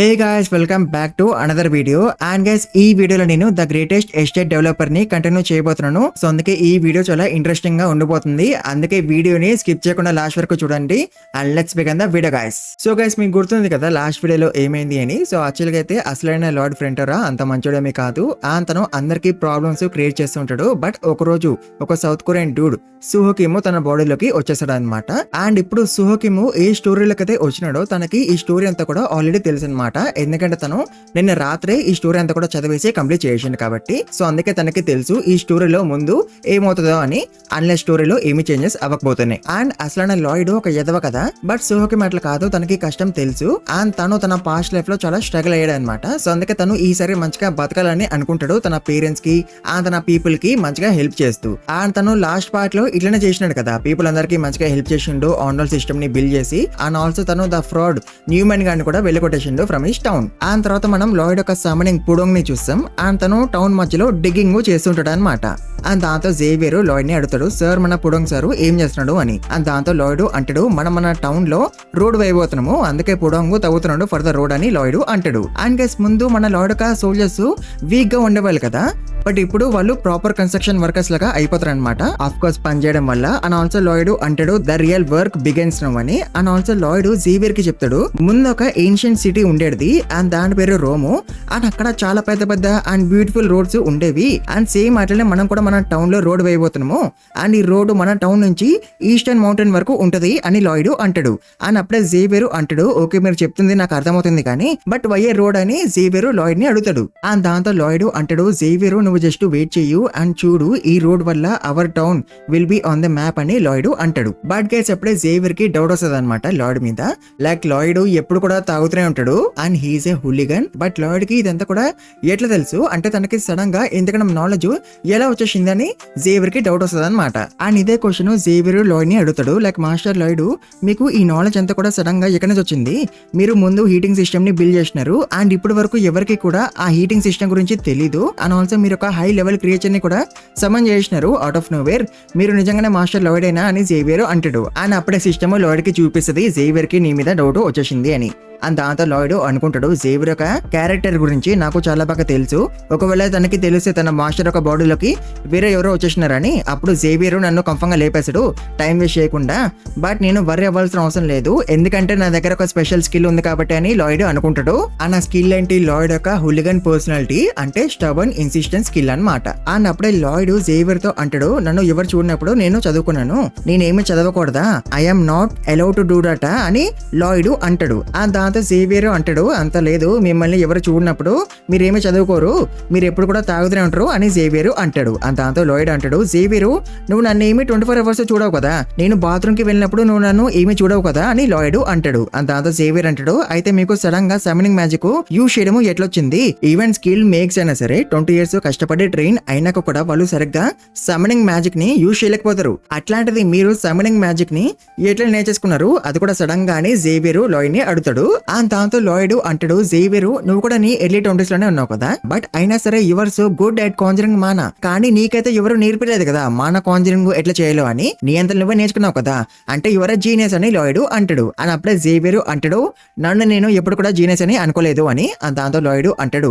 Hey guys welcome back to another video. And guys ఈ వీడియోలో నేను ద గ్రేటెస్ట్ ఎస్టేట్ డెవలపర్ ని continue చేయబోతున్నాను. సో అందుకే ఈ వీడియో చాలా ఇంట్రెస్టింగ్ గా ఉండబోతుంది. అందుకే వీడియోని స్కిప్ చేయకుండా లాస్ట్ వరకు చూడండి. And let's begin the video guys. So guys మీకు గుర్తుంది కదా లాస్ట్ వీడియోలో ఏమైంది అని. సో యాక్చువల్గా అయితే అసలైన లార్డ్ ఫ్రంటరా అంత మంచోడేమీ కాదు. తను అందరికి ప్రాబ్లమ్స్ క్రియేట్ చేస్తుంటాడు. బట్ ఒక రోజు ఒక సౌత్ కొరియన్ డూడ్ సుహోకిము తన బాడీలోకి వచ్చేసాడు అనమాట. అండ్ ఇప్పుడు సుహోకిము ఏ స్టోరీలోకి అయితే వచ్చినాడో తనకి ఈ స్టోరీ అంతా కూడా ఆల్రెడీ తెలుసు అనమాట. ఎందుకంటే తను నిన్న రాత్రే ఈ స్టోరీ అంతా కూడా చదివేసి కంప్లీట్ చేసిండు కాబట్టి. సో అందుకే తనకి తెలుసు ఈ స్టోరీలో ముందు ఏమవుతుందో అని. అన్లెస్ స్టోరీలో ఏమి చేంజెస్ అవ్వకపోతున్నాయి. అండ్ అసలు లాయిడ్ ఒక ఎదవ కదా. బట్ సుహోకిము అట్లా కాదు, తనకి కష్టం తెలుసు. అండ్ తను తన పాస్ట్ లైఫ్ లో చాలా స్ట్రగుల్ అయ్యాడు అనమాట. సో అందుకే తను ఈసారి మంచిగా బతకాలని అనుకుంటాడు. తన పేరెంట్స్ కి తన పీపుల్ కి మంచిగా హెల్ప్ చేస్తూ. అండ్ తను లాస్ట్ పార్ట్ లో ఇట్లనే చేసినాడు కదా, పీపుల్ అందరికి మంచిగా హెల్ప్ చేసిండు. ఆన్లైన్ సిస్టమ్ ని బిల్డ్ చేసి. అండ్ ఆల్సో తను ద ఫ్రాడ్ న్యూమెన్ గాని కూడా వెళ్ళగొట్టేసిండు ఫ్రమ్ హిస్ టౌన్. అండ్ తర్వాత మనం లాయిడ్ యొక్క సమ్మనింగ్ పుడోంగ్ ని చూస్తాం. అండ్ తను టౌన్ మధ్యలో డిగ్గింగ్ చేస్తుంటాడు అనమాట. అండ్ దాంతో జేవియర్ లాయిడ్ ని అడుగుతాడు, సార్ మన పుడోంగ్ సార్ ఏం చేస్తున్నాడు అని. అండ్ దాంతో లాయిడ్ అంటాడు, మన టౌన్ లో రోడ్ వేయబోతున్నాము, అందుకే పుడోంగ్ తవ్వుతున్నాడు ఫర్ ద రోడ్ అని లాయిడ్ అంటాడు. అండ్ గైస్ ముందు మన లాయిడ్ యొక్క సోల్జర్స్ వీక్ గా ఉండేవాళ్ళు కదా. బట్ ఇప్పుడు వాళ్ళు ప్రాపర్ కన్స్ట్రక్షన్ వర్కర్స్ లాగా అయిపోతారు అనమాట. ఆఫ్ కోర్స్ పని చేయడం వల్ల. అండ్ ఆల్సో లాయిడ్ అంటాడు the real work begins now అని. అండ్ ఆల్సో లాయిడ్ జేవియర్ కి చెప్తాడు, ముందు ఒక ఏన్షియంట్ సిటీ ఉండేది అండ్ దాని పేరు రోము. అండ్ అక్కడ చాలా పెద్ద పెద్ద అండ్ బ్యూటిఫుల్ రోడ్స్ ఉండేవి. అండ్ సేమ్ అట్లనే మనం కూడా మన టౌన్ లో రోడ్ వేయబోతున్నాము. అండ్ ఈ రోడ్ మన టౌన్ నుంచి ఈస్టర్న్ మౌంటైన్ వరకు ఉంటది అని లాయిడ్ అంటాడు. అండ్ అప్పుడే జేవియర్ అంటాడు, ఓకే మీరు చెప్తుంది నాకు అర్థమవుతుంది కానీ బట్ వయ్యే రోడ్ అని జేవియర్ లాయిడ్ ని అడుగుతాడు. అండ్ దాంతో లాయిడ్ అంటాడు, జేవియర్ నువ్వు జస్ట్ వెయిట్ చెయ్యు అండ్ చూడు, ఈ రోడ్ వల్ల hour town will be on the map అని లాయిడ్ అంటాడు. బట్ గైస్ అప్పుడే జేవియర్ కి డౌట్ వస్తుంది అనమాట లాయిడ్ మీద. లైక్ లాయిడ్ ఎప్పుడు కూడా తాగుతూనే ఉంటాడు and he is a hooligan. But Lloyd కి ఇదంతా కూడా ఎట్లా తెలుసు అంటే తనకి సడన్ గా ఎందుకంటే నాలెడ్జ్ ఎలా వచ్చేసిందని జేవియర్ కి డౌట్ వస్తుంది అనమాట. అండ్ ఇదే క్వశ్చన్ జేవియర్ లాయిడ్ ని అడుగుతాడు, లైక్ మాస్టర్ లాయిడ్ మీకు ఈ నాలెడ్జ్ అంతా కూడా సడన్ గా ఎక్కడి నుంచి వచ్చింది? మీరు ముందు హీటింగ్ సిస్టమ్ ని బిల్డ్ చేసినారు అండ్ ఇప్పటి వరకు ఎవరికి కూడా ఆ హీటింగ్ సిస్టమ్ గురించి తెలీదు. అండ్ ఆల్సో మీరు ఒక హై లెవెల్ క్రియేచర్ ని కూడా సమన్ చేసినారు అవుట్ ఆఫ్ నోవేర్. మీరు నిజంగానే మాస్టర్ లాయిడ్ అయినా అని జేవియర్ అంటాడు. అండ్ అప్పుడే సిస్టమ్ లాయిడ్ కి చూపిస్తుంది జేవియర్ కి నీ మీద డౌట్ వచ్చేసింది అని. అండ్ దాంతో లాయిడ్ అనుకుంటాడు, జేవియర్ యొక్క క్యారెక్టర్ గురించి నాకు చాలా బాగా తెలుసు. ఒకవేళ తనకి తెలిస్తే తన మాస్టర్ యొక్క బాడీలోకి వేరే ఎవరో వచ్చేసినారని అప్పుడు జేవియర్ నన్ను కంఫర్మ్ గా లేపేశాడు టైం వేస్ట్ చేయకుండా. బట్ నేను వర్రీ అవ్వాల్సిన అవసరం లేదు, ఎందుకంటే నా దగ్గర ఒక స్పెషల్ స్కిల్ ఉంది కాబట్టి అని లాయిడ్ అనుకుంటాడు. ఆ స్కిల్ ఏంటి? లాయిడ్ యొక్క హులిగన్ పర్సనాలిటీ అంటే స్టబర్న్ ఇన్సిస్టెన్స్ స్కిల్ అనమాట. అండ్ అప్పుడే లాయిడ్ జేవియర్ తో అంటాడు, నన్ను ఎవరు చూడనప్పుడు నేను చదువుకున్నాను, నేనేమి చదవకూడదా, I'm not allowed to do that అని లాయిడ్ అంటాడు. అండ్ దాంతో జేవియర్ అంటాడు, అంత లేదు, మిమ్మల్ని ఎవరు చూడనప్పుడు మీరేమి చదువుకోరు, మీరు ఎప్పుడు కూడా తాగుతూనే ఉంటారు అని జేవియర్ అంటాడు. అండ్ దాంతో లాయిడ్ అంటాడు, జేవియర్ నువ్వు నన్ను ఏమి 24 hours చూడవు కదా, నేను బాత్రూమ్ కి వెళ్ళినప్పుడు నువ్వు నన్ను ఏమి చూడవు కదా అని లాయిడ్ అంటాడు. అండ్ దాంతో జేవియర్ అంటాడు, అయితే మీకు సడన్ గా సమ్మనింగ్ మ్యాజిక్ యూజ్ చేయడం ఎట్లొచ్చింది? ఈవెన్ స్కిల్ మేక్స్ అయినా సరే 20 years కష్టపడి ట్రైన్ అయినాక కూడా వాళ్ళు సరిగ్గా సమ్మనింగ్ మ్యాజిక్ ని యూజ్ చేయలేకపోతారు. అట్లాంటిది మీరు సమ్మనింగ్ మ్యాజిక్ ని ఎట్లా నేర్చేసుకున్నారు? అది కూడా సడన్ గానే జేవియర్ లాయిడ్ ని అడుగుతాడు. అండ్ దాంతో లాయిడ్ అంటాడు, జేవియర్ నువ్వు కూడా నీ ఎర్లీ 20s లోనే ఉన్నావు కదా, బట్ అయినా సరే your so good at conjuring mana, కానీ నీకైతే ఎవరు నేర్పలేదు కదా మానా కాంజరింగ్ ఎట్లా చేయాలో అని, నీ అంత నువ్వే నేర్చుకున్నావు కదా, అంటే యువర్ జీనియస్ అని లాయిడ్ అంటాడు. అని అప్పుడే జేవియర్ అంటాడు, నన్ను నేను ఎప్పుడు కూడా జీనియస్ అని అనుకోలేదు అని. దాంతో లాయిడ్ అంటాడు,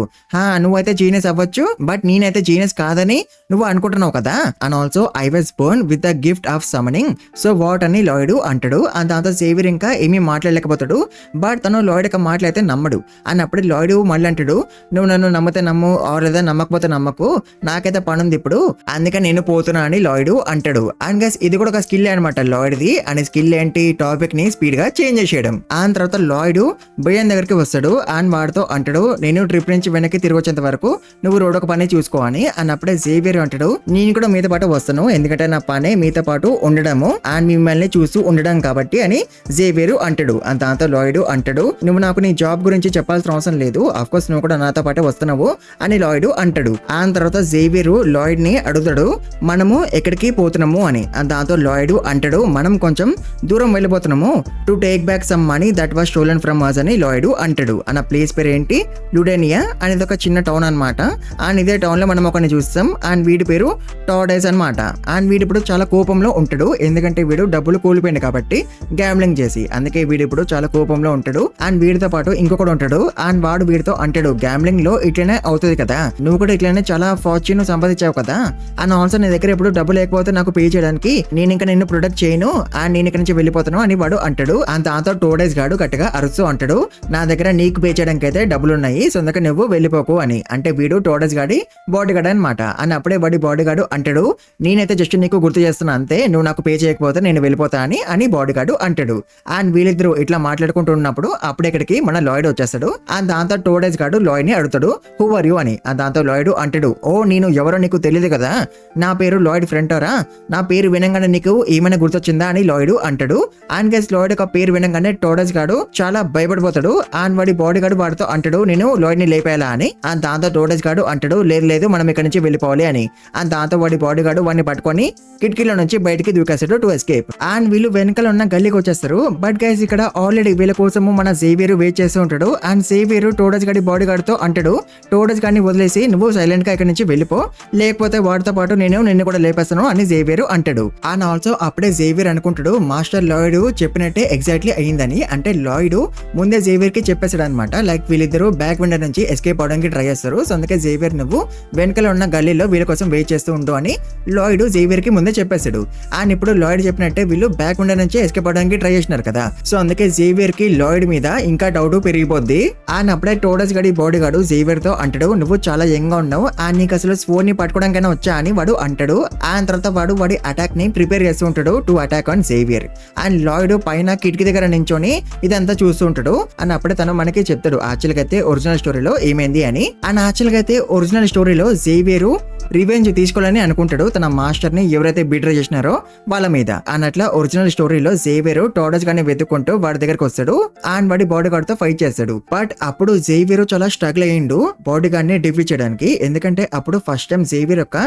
నువ్వైతే జీనియస్ అవ్వచ్చు బట్ నేనైతే జీనియస్ కాదని నువ్వు అనుకుంటున్నావు కదా. And also I was Born with the gift of సమ్మనింగ్, so what అని లాయిడ్ అంటాడు. అండ్ దాంతో జేవియర్ ఇంకా ఏమీ మాట్లాడలేకపోతాడు. బట్ తను లాయిడ్ యొక్క మాటలైతే నమ్మడు. అని అప్పుడు లాయిడ్ మళ్ళీ అంటాడు, నువ్వు నన్ను నమ్మితే నమ్ము ఆర్ లేదా నమ్మకపోతే నమ్మకు, నాకైతే పని ఉంది ఇప్పుడు, అందుకే నేను పోతున్నా అని లాయిడ్ అంటాడు. అండ్ గైస్ ఇది కూడా ఒక స్కిల్ అనమాట లాయిడ్ది. అని స్కిల్ ఏంటి? టాపిక్ ని స్పీడ్ గా చేంజ్ చేసేయడం. అండ్ తర్వాత లాయిడ్ బోయన్ దగ్గరికి వస్తాడు. అండ్ వాడితో అంటాడు, నేను ట్రిప్ నుంచి వెనక్కి తిరిగి వచ్చేంత వరకు నువ్వు రోడ్ ఒక పని చూసుకో అని. అప్పుడే జేవియర్ అంటాడు, నేను కూడా మీతో పాటు వస్తాను, ఎందుకంటే నా పనే మీతో పాటు ఉండడము అండ్ మిమ్మల్ని చూస్తూ ఉండడం కాబట్టి అని జేవియర్ అంటాడు. అండ్ దాంతో లాయిడ్ అంటాడు, నువ్వు నాకు నీ జాబ్ గురించి చెప్పాల్సిన అవసరం లేదు, అఫ్ కోర్స్ నువ్వు కూడా నాతో పాటే వస్తున్నావు అని లాయిడ్ అంటాడు. ఆ తర్వాత జేవియర్ లాయిడ్ ని అడుగుతాడు, మనము ఎక్కడికి పోతున్నాము అని. దాంతో లాయిడ్ అంటాడు, మనం కొంచెం దూరం వెళ్ళిపోతున్నాము to take back some money that was stolen from us అని లాయిడ్ అంటాడు. అన్న ప్లేస్ పేరు ఏంటి? లుడేనియా అనేది ఒక చిన్న టౌన్ అనమాట. అండ్ ఇదే టౌన్ లో మనం ఒకరిని చూస్తాం అండ్ వీడి పేరు టాడైస్ అనమాట. అండ్ వీడు ఇప్పుడు చాలా కోపంలో ఉంటాడు, ఎందుకంటే వీడు డబ్బులు కోల్పోయింది కాబట్టి గ్యాంబ్లింగ్ చేసి, అందుకే వీడు ఇప్పుడు చాలా కోపంలో ఉంటాడు. అండ్ వీడితో పాటు ఇంకొకడు ఉంటాడు అండ్ వాడు వీడితో అంటాడు గ్యాంబ్లింగ్ లో ఇట్లనే అవుతుంది కదా, నువ్వు కూడా ఇట్లనే చాలా ఫార్చ్యూన్ సంపాదించావు కదా, అండ్ ఆల్సో నీ దగ్గర ఎప్పుడు డబ్బు లేకపోతే నాకు పే చేయడానికి నేను ఇంకా నిన్ను ప్రొడక్ట్ చేయను అండ్ నేను ఇక్కడ నుంచి వెళ్ళిపోతాను అని వాడు అంటాడు. అండ్ దాంతో టోడేస్ గాడు గట్టిగా అరుస్తూ అంటాడు నా దగ్గర నీకు పే చేయడానికి అయితే డబ్బులు ఉన్నాయి, సో అందుకే నువ్వు వెళ్ళిపోకు అని. అంటే వీడు టోడేస్ గాడి బాడీ గార్డ్ అనమాట. అని అప్పుడే వాడి బాడీ గార్డు అంటాడు నేనైతే జస్ట్ నీకు గుర్తు చేస్తున్నా అంతే, నువ్వు నాకు పే చేయకపోతే నేను వెళ్ళిపోతా అని బాడీ గార్డు అంటాడు. అండ్ వీళ్ళిద్దరు ఇట్లా మాట్లాడుకుంటూ ఉన్నప్పుడు అప్పుడే ఇక్కడికి మన లాయిడ్ వచ్చేస్తాడు. అండ్ దాంతో టోడేస్ గాడు లాయిడ్ ని అడుగుతాడు హూ ఆర్ యూ అని. దాంతో లాయిడ్ అంటాడు ఓ నేను ఎవరో నీకు తెలియదు కదా, నా పేరు లాయిడ్ ఫ్రంటరా, నా పేరు వినంగానే నీకు ఏమైనా గుర్తొచ్చిందా అని లాయిడ్ అంటాడు. అండ్ గైస్ లాయిడ్ యొక్క పేరు వినంగానే టోడేస్ గాడు చాలా భయపడిపోతాడు. అండ్ వాడి బాడీ గార్డు వాడితో అంటాడు నేను లాయిడ్ ని లేపేయాలా అని. అండ్ దాంతో టోడేస్ గాడు అంటాడు లేదు లేదు మనం ఇక్కడ నుంచి వెళ్ళిపోవాలి అని. అండ్ దాంతో వాడి బాడీ గార్డు వాడిని పట్టుకొని కిటికీలో నుంచి బయటికి దూకేస్తాడు టు ఎస్కేప్. అండ్ వీళ్ళు వెనకాల ఉన్న గల్లీకి వచ్చేస్తారు. బట్ గైస్ ఇక్కడ ఆల్రెడీ వీళ్ళ కోసము మన జేవియర్ వెయిట్ చేస్తూ ఉంటాడు. అండ్ జేవియర్ టోడేస్ గాడి బాడీ గార్డ్ తో అంటాడు టోడేస్ గాడిని వదిలేసి నువ్వు సైలెంట్ గా ఇక్కడ నుంచి వెళ్ళిపో, లేకపోతే వాడితో పాటు నేను నిన్ను కూడా లేపేస్తాను అని జేవియర్ అంటాడు. అండ్ ఆల్సో అప్పుడే జేవియర్ అనుకుంటాడు మాస్టర్ లాయిడ్ చెప్పినట్టే ఎగ్జాక్ట్లీ అయ్యిందని. అంటే లాయిడ్ ముందే జేవియర్ కి చెప్పేశాడు అనమాట లైక్ వీళ్ళిద్దరు బ్యాక్ విండో నుంచి ఎస్కేప్ అవడానికి ట్రై చేస్తారు. సో అందుకే జేవియర్ నువ్వు వెనకాల ఉన్న గల్లీలో వీళ్ళ కోసం వెయిట్ చేస్తూ ఉండు అని లాయిడ్ జేవియర్ కి ముందే చెప్పేశాడు. అండ్ ఇప్పుడు లాయిడ్ చెప్పినట్టే వీళ్ళు బ్యాక్ విండో నుంచి ఎస్కేప్ అవడానికి ట్రై చేసినారు కదా, సో అందుకే జేవియర్ కి లాయిడ్ మీద ఇంకా డౌట్ పెరిగిపోద్ది. అండ్ అప్పుడే టోడస్ గడి బాడీ గార్డు జేవియర్ తో అంటాడు నువ్వు చాలా యంగ్ గా ఉన్నావు అండ్ నీకు అసలు స్వోర్ ని పట్టుకోవడానికైనా వచ్చా అని వాడు అంటాడు. అండ్ తర్వాత వాడు వాడి అటాక్ ని ప్రిపేర్ చేస్తూ ఉంటాడు to attack on Xavier. And Lloyd పైన కిటికీ దగ్గర నించొని ఇదంతా చూస్తూ ఉంటాడు. అండ్ అప్పుడే తను మనకి చెప్తాడు యాక్చువల్ గా అయితే ఒరిజినల్ స్టోరీలో ఏమైంది అని. అండ్ యాక్చువల్ గా అయితే ఒరిజినల్ స్టోరీలో జేవియర్ రివెంజ్ తీసుకోవాలని అనుకుంటాడు తన మాస్టర్ ని ఎవరైతే బిట్రే చేసినారో వాళ్ళ మీద. అన్నట్ల ఒరిజినల్ స్టోరీలో జేవియర్ టోడస్ గాని వెతుక్కుంటూ వాడి దగ్గరకు వస్తాడు అండ్ వాడి బాడీ గార్డ్ తో ఫైట్ చేస్తాడు. బట్ అప్పుడు జేవియర్ చాలా స్ట్రగుల్ అయ్యిండు బాడీ గార్డ్ ని డిఫీట్ చేయడానికి, ఎందుకంటే అప్పుడు ఫస్ట్ టైం జేవియర్ యొక్క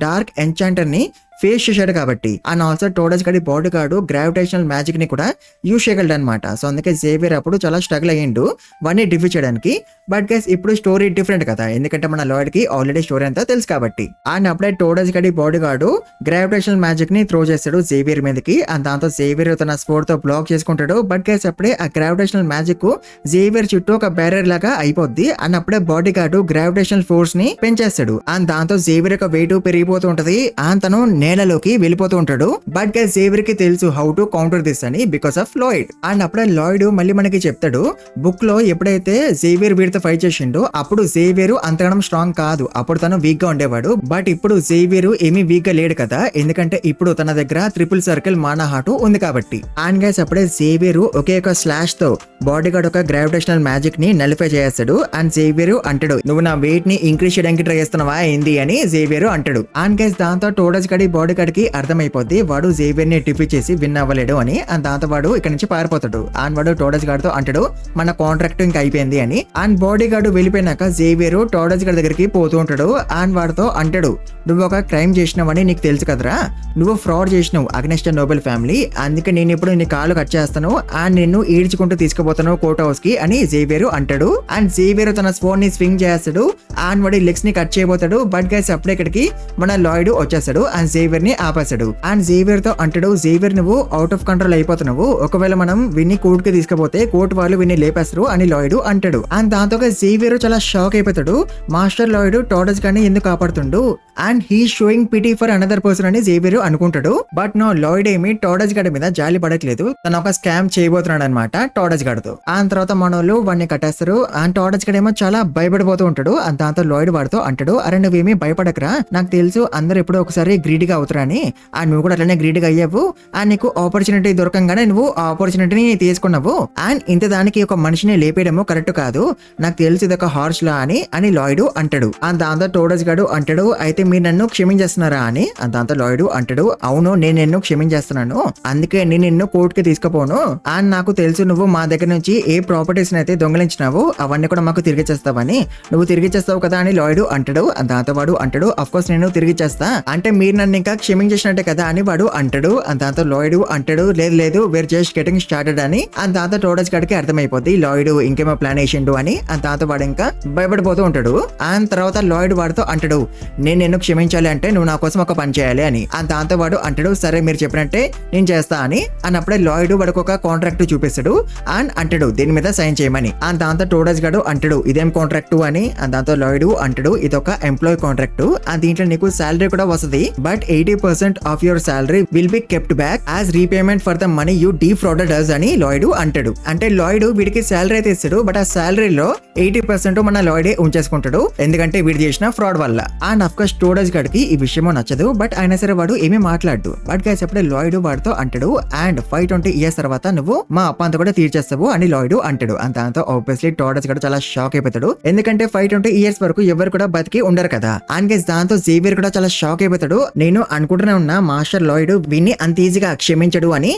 డార్క్ ఎన్చాంటర్ ని ఫేస్ చేశాడు కాబట్టి. అండ్ ఆల్సో టోడస్ గడి బాడీ గార్డు గ్రావిటేషనల్ మ్యాజిక్ ని కూడా యూజ్ చేయగలడు అనమాట. సో అందుకే జేవియర్ అప్పుడు చాలా స్ట్రగుల్ అయ్యిండు వాడిని డిఫీట్ చేయడానికి. బట్ గైస్ ఇప్పుడు స్టోరీ డిఫరెంట్ కదా, ఎందుకంటే మన లాయిడ్ కి ఆల్రెడీ స్టోరీ అంతా తెలుసు కాబట్టి. అండ్ అప్పుడే టోడస్ గడి బాడీ గార్డు గ్రావిటేషనల్ మ్యాజిక్ ని త్రో చేస్తాడు జేవియర్ మీదకి. అండ్ దాంతో జేవియర్ తన స్పోర్ట్ తో బ్లాక్ చేసుకుంటాడు. బట్ గైస్ అప్పుడే ఆ గ్రావిటేషనల్ మ్యాజిక్ జేవియర్ చుట్టూ ఒక బ్యారియర్ లాగా అయిపోద్ది. అండ్ అప్పుడే బాడీ గార్డు గ్రావిటేషనల్ ఫోర్స్ ని పెంచేస్తాడు. అండ్ దాంతో జేవియర్ యొక్క వెయిట్ పెరిగిపోతూ ఉంటది. అండ్ తను నేలలోకి వెళ్ళిపోతూ ఉంటాడు. బట్ గైస్ జేవియర్ కి తెలుసు హౌ టు కౌంటర్ దిస్ అని బికాస్ ఆఫ్ లాయిడ్. అండ్ అప్పుడే లాయిడ్ మళ్ళీ మనకి చెప్తాడు బుక్ లో ఎప్పుడైతే జేవియర్ వీడితో ఫైట్ చేసిండో అప్పుడు జేవియర్ అంతగానం స్ట్రాంగ్ కాదు, అప్పుడు తను వీక్ గా ఉండేవాడు. బట్ ఇప్పుడు జేవియర్ ఏమీ వీక్ గా లేడు కదా, ఎందుకంటే ఇప్పుడు తన దగ్గర ట్రిపుల్ సర్కిల్ మానా హార్ట్ ఉంది కాబట్టి. అండ్ గైస్ అప్పుడే జేవియర్ ఒకే ఒక స్లాష్ తో బాడీ గార్డ్ ఒక గ్రావిటేషనల్ మ్యాజిక్ ని నలిఫై చేస్తాడు. అండ్ జేవియర్ అంటాడు నువ్వు నా వెయిట్ ని ఇంక్రీజ్ చేయడానికి ట్రై చేస్తున్నావా ఏంది అని జేవియర్ అంటాడు. అండ్ గైస్ దాంతో టోడస్ గడి బాడీ గార్డ్ కి అర్థమైపోద్ది వాడు జేవియర్ ని డిఫీట్ చేసి విన్ అవ్వలేడు అని. అండ్ దాంతో వాడు ఇక్కడ నుంచి పారిపోతాడు. అండ్ వాడు టోడస్ గార్డ్ తో అంటాడు మన కాంట్రాక్ట్ ఇంకా అయిపోయింది అని. అండ్ బాడీ గార్డ్ వెళ్ళిపోయినాక జేవియర్ టోడస్ గార్డ్ దగ్గరికి పోతూ ఉంటాడు. అండ్ వాడితో అంటాడు నువ్వు ఒక క్రైమ్ చేసినావని నీకు తెలుసు కదరా, నువ్వు ఫ్రాడ్ చేసినావు అగ్నెస్ట్ నోబెల్ ఫ్యామిలీ, అందుకే నేను ఇప్పుడు నీ కాళ్ళు కట్ చేస్తాను అండ్ నిన్ను ఈడ్చుకుంటూ తీసుకుపోతాను కోర్ట్ హౌస్ కి అని జేవియర్ అంటాడు. అండ్ జేవియర్ తన స్పోన్ ని స్వింగ్ చేస్తాడు అండ్ వాడి లెగ్స్ ని కట్ చేయబోతాడు. బట్ గైస్ అప్పుడే ఇక్కడికి మన లాయిడ్ వచ్చేస్తాడు అండ్ జేవియర్ ని ఆపేస్తాడు. అండ్ జేవియర్ తో అంటాడు జేవియర్ నువ్వు అవుట్ ఆఫ్ కంట్రోల్ అయిపోతున్నావు, ఒకవేళ మనం విన్ని కోర్ట్ కి తీసుకుపోతే కోర్ట్ వాళ్ళు విన్ని లేపేస్తారు అని లాయిడ్ అంటాడు. అండ్ దాంతో జేవియర్ చాలా షాక్ అయిపోతాడు మాస్టర్ లాయిడ్ టోడస్ గాని ఎందుకు కాపాడుతుండు and he showing pity for another person అని జేవియర్ అనుకుంటాడు. బట్ నో లాయిడ్ ఏమి టోడస్ గడి మీద జాలి పడట్లేదు, తను ఒక స్కామ్ చేయబోతున్నాడు అనమాట టోడస్ గడితో. అండ్ తర్వాత మనోళ్ళు వాడిని కట్టేస్తారు. అండ్ టోడస్ గడ్ ఏమో చాలా భయపడిపోతూ ఉంటాడు. అండ్ దాంతో లాయిడ్ వాడితో అంటాడు అరే నువ్వేమీ భయపడకరా, నాకు తెలుసు అందరు ఎప్పుడో ఒకసారి గ్రీడీగా అవుతారని, అండ్ నువ్వు కూడా అట్లనే గ్రీడీగా అయ్యావు అండ్ నీకు ఆపర్చునిటీ దొరకంగానే నువ్వు ఆ ఆపర్చునిటీని తీసుకున్నావు అండ్ ఇంత దానికి ఒక మనిషిని లేపేయడము కరెక్ట్ కాదు, నాకు తెలుసు ఇది ఒక హార్స్ లా అని లాయిడ్ అంటాడు. అండ్ దాంతో టోడస్ గడు అంటాడు అయితే మీరు నన్ను క్షమించేస్తున్నారా అని. దాంతో లాయిడ్ అంటాడు అవును నేను నిన్ను క్షమించేస్తున్నాను, అందుకే నేను నిన్ను కోర్ట్ కి తీసుకుపోను అండ్ నాకు తెలుసు నువ్వు మా దగ్గర నుంచి ఏ ప్రాపర్టీస్ అయితే దొంగలించినావు అవన్నీ కూడా మాకు తిరిగిచ్చేస్తావని, నువ్వు తిరిగిచ్చేస్తావు కదా అని లాయిడ్ అంటాడు. దాంతో వాడు అంటాడు అఫ్ కోర్స్ నేను తిరిగిచ్చేస్తా, అంటే మీరు నన్ను ఇంకా క్షమించేసినట్టే కదా అని వాడు అంటాడు. దాంతో లాయిడ్ అంటాడు లేదు లేదు వేర్ జస్ట్ గెటింగ్ స్టార్టెడ్ అని. దాంతో టోడస్ గడికి అర్థమైపోద్ది లాయిడ్ ఇంకేమో ప్లాన్ వేసిండు అని. దాంతో వాడు ఇంకా భయపడిపోతూ ఉంటాడు. అండ్ తర్వాత లాయిడ్ వాడితో అంటాడు నేను నన్ను క్షమించాలి అంటే నువ్వు నా కోసం ఒక పని చేయాలి అని. దాంతో వాడు అంటాడు సరే మీరు చెప్పినట్టే నేను చేస్తా అని. అన్నప్పుడే లాయిడ్ వాడికి ఒక కాంట్రాక్ట్ చూపిస్తాడు అండ్ అంటాడు దీని మీద సైన్ చేయమని. దాంతో టోడస్ గాడు అంటాడు ఇదేం కాంట్రాక్ట్ అని. దాంతో లాయిడ్ అంటాడు ఇదొక ఎంప్లాయీ కాంట్రాక్ట్, దీంట్లో నీకు సాలరీ కూడా వస్తుంది, but 80% of your salary will be kept back as repayment for the money you defrauded us అని లాయిడ్ అంటాడు. అంటే లాయిడ్ వీడికి సాలరీ అయితే ఇస్తాడు, బట్ ఆ సాలరీలో 80% మన లాయిడే ఉంచేసుకుంటాడు, ఎందుకంటే వీడు చేసిన ఫ్రాడ్ వల్ల. అండ్ అఫ్ కోర్స్ టోడస్ గడికి ఈ విషయమో నచ్చదు, బట్ అయినా సరే వాడు ఏమీ మాట్లాడు. బట్ గైస్ అప్పుడే లాయిడ్ వాడితో అంటాడు అండ్ 520 years తర్వాత నువ్వు మా అప్ప అంతా కూడా తీర్చేస్తావు అని లాయిడ్ అంటాడు. దాంతో ఆబ్వియస్లీ టోడస్ గడు చాలా షాక్ అయిపోతాడు, ఎందుకంటే 520 years వరకు ఎవరు కూడా బతికి ఉండరు కదా. అండ్ గైస్ దాంతో జేవియర్ కూడా చాలా షాక్ అయిపోతాడు. నేను అనుకుంటూనే ఉన్నా మాస్టర్ లాయిడ్ వీడిని అంత ఈజీగా క్షమించడు అని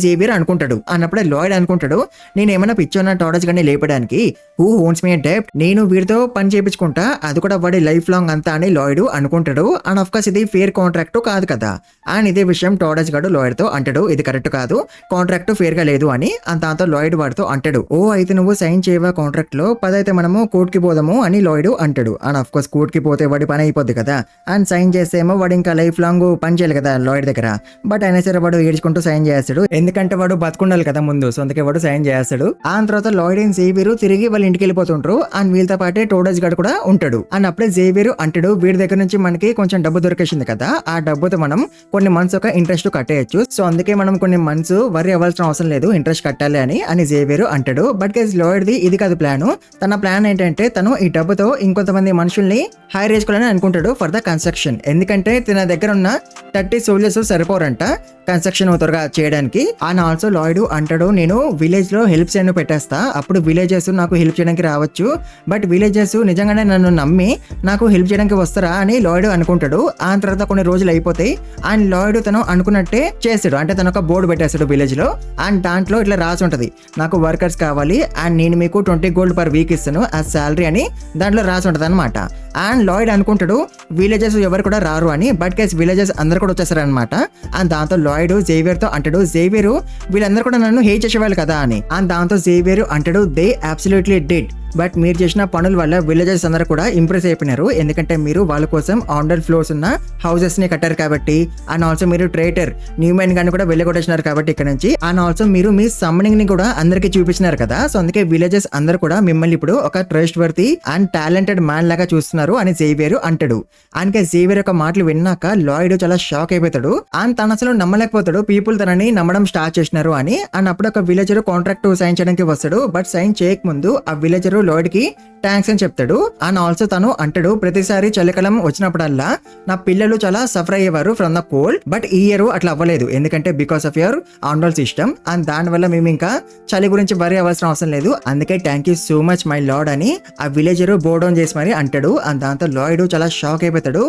జేవియర్ అనుకుంటాడు. అన్నప్పుడే లాయిడ్ అనుకుంటాడు నేను ఏమైనా పిచ్చోన్నా టోడస్ గడిని లేపడానికి, హూ ఓన్స్ మీ డెప్ట్, నేను వీడితో పని చేయించుకుంటా, అది కూడా వాడి లైఫ్ లాంగ్ అంతా అని లాయిడ్ అనుకుంటాడు. అండ్ ఆఫ్ కోర్స్ ఇది ఫేర్ కాంట్రాక్ట్ కాదు కదా. అండ్ ఇదే విషయం టోడస్ గడు లాయిడ్ తో అంటాడు ఇది కరెక్ట్ కాదు, కాంట్రాక్ట్ ఫేర్ గా లేదు అని. దాంతో లాయిడ్ వాడితో అంటాడు ఓ అయితే నువ్వు సైన్ చేయవా కాంట్రాక్ట్ లో, పదైతే మనము కోర్ట్ కి పోదాము అని లాయిడ్ అంటాడు. అండ్ ఆఫ్ కోర్స్ కోర్ట్ కి పోతే వాడి పని అయిపోద్ది కదా, అండ్ సైన్ చేస్తేమో వాడు ఇంకా లైఫ్ లాంగ్ పని చేయాలి కదా లాయిడ్ దగ్గర. బట్ అయినా సరే వాడు ఏడ్చుకుంటూ సైన్ చేస్తాడు, ఎందుకంటే వాడు బతుకుండాలి కదా ముందు, సో అందుకే వాడు సైన్ చేస్తాడు. ఆ తర్వాత లాయిడ్ అండ్ జేవియర్ తిరిగి వాళ్ళ ఇంటికి వెళ్ళిపోతుంటారు. అండ్ వీళ్ళతో పాటే టోడస్ గడు కూడా ఉంటాడు. అండ్ అప్పుడే జేవియర్ అంటాడు వీడి దగ్గర నుంచి మనకి కొంచెం డబ్బు దొరికేసింది కదా, ఆ డబ్బుతో మనం కొన్ని మంత్స్ ఒక ఇంట్రెస్ట్ కట్టేయచ్చు, సో అందుకే మనం కొన్ని మంత్స్ వరి అవ్వాల్సిన అవసరం లేదు, ఇంట్రెస్ట్ కట్టాలి అని జేవియర్ అంటాడు. బట్ గైస్ లాయిడ్ ఇది కాదు ప్లాన్. తన ప్లాన్ ఏంటంటే తను ఈ డబ్బుతో ఇంకొంతమంది మనుషుల్ని హైర్ చేసుకోవాలని అనుకుంటాడు ఫర్ ద కన్స్ట్రక్షన్, ఎందుకంటే తన దగ్గర ఉన్న 30 soldiers సరిపోరంట కన్స్ట్రక్షన్ త్వరగా చేయడానికి. అండ్ ఆల్సో లాయిడ్ అంటాడు నేను విలేజ్ లో హెల్ప్ చేయను పెట్టేస్తా, అప్పుడు విలేజెస్ నాకు హెల్ప్ చేయడానికి రావచ్చు, బట్ విలేజెస్ నిజంగానే నన్ను నమ్మి నాకు హెల్ప్ చేయడానికి వస్తారా అని లాయిడ్ అనుకుంటాడు. ఆ తర్వాత కొన్ని రోజులు అయిపోతాయి అండ్ లాయిడ్ తను అనుకున్నట్టే చేస్తాడు, అంటే తను ఒక బోర్డు పెట్టేస్తాడు విలేజ్ లో. అండ్ దాంట్లో ఇట్లా రాసి ఉంటది నాకు వర్కర్స్ కావాలి అండ్ నేను మీకు 20 gold per week ఇస్తాను ఆ శాలరీ అని దాంట్లో రాసి ఉంటది అనమాట. అండ్ లాయిడ్ అనుకుంటాడు విలేజెస్ ఎవరు కూడా రారు అని, బట్ కేస్ విలేజెస్ అందరు కూడా వచ్చేసారు అనమాట. అండ్ దాంతో లాయిడ్ జేవియర్ తో అంటాడు జేవియర్ వీళ్ళందరూ కూడా నన్ను హేట్ చేసేవాళ్ళు కదా అని. అండ్ దాంతో జేవియర్ అంటాడు దే అబ్సల్యూట్లీ డిడ్, బట్ మీరు చేసిన పనుల వల్ల విలేజెస్ అందరూ కూడా ఇంప్రెస్ అయిపోయినారు, ఎందుకంటే మీరు వాళ్ళ కోసం ఆండర్ ఫ్లోర్స్ ఉన్న హౌసెస్ ని కట్టారు కాబట్టి. అండ్ ఆల్సో మీరు ట్రేటర్ న్యూమెన్ గాని కూడా వెళ్ళగొట్టేసినారు కాబట్టి ఇక్కడ నుంచి. అండ్ ఆల్సో మీరు మీ సమ్మనింగ్ ని కూడా అందరికి చూపించినారు కదా, సో అందుకే విలేజెస్ అందరూ కూడా మిమ్మల్ని ఇప్పుడు ఒక ట్రస్ట్ వర్తి అండ్ టాలెంటెడ్ మ్యాన్ లాగా చూస్తున్నారు అని జేవియర్ అంటాడు. అందుకే జేవియర్ యొక్క మాటలు విన్నాక లాయిడ్ చాలా షాక్ అయిపోతాడు. అండ్ తను అసలు నమ్మలేకపోతాడు పీపుల్ తనని నమ్మడం స్టార్ట్ చేసినారు అని. అండ్ అప్పుడు ఒక విలేజర్ కాంట్రాక్ట్ సైన్ చేయడానికి వస్తాడు, బట్ సైన్ చేయక ముందు ఆ విలేజర్ లాయిడ్ కి థ్యాంక్స్ అని చెప్తాడు. అండ్ ఆల్సో తను అంటాడు ప్రతిసారి చలికాలం వచ్చినప్పుడల్లా నా పిల్లలు చాలా సఫర్ అయ్యేవారు ఫ్రమ్ ద కోల్డ్, బట్ ఈ ఇయర్ అట్లా అవ్వలేదు, ఎందుకంటే because of your ondol system, and దాని వల్ల మేము ఇంకా చలి గురించి వరి అవ్వాల్సిన అవసరం లేదు, అందుకే thank you so much my lord అని ఆ విలేజర్ బోర్డ్ ఆన్ చేసి మరి అంటాడు. అండ్ దాంతో లాయిడ్ చాలా షాక్ అయిపోతాడు.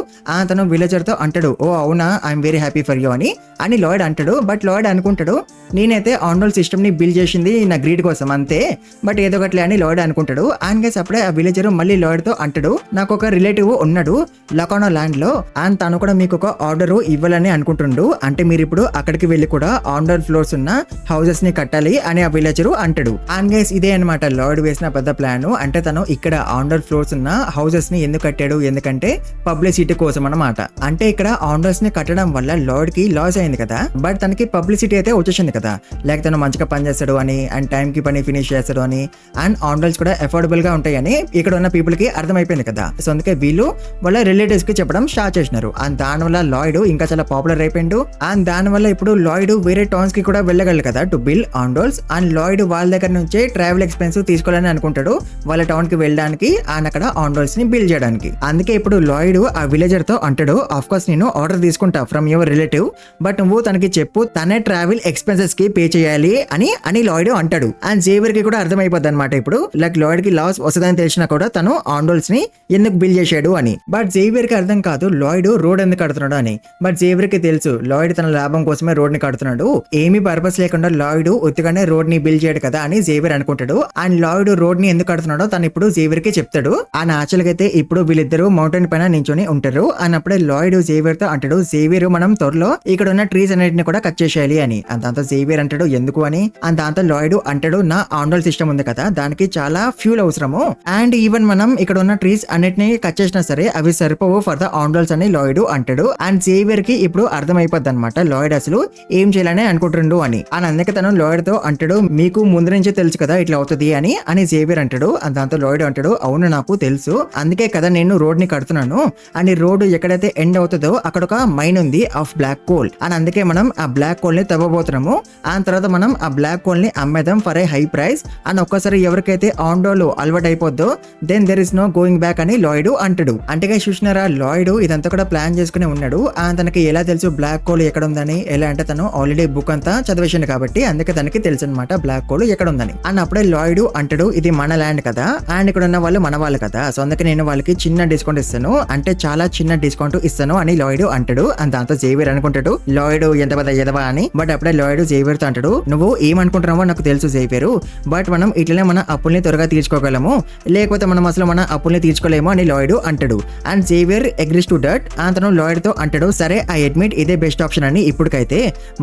తను విలేజర్ తో అంటాడు ఓ అవునా I'm very happy for you అని లాయిడ్ అంటాడు. బట్ లాయిడ్ అనుకుంటాడు నేనైతే ఆండోల్ సిస్టమ్ ని బిల్డ్ చేసింది నా గ్రీడ్ కోసం అంతే, బట్ ఏదో ఒకట్లే అని లాయిడ్ అనుకుంటాడు. అండ్ గైస్ అప్పుడే ఆ విలేజర్ మళ్ళీ లాయిడ్ తో అంటాడు నాకు ఒక రిలేటివ్ ఉన్నాడు లకానో ల్యాండ్ లో, అండ్ తను కూడా మీకు ఒక ఆర్డర్ ఇవ్వాలని అనుకుంటుండు, అంటే మీరు ఇప్పుడు అక్కడికి వెళ్ళి కూడా ఆండర్ ఫ్లోర్స్ ఉన్న హౌసెస్ ని కట్టాలి అని ఆ విలేజర్ అంటాడు. అండ్ గైస్ ఇదే అనమాట లాయిడ్ వేసిన పెద్ద ప్లాన్, అంటే తను ఇక్కడ ఆండర్ ఫ్లోర్స్ ఉన్న హౌసెస్ ని ఎందుకు కట్టాడు, ఎందుకంటే పబ్లిసిటీ కోసం అన్నమాట. అంటే ఇక్కడ ఆండర్స్ ని కట్టడం వల్ల లాయిడ్ కి లాస్ అయింది కదా, బట్ తనకి పబ్లిసిటీ అయితే వచ్చేసింది కదా, లైక్ తను మంచిగా పని చేస్తాడు అని అండ్ టైం కి పని ఫినిష్ చేస్తాడు అని, అండ్ ఆండర్స్ కూడా అఫోర్డబుల్ గా ఉంటాయని ఇక్కడ ఉన్న పీపుల్ కి అర్థమైపోయింది కదా, సో అందుకే వీళ్ళు వాళ్ళ రిలేటివ్స్ కి చెప్పడం స్టార్ట్ చేసినారు. అండ్ దాని వల్ల లాయిడ్ ఇంకా చాలా పాపులర్ అయిపోయిండు. అండ్ దాని వల్ల ఇప్పుడు లాయిడ్ వేరే టౌన్స్ కి కూడా వెళ్ళగలరు కదా టు బిల్డ్ ఆండోల్స్. అండ్ లాయిడ్ వాళ్ళ దగ్గర నుంచే ట్రావెల్ ఎక్స్పెన్స్ తీసుకోవాలని అనుకుంటాడు వాళ్ళ టౌన్ కి వెళ్ళడానికి అండ్ అక్కడ ఆండోల్స్ ని బిల్డ్ చేయడానికి. అందుకే ఇప్పుడు లాయిడ్ ఆ విలేజర్ తో అంటాడు ఆఫ్ కోర్స్ నేను ఆర్డర్ తీసుకుంటా ఫ్రమ్ యువర్ రిలేటివ్, బట్ నువ్వు తనకి చెప్పు తనే ట్రావెల్ ఎక్స్పెన్సెస్ కి పే చేయాలి అని లాయిడ్ అంటాడు. అండ్ జేవియర్ కి కూడా అర్థమైపోద్ది అనమాట ఇప్పుడు లైక్ లాయిడ్ కి లాస్ వస్తుందని తెలిసినా కూడా తను ఆండోల్స్ ని ఎందుకు బిల్డ్ చేశాడు అని. బట్ జేవియర్ కి అర్థం కాదు లాయిడ్ రోడ్ ఎందుకు కడుతున్నాడు అని. బట్ జేవియర్ కి తెలుసు లాయిడ్ తన లాభం కోసమే రోడ్ ని కడుతున్నాడు, ఏమీ పర్పస్ లేకుండా లాయిడ్ ఉత్తిగానే రోడ్ ని బిల్డ్ చేయడు కదా అని జేవియర్ అనుకుంటాడు. అండ్ లాయిడ్ రోడ్ ని ఎందుకు కడుతున్నాడో తను ఇప్పుడు జేవియర్ కి చెప్తాడు. ఆ నాచురల్ గా అయితే ఇప్పుడు వీళ్ళిద్దరు మౌంటైన్ పైన నించొని ఉంటారు. అన్నప్పుడే లాయిడ్ జేవియర్ తో అంటాడు జేవియర్ మనం త్వరలో ఇక్కడ ఉన్న ట్రీస్ అన్నిటిని కూడా కట్ చేసేయాలి అని. దాంతో జేవియర్ అంటాడు ఎందుకు అని. అండ్ దాంతో లాయిడ్ అంటాడు నా ఆండోల్ సిస్టమ్ ఉంది కదా దానికి చాలా ఫ్యూచర్ ఫ్యూల్ అవసరము. అండ్ ఈవెన్ మనం ఇక్కడ ఉన్న ట్రీస్ అన్నిటిని కట్ చేసినా సరే అవి సరిపోవు ఫర్ ద ఆండోల్స్ అని లాయిడ్ అంటాడు. అండ్ జేవియర్ కి ఇప్పుడు అర్థమైపోద్ది అనమాట లాయిడ్ అసలు ఏం చేయాలని అనుకుంటుండు అని. అందుకే తను లాయిడ్ తో అంటాడు, మీకు ముందు నుంచే తెలుసు కదా ఇట్లా అవుతుంది అని జేవియర్ అంటాడు. దాంతో లాయిడ్ అంటాడు, అవును నాకు తెలుసు, అందుకే కదా నేను రోడ్ ని కడుతున్నాను. అండ్ ఈ రోడ్ ఎక్కడైతే ఎండ్ అవుతుందో అక్కడ ఒక మైన్ ఉంది ఆఫ్ బ్లాక్ కోల్ అందుకే మనం ఆ బ్లాక్ కోల్ ని తవ్వబోతున్నాము. ఆ తర్వాత మనం ఆ బ్లాక్ కోల్ ని అమ్మేద్దాం for a high price. And ఒక్కసారి ఎవరికైతే ఆండోలో అలవాటు అయిపోద్దో then there is no going back అని లాయిడ్ అంటాడు. అంటే చూసినారా, లాయిడ్ ఇదంతా కూడా ప్లాన్ చేసుకుని ఉన్నాడు. తనకి ఎలా తెలుసు బ్లాక్ కోల్ ఎక్కడ ఉందని? ఎలా అంటే తను ఆల్రెడీ బుక్ అంతా చదివేసిండు కాబట్టి అందుకే తనకి తెలుసు అనమాట బ్లాక్ కోల్ ఎక్కడ ఉందని. అండ్ అప్పుడే లాయిడ్ అంటాడు, ఇది మన ల్యాండ్ కదా అండ్ ఇక్కడ ఉన్న వాళ్ళు మన వాళ్ళు కదా, సో అందుకే నేను వాళ్ళకి చిన్న డిస్కౌంట్ ఇస్తాను, అంటే చాలా చిన్న డిస్కౌంట్ ఇస్తాను అని లాయిడ్ అంటాడు. అండ్ దాంతో జేవియర్ అనుకుంటాడు లాయిడ్ ఎంత పెద్ద ఎదవా అని. బట్ అప్పుడే లాయిడ్ జేవియర్ తో అంటాడు, నువ్వు ఏమనుకుంటున్నావో నాకు తెలుసు జేవియర్, బట్ మనం ఇట్లనే మన అప్పుల్ని త్వరగా తీర్చుకోగలము, లేకపోతే మనం అసలు మన అప్పుల్ని తీర్చుకోలేము అని లాయిడ్ అంటాడు. And Xavier agrees to that. తను లాయిడ్ తో అంటాడు, సరే ఐ అడ్మిట్ ఇదే బెస్ట్ ఆప్షన్ అని ఇప్పటికైతే,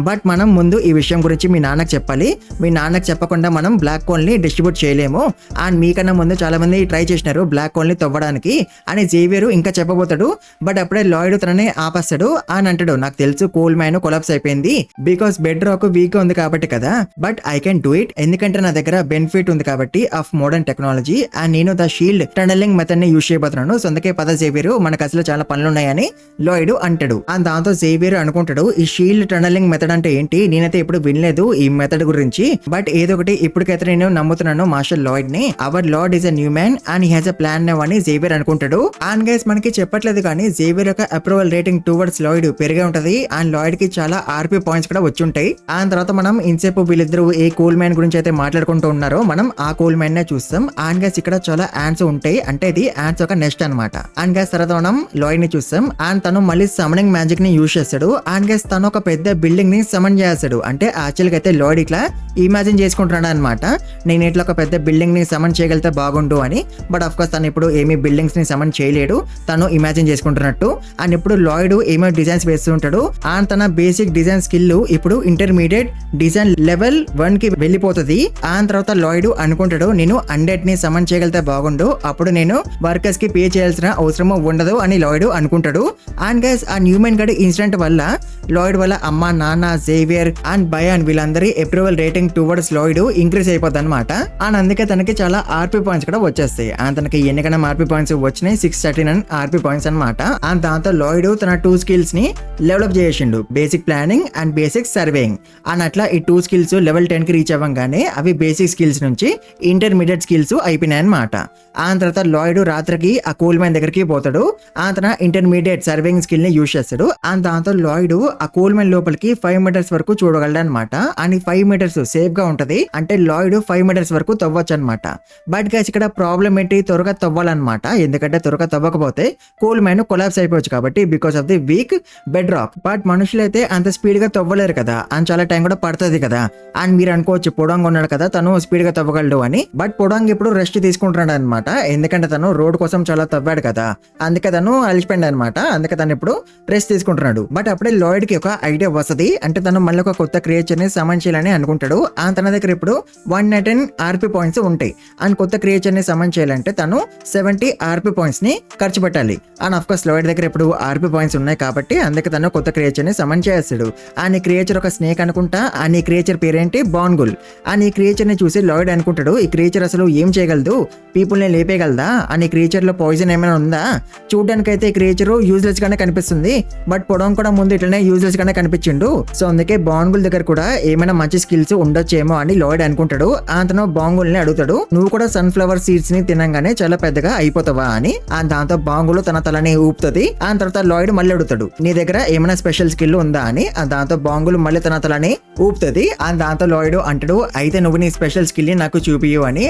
బట్ మనం ముందు ఈ విషయం గురించి మీ నాన్నకు చెప్పాలి, మీ నాన్నకు చెప్పకుండా మనం బ్లాక్ కోల్ ని డిస్ట్రిబ్యూట్ చేయలేము. అండ్ మీకన్నా ముందు చాలా మంది ట్రై చేసినారు బ్లాక్ కోల్ ని తవ్వడానికి అని జేవియర్ ఇంకా చెప్పబోతాడు. బట్ అప్పుడే లాయిడ్ తనని ఆపేస్తాడు. అని అంటాడు, నాకు తెలుసు కోల్ మైన్ కొలాప్స్ అయిపోయింది బికాస్ బెడ్ రాక్ వీక్ ఉంది కాబట్టి కదా, but I can do it ఎందుకంటే నా దగ్గర బెనిఫిట్ ఉంది కాబట్టి ఆఫ్ మోడర్న్ టెక్నాలజీ అండ్ నేను ద షీల్డ్ టనలింగ్ మెథడ్ ని యూజ్ చేయబోతున్నాను. సో అందుకే పద జేవియర్ మనకు అసలు చాలా పనులు ఉన్నాయని లాయిడ్ అంటాడు. అండ్ దాంతో జేవియర్ అనుకుంటాడు, ఈ షీల్డ్ టనలింగ్ మెథడ్ అంటే ఏంటి, నేనైతే ఇప్పుడు వినలేదు ఈ మెథడ్ గురించి, బట్ ఏదో ఒకటి ఇప్పటికైతే నేను నమ్ముతున్నాను మాస్టర్ లాయిడ్ ని. Our lord is a new man and he has a plan now అని జేవియర్ అనుకుంటాడు. అండ్ గైస్ మనకి చెప్పట్లేదు కానీ జేవియర్ యొక్క అప్రూవల్ రేటింగ్ టువర్డ్స్ లాయిడ్ పెరిగే ఉంటది. అండ్ లాయిడ్ కి చాలా ఆర్పీ పాయింట్స్ కూడా వచ్చి ఉంటాయి. ఆ తర్వాత మనం ఇన్సేపు వీళ్ళిద్దరు ఏ కోల్ మైన్ గురించి అయితే మాట్లాడుకుంటూ ఉన్నారో మనం ఆ కోల్ మైన్ నే చూస్తాం. అండ్ గైస్ ఇక్కడ చాలా యాండ్స్ ఉంటాయి, అంటే ఇది యాండ్స్ ఒక నెస్ట్ అనమాట. అండ్ గైస్ తర్వాత మనం లాయిడ్ ని చూస్తాం. అండ్ తను మళ్ళీ సమనింగ్ మ్యాజిక్ ని యూజ్ చేస్తాడు. అండ్ గైస్ తను ఒక పెద్ద బిల్డింగ్ ని సమన్ చేస్తాడు. అంటే యాక్చువల్ గా అయితే లాయిడ్ ఇట్లా ఇమాజిన్ చేసుకుంటున్నాడు అనమాట, నేను ఇట్లా ఒక పెద్ద బిల్డింగ్ ని సమన్ చేయగలిగితే బాగుండు అని. బట్ అఫ్ కోర్స్ తను ఇప్పుడు ఏమీ బిల్డింగ్స్ ని సమన్ చేయలేడు, తను ఇమాజిన్ చేసుకుంటున్నట్టు. అండ్ ఇప్పుడు లాయిడ్ ఏమో డిజైన్స్ వేస్తూ ఉంటాడు. అండ్ తన బేసిక్ డిజైన్ స్కిల్ ఇప్పుడు ఇంటర్మీడియట్ డిజైన్ లెవెల్ 1 కి వెళ్ళిపోతుంది. ఆ తర్వాత లాయిడ్ అనుకుంటాడు, నేను 100 ని సమన్ చేయగలిగితే బాగుండు, అప్పుడు నేను వర్కర్స్ కి పే చేయాల్సిన అవసరం ఉండదు అని లాయిడ్ అనుకుంటాడు. అండ్ గైస్ ఆ న్యూమెన్ గడ్ ఇన్సిడెంట్ వల్ల లాయిడ్ వల్ల అమ్మ నాన్న జేవియర్ అండ్ బయాన్ వీళ్ళందరి approval rating towards Lloyd increase అయిపోద్ది అనమాట. అండ్ అందుకే తనకి చాలా ఆర్పీ పాయింట్స్ కూడా వచ్చేస్తాయి. అండ్ తనకి ఎన్నికైనా ఆర్పీ పాయింట్స్ వచ్చినాయి, 639 ఆర్పీ పాయింట్స్ అనమాట. అండ్ దాంతో లాయిడ్ తన 2 స్కిల్స్ ని డెవలప్ చేసిండు, basic planning and basic surveying. And అట్లా ఈ 2 స్కిల్స్ లెవెల్ 10 కి రీచ్ అవ్వగానే అవి బేసిక్ స్కిల్స్ నుంచి ఇంటర్మీడియట్ స్కిల్స్ అయిపోయినాయి అనమాట. ఆ తర్వాత లాయిడ్ రాత్రికి ఆ కోల్ మైన్ దగ్గరికి పోతాడు. ఆ తన ఇంటర్మీడియట్ సర్వేయింగ్ స్కిల్ ని యూజ్ చేస్తాడు. అండ్ దాంతో లాయిడ్ ఆ కోల్ మైన్ లోపలికి 5 మీటర్స్ వరకు చూడగలడు అనమాట. అండ్ 5 మీటర్స్ సేఫ్ గా ఉంటది, అంటే లాయిడ్ 5 మీటర్స్ వరకు తవ్వచ్చు అనమాట. బట్ గైస్ ఇక్కడ ప్రాబ్లం ఏంటి, త్వరగా తవ్వాలన్నమాట. ఎందుకంటే త్వరగా తవ్వకపోతే కోల్ మైన్ కొలాప్స్ అయిపోవచ్చు కాబట్టి because of the weak bed rock. But మనుషులైతే అంత స్పీడ్ గా తవ్వలేరు కదా, అండ్ చాలా టైం కూడా పడుతుంది కదా. అండ్ మీరు అనుకోవచ్చు పొడంగ్ ఉన్నాడు కదా తను స్పీడ్ గా తవ్వగలడు అని, బట్ పొడంగ్ ఇప్పుడు రెస్ట్ తీసుకుంటున్నాడు అనమాట. ఎందుకంటే తను రోడ్ కోసం చాలా తవ్వాడు కదా, అందుకే తను అలిసిపోయింది అనమాట. అందుకే తను ఇప్పుడు రెస్ట్ తీసుకుంటున్నాడు. బట్ అప్పుడే లాయిడ్ కి ఒక ఐడియా వస్తుంది, అంటే తను మళ్ళీ ఒక కొత్త క్రియేచర్ ని సమన్ చేయాలని అనుకుంటాడు. తన దగ్గర ఇప్పుడు 110 ఆర్పీ పాయింట్స్ ఉంటాయి. అండ్ కొత్త క్రియేచర్ ని సమన్ చేయాలంటే తను 70 ఆర్పీ పాయింట్స్ ని ఖర్చు పెట్టాలి. అండ్ ఆఫ్ కోర్స్ లాయిడ్ దగ్గర ఇప్పుడు ఆర్పీ పాయింట్స్ ఉన్నాయి కాబట్టి అందుకే తను కొత్త క్రియేచర్ ని సమన్ చేస్తాడు. అండ్ ఈ క్రియేచర్ ఒక స్నేక్ అనుకుంటా. అండ్ ఈ క్రియేచర్ పేరేంటి, బాన్గుల్. అండ్ ఈ క్రియేచర్ ని చూసి లాయిడ్ అనుకుంటాడు, ఈ క్రియేచర్ అసలు ఏం చేయగలదు, పీపుల్ ని లేపేయగలదా, అండ్ ఈ క్రియేచర్ లో పాయిజన్ ఏమైనా ఉందా. చూడడానికి అయితే ఈ క్రియేచర్ యూజ్లెస్ గానే కనిపిస్తుంది, బట్ పొడం కూడా ముందు ఇట్లనే యూజ్లెస్ గానే కనిపించిండు. సో అందుకే బాన్గుల్ దగ్గర కూడా ఏమైనా మంచి స్కిల్స్ ఉండొచ్చేమో అని లాయిడ్ అనుకుంటాడు. అతను బాంగుల్ ని అడుగుతాడు, నువ్వు కూడా సన్ఫ్లవర్ సీడ్స్ ని తినగానే చాలా పెద్దగా అయిపోతావా అని. దాంతో బాంగులు తన తలని ఊపుతుంది. ఆ తర్వాత లాయిడ్ మళ్ళీ అడుగుతాడు, నీ దగ్గర ఏమైనా స్పెషల్ స్కిల్ ఉందా అని. దాంతో బాంగులు మళ్ళీ తన తలని ఊపుతుంది. దాంతో లాయిడ్ అంటాడు, అయితే నువ్వు నీ స్పెషల్ స్కిల్ ని నాకు చూపియు అని.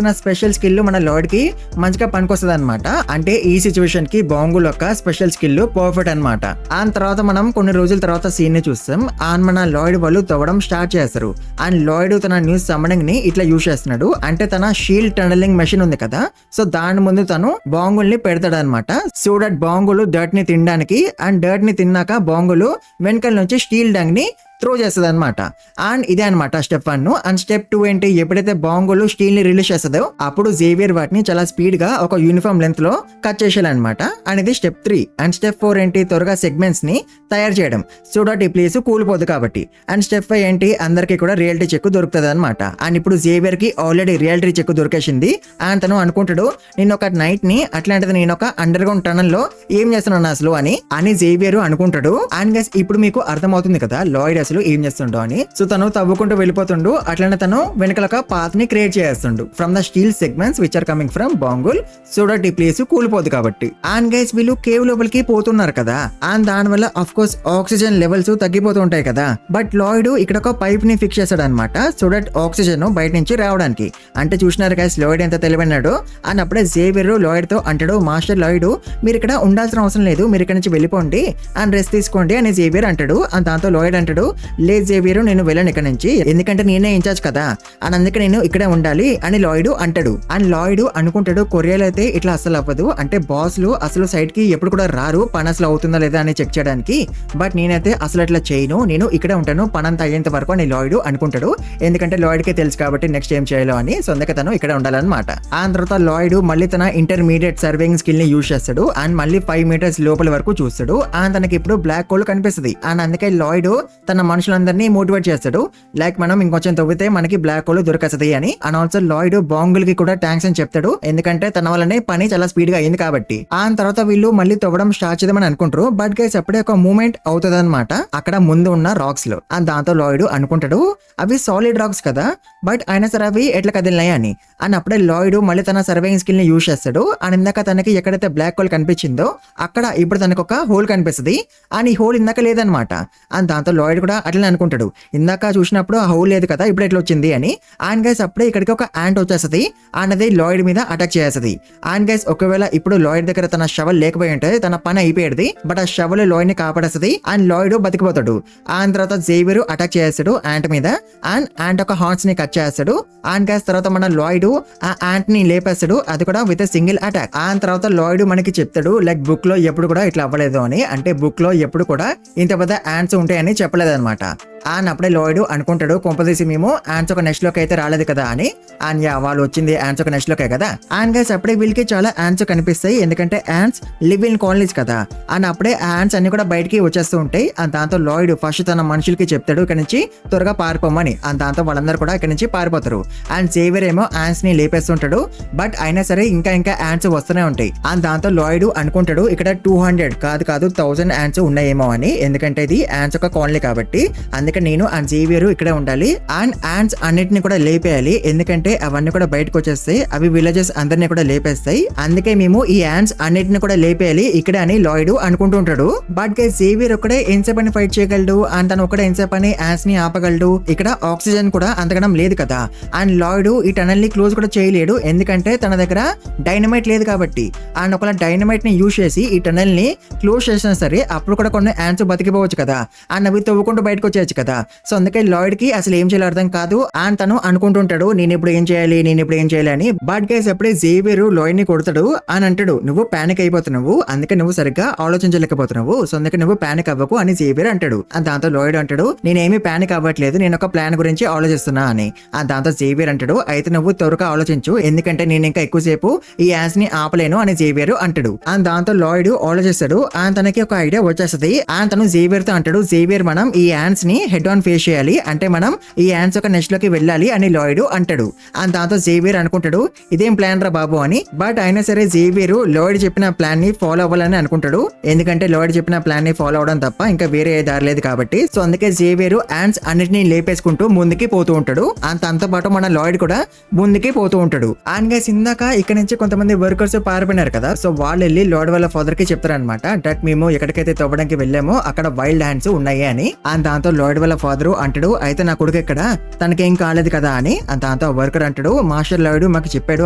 తన స్పెషల్ స్కిల్ మన లాయిడ్ కి మంచిగా పనికొస్తుంది అనమాట. అంటే ఈ సిచ్యువేషన్ కి బాంగుల్ యొక్క స్పెషల్ స్కిల్ పర్ఫెక్ట్ అనమాట. ఆ తర్వాత మనం కొన్ని రోజుల తర్వాత సీన్ ని చూస్తాం. మన లాయిడ్ వాళ్ళు తవ్వడం స్టార్ట్ చేస్తారు. అండ్ లాయిడ్ తన న్యూస్ సమ్మనింగ్ ని ఇట్లా యూజ్ చేస్తున్నాడు, అంటే తన షీల్డ్ టనలింగ్ మెషిన్ ఉంది కదా, సో దాని ముందు తను బాంగుల్ ని పెడతాడు అనమాట. సో దట్ బాంగులు డర్ట్ ని తినడానికి, అండ్ డర్ట్ ని తిన్నాక బాంగులు వెనకాల నుంచి స్టీల్ డంగ్ ని త్రో చేస్తుంది అనమాట. అండ్ ఇదే అనమాట స్టెప్ 1. అండ్ స్టెప్ 2 ఏంటి, ఎప్పుడైతే బాంబులు స్టీల్ ని రిలీజ్ చేస్తుందో అప్పుడు జేవియర్ వాటిని చాలా స్పీడ్ గా ఒక యూనిఫామ్ లెంత్ లో కట్ చేసేయాలన్నమాట. అండ్ ఇది స్టెప్ 3. అండ్ స్టెప్ 4 ఏంటి, త్వరగా సెగ్మెంట్స్ ని తయారు చేయడం సో దట్ ఈ ప్లేస్ కూలిపోదు కాబట్టి. అండ్ స్టెప్ 5 ఏంటి, అందరికి కూడా రియాలిటీ చెక్ దొరుకుతుంది అనమాట. అండ్ ఇప్పుడు జేవియర్ కి ఆల్రెడీ రియాలిటీ చెక్ దొరికేసింది. అండ్ తను అనుకుంటాడు, నేను ఒక నైట్ ని అట్లాంటిది నేను ఒక అండర్ గ్రౌండ్ టనల్ లో ఏం చేస్తున్నాను అసలు అని జేవియర్ అనుకుంటాడు. అండ్ గైస్ ఇప్పుడు మీకు అర్థమవుతుంది కదా లాయిడ్ అసలు ఏం చేస్తుండో అని. సో తను తవ్వుకుంటూ వెళ్ళిపోతుండు. అట్లనే తను వెనకాల పాత్ ని క్రియేట్ చేస్తుండు from the steel segments which are coming from బాంగుల్ సో దట్ ఈ ప్లేస్ కూలిపోదు కాబట్టి. అండ్ గైస్ వీళ్ళు కేవ్ లోపలికి పోతున్నారు కదా. అండ్ దాని వల్ల ఆఫ్ కోర్స్ ఆక్సిజన్ లెవెల్స్ తగ్గిపోతూ ఉంటాయి కదా. బట్ లాయిడ్ ఇక్కడ ఒక పైప్ ని ఫిక్స్ చేస్తాడు అనమాట సో దట్ ఆక్సిజన్ బయట నుంచి రావడానికి. అంటే చూసినారు గైస్ లాయిడ్ ఎంత తెలివైనాడు. అండ్ అప్పుడే జేవియర్ లాయిడ్ తో అంటాడు, మాస్టర్ లాయిడ్ మీరు ఇక్కడ ఉండాల్సిన అవసరం లేదు, మీరు ఇక్కడ నుంచి వెళ్ళిపోండి అండ్ రెస్ట్ తీసుకోండి అని జేవియర్ అంటాడు. అండ్ దాంతో లాయిడ్ అంటాడు, లేదు జేవియర్ నేను వెళ్ళను ఇక్కడ నుంచి, ఎందుకంటే నేనే ఇన్ఛార్జ్ కదా అని అందుకే నేను ఇక్కడే ఉండాలి అని లాయిడ్ అంటాడు. అండ్ లాయిడ్ అనుకుంటాడు, కొరియాలో అయితే ఇట్లా అసలు అవ్వదు, అంటే బాస్లు అసలు సైడ్ కి ఎప్పుడు కూడా రారు పని అసలు అవుతుందా లేదా అని చెక్ చేయడానికి. బట్ నేనైతే అసలు అట్లా చేయను, నేను ఇక్కడే ఉంటాను పని అంతా అయ్యేంత వరకు అని లాయిడ్ అనుకుంటాడు. ఎందుకంటే లాయిడ్ కి తెలుసు కాబట్టి నెక్స్ట్ ఏం చేయాలో అని. సో అందుకే తను ఇక్కడ ఉండాలన్నమాట. ఆ తర్వాత లాయిడ్ మళ్ళీ తన ఇంటర్మీడియట్ సర్వేయింగ్ స్కిల్ ని యూజ్ చేస్తాడు. అండ్ మళ్ళీ 5 మీటర్స్ లోపల వరకు చూస్తాడు. అండ్ తనకి ఇప్పుడు బ్లాక్ హోల్ కనిపిస్తుంది. అండ్ అందుకే లాయిడ్ తన మనుషులందరినీ మోటివేట్ చేస్తాడు, లైక్ మనం ఇంకొంచెం తవ్వితే మనకి బ్లాక్ హోల్ దొరకస్తుంది అని. అండ్ ఆల్సో లాయిడ్ బాంగుల్ కి కూడా థ్యాంక్స్ అని చెప్తాడు, ఎందుకంటే తన వల్లనే పని చాలా స్పీడ్ గా అయింది కాబట్టి. ఆ తర్వాత వీళ్ళు మళ్ళీ తవ్వడం స్టార్ట్ చేద్దామని అనుకుంటారు. బట్ గైస్ అప్పుడే ఒక మూమెంట్ అవుతుంది అనమాట అక్కడ ముందు ఉన్న రాక్స్ లో. అండ్ దాంతో లాయిడ్ అనుకుంటాడు, అవి సాలిడ్ రాక్స్ కదా, బట్ అయినా సరే అవి ఎట్లా కదిలినాయి అని. అండ్ అప్పుడే లాయిడ్ మళ్ళీ తన సర్వేయింగ్ స్కిల్ ని యూజ్ చేస్తాడు. అండ్ ఇందాక తనకి ఎక్కడైతే బ్లాక్ హోల్ కనిపించిందో అక్కడ ఇప్పుడు తనకు ఒక హోల్ కనిపిస్తుంది. అండ్ ఈ హోల్ ఇందాక లేదనమాట. అండ్ దాంతో లాయిడ్ కూడా అట్లనే అనుకుంటాడు, ఇందాక చూసినప్పుడు ఆ హోల్ లేదు కదా, ఇప్పుడు ఎట్లా వచ్చింది అని. అండ్ గైస్ అప్పుడే ఇక్కడికి ఒక యాంట్ వచ్చేస్తుంది. అండ్ అది లాయిడ్ మీద అటాక్ చేస్తుంది. అండ్ గైస్ ఒకవేళ ఇప్పుడు లాయిడ్ దగ్గర తన షవల్ లేకపోయి ఉంటే తన పని అయిపోయేది. బట్ ఆ షవల్ లాయిడ్ ని కాపాడేస్తుంది. అండ్ లాయిడ్ బతికిపోతాడు. అండ్ తర్వాత జేవియర్ అటాక్ చేస్తాడు యాంట్ మీద. అండ్ యాంట్ ఒక హార్న్స్ ని కట్ చేస్తాడు. అండ్ గైస్ తర్వాత మన లాయిడ్ ఆ యాంట్ ని లేపేస్తాడు, అది కూడా విత్ సింగిల్ అటాక్. అండ్ తర్వాత లాయిడ్ మనకి చెప్తాడు, లైక్ బుక్ లో ఎప్పుడు కూడా ఇట్లా అవ్వలేదు అని, అంటే బుక్ లో ఎప్పుడు కూడా ఇంత పెద్ద యాంట్స్ ఉంటాయని చెప్పలేదు అనమాట. అండ్ అప్పుడే లాయిడ్ అనుకుంటాడు, కొంపదీసి మేము యాంట్స్ ఒక నెక్స్ట్ లోకి అయితే రాలేదు కదా అని. అండ్ యా వాళ్ళు వచ్చింది యాంట్స్ ఒక నెక్స్ట్ లోకే కదా. అండ్ గైస్ అప్పుడే వీళ్ళకి చాలా యాంట్స్ కనిపిస్తాయి, ఎందుకంటే యాంట్స్ లివ్ ఇన్ కాలనీస్ కదా. అండ్ అప్పుడే యాంట్స్ అన్ని కూడా బయటికి వచ్చేస్తూ ఉంటాయి. అండ్ దాంతో లాయిడ్ ఫస్ట్ తన మనుషులకి చెప్తాడు ఇక్కడ నుంచి త్వరగా పారిపోమని. అండ్ దాంతో వాళ్ళందరూ కూడా ఇక్కడ నుంచి పారిపోతారు. అండ్ జేవియర్ ఏమో యాంట్స్ ని లేపేస్తుంటాడు. బట్ అయినా సరే ఇంకా యాంట్స్ వస్తూనే ఉంటాయి. అండ్ దాంతో లాయిడ్ అనుకుంటాడు, ఇక్కడ 200 కాదు 1000 యాంట్స్ ఉన్నాయేమో అని, ఎందుకంటే ఇది యాంట్స్ ఒక కాలనీ కాబట్టి. అందుకే నేను అండ్ జేవియర్ ఇక్కడే ఉండాలి. అండ్ యాంట్స్ అన్నిటిని కూడా లేపేయాలి, ఎందుకంటే అవన్నీ కూడా బయటకు వచ్చేస్తాయి, అవి విలేజెస్ అందరినీ కూడా లేపేస్తాయి. అందుకే మేము ఈ యాంట్స్ అన్నిటిని కూడా లేపేయాలి ఇక్కడే అని లాయిడ్ అనుకుంటూ ఉంటాడు. బట్ గైస్ జేవియర్ ఒకడే ఎంతసేపు అని ఫైట్ చేయగలడు. అండ్ తను ఒకటే ఎంతసేపు అని యాంట్స్ ని ఆపగలడు. ఇక్కడ ఆక్సిజన్ కూడా అంతకనం లేదు కదా. అండ్ లాయిడ్ ఈ టనల్ ని క్లోజ్ కూడా చేయలేడు, ఎందుకంటే తన దగ్గర డైనమైట్ లేదు కాబట్టి. అండ్ ఒకవేళ డైనమైట్ ని యూజ్ చేసి ఈ టనల్ ని క్లోజ్ చేసినా సరే అప్పుడు కూడా కొన్ని యాంట్స్ బతికిపోవచ్చు కదా. అండ్ అవి తవ్వుకుంటూ బయటకు వచ్చేయచ్చు కదా. సో అందుకే లాయిడ్ కి అసలు ఏం చేయాలి అర్థం కాదు. అండ్ తను అనుకుంటుంటాడు, నేను ఇప్పుడు ఏం చేయాలి అని. బట్ గైస్ అప్పుడే జేవియర్ లాయిడ్ ని కొడతాడు. అని అంటాడు, నువ్వు పానిక్ అయిపోతున్నావు, అందుకే నువ్వు సరిగ్గా ఆలోచించలేకపోతున్నావు, సో అందుకే నువ్వు పానిక్ అవ్వకు అని జేవియర్ అంటాడు. అండ్ దాంతో లాయిడ్ అంటాడు, నేనేమి పానిక్ అవ్వట్లేదు, నేను ఒక ప్లాన్ గురించి ఆలోచిస్తున్నా అని. అండ్ దాంతో జేవియర్ అంటాడు, అయితే నువ్వు త్వరగా ఆలోచించు, ఎందుకంటే నేను ఇంకా ఎక్కువసేపు ఈ యాంట్స్ ని ఆపలేను అని జేవియర్ అంటాడు. అండ్ దాంతో లాయిడ్ ఆలోచిస్తాడు. అండ్ తనకి ఒక ఐడియా వచ్చేస్తుంది. అండ్ తను జేవియర్ తో అంటాడు, జేవియర్ మనం ఈ యాంట్స్ ని హెడ్ ఆన్ ఫేస్ చేయాలి, అంటే మనం ఈ యాంట్స్ ఒక నెక్స్ట్ లోకి వెళ్ళాలి అని లాయిడ్ అంటాడు. అండ్ దాంతో జేవియర్ అనుకుంటాడు, ఇదేం ప్లాన్ రా బాబు అని. బట్ అయినా సరే జేవియర్ లాయిడ్ చెప్పిన ప్లాన్ ని ఫాలో అవ్వాలని అనుకుంటాడు, ఎందుకంటే లాయిడ్ చెప్పిన ప్లాన్ ని ఫాలో అవడం తప్ప ఇంకా వేరే దారి లేదు కాబట్టి. సో అందుకే జేవియర్ యాంట్స్ అన్నిటిని లేపేసుకుంటూ ముందుకి పోతూ ఉంటాడు. అండ్ తనతో పాటు మన లాయిడ్ కూడా ముందుకి పోతూ ఉంటాడు. అండ్ గైస్ ఇందాక ఇక్కడ నుంచి కొంతమంది వర్కర్స్ పారిపోయినారు కదా. సో వాళ్ళు వెళ్ళి లాయిడ్ వాళ్ళ ఫాదర్ కి చెప్తారనమాట, దట్ మేము ఎక్కడికైతే తవ్వడానికి వెళ్ళామో అక్కడ వైల్డ్ హ్యాండ్స్ ఉన్నాయి అని. అండ్ దాంతో లాయిడ్ వాళ్ళ ఫాదర్ అంటాడు, అయితే నా కొడుకు ఎక్కడ, తనకేం కాలేదు కదా అని. అండ్ దాంతో వర్కర్ అంటాడు, మాస్టర్ లాయిడ్ మాకు చెప్పాడు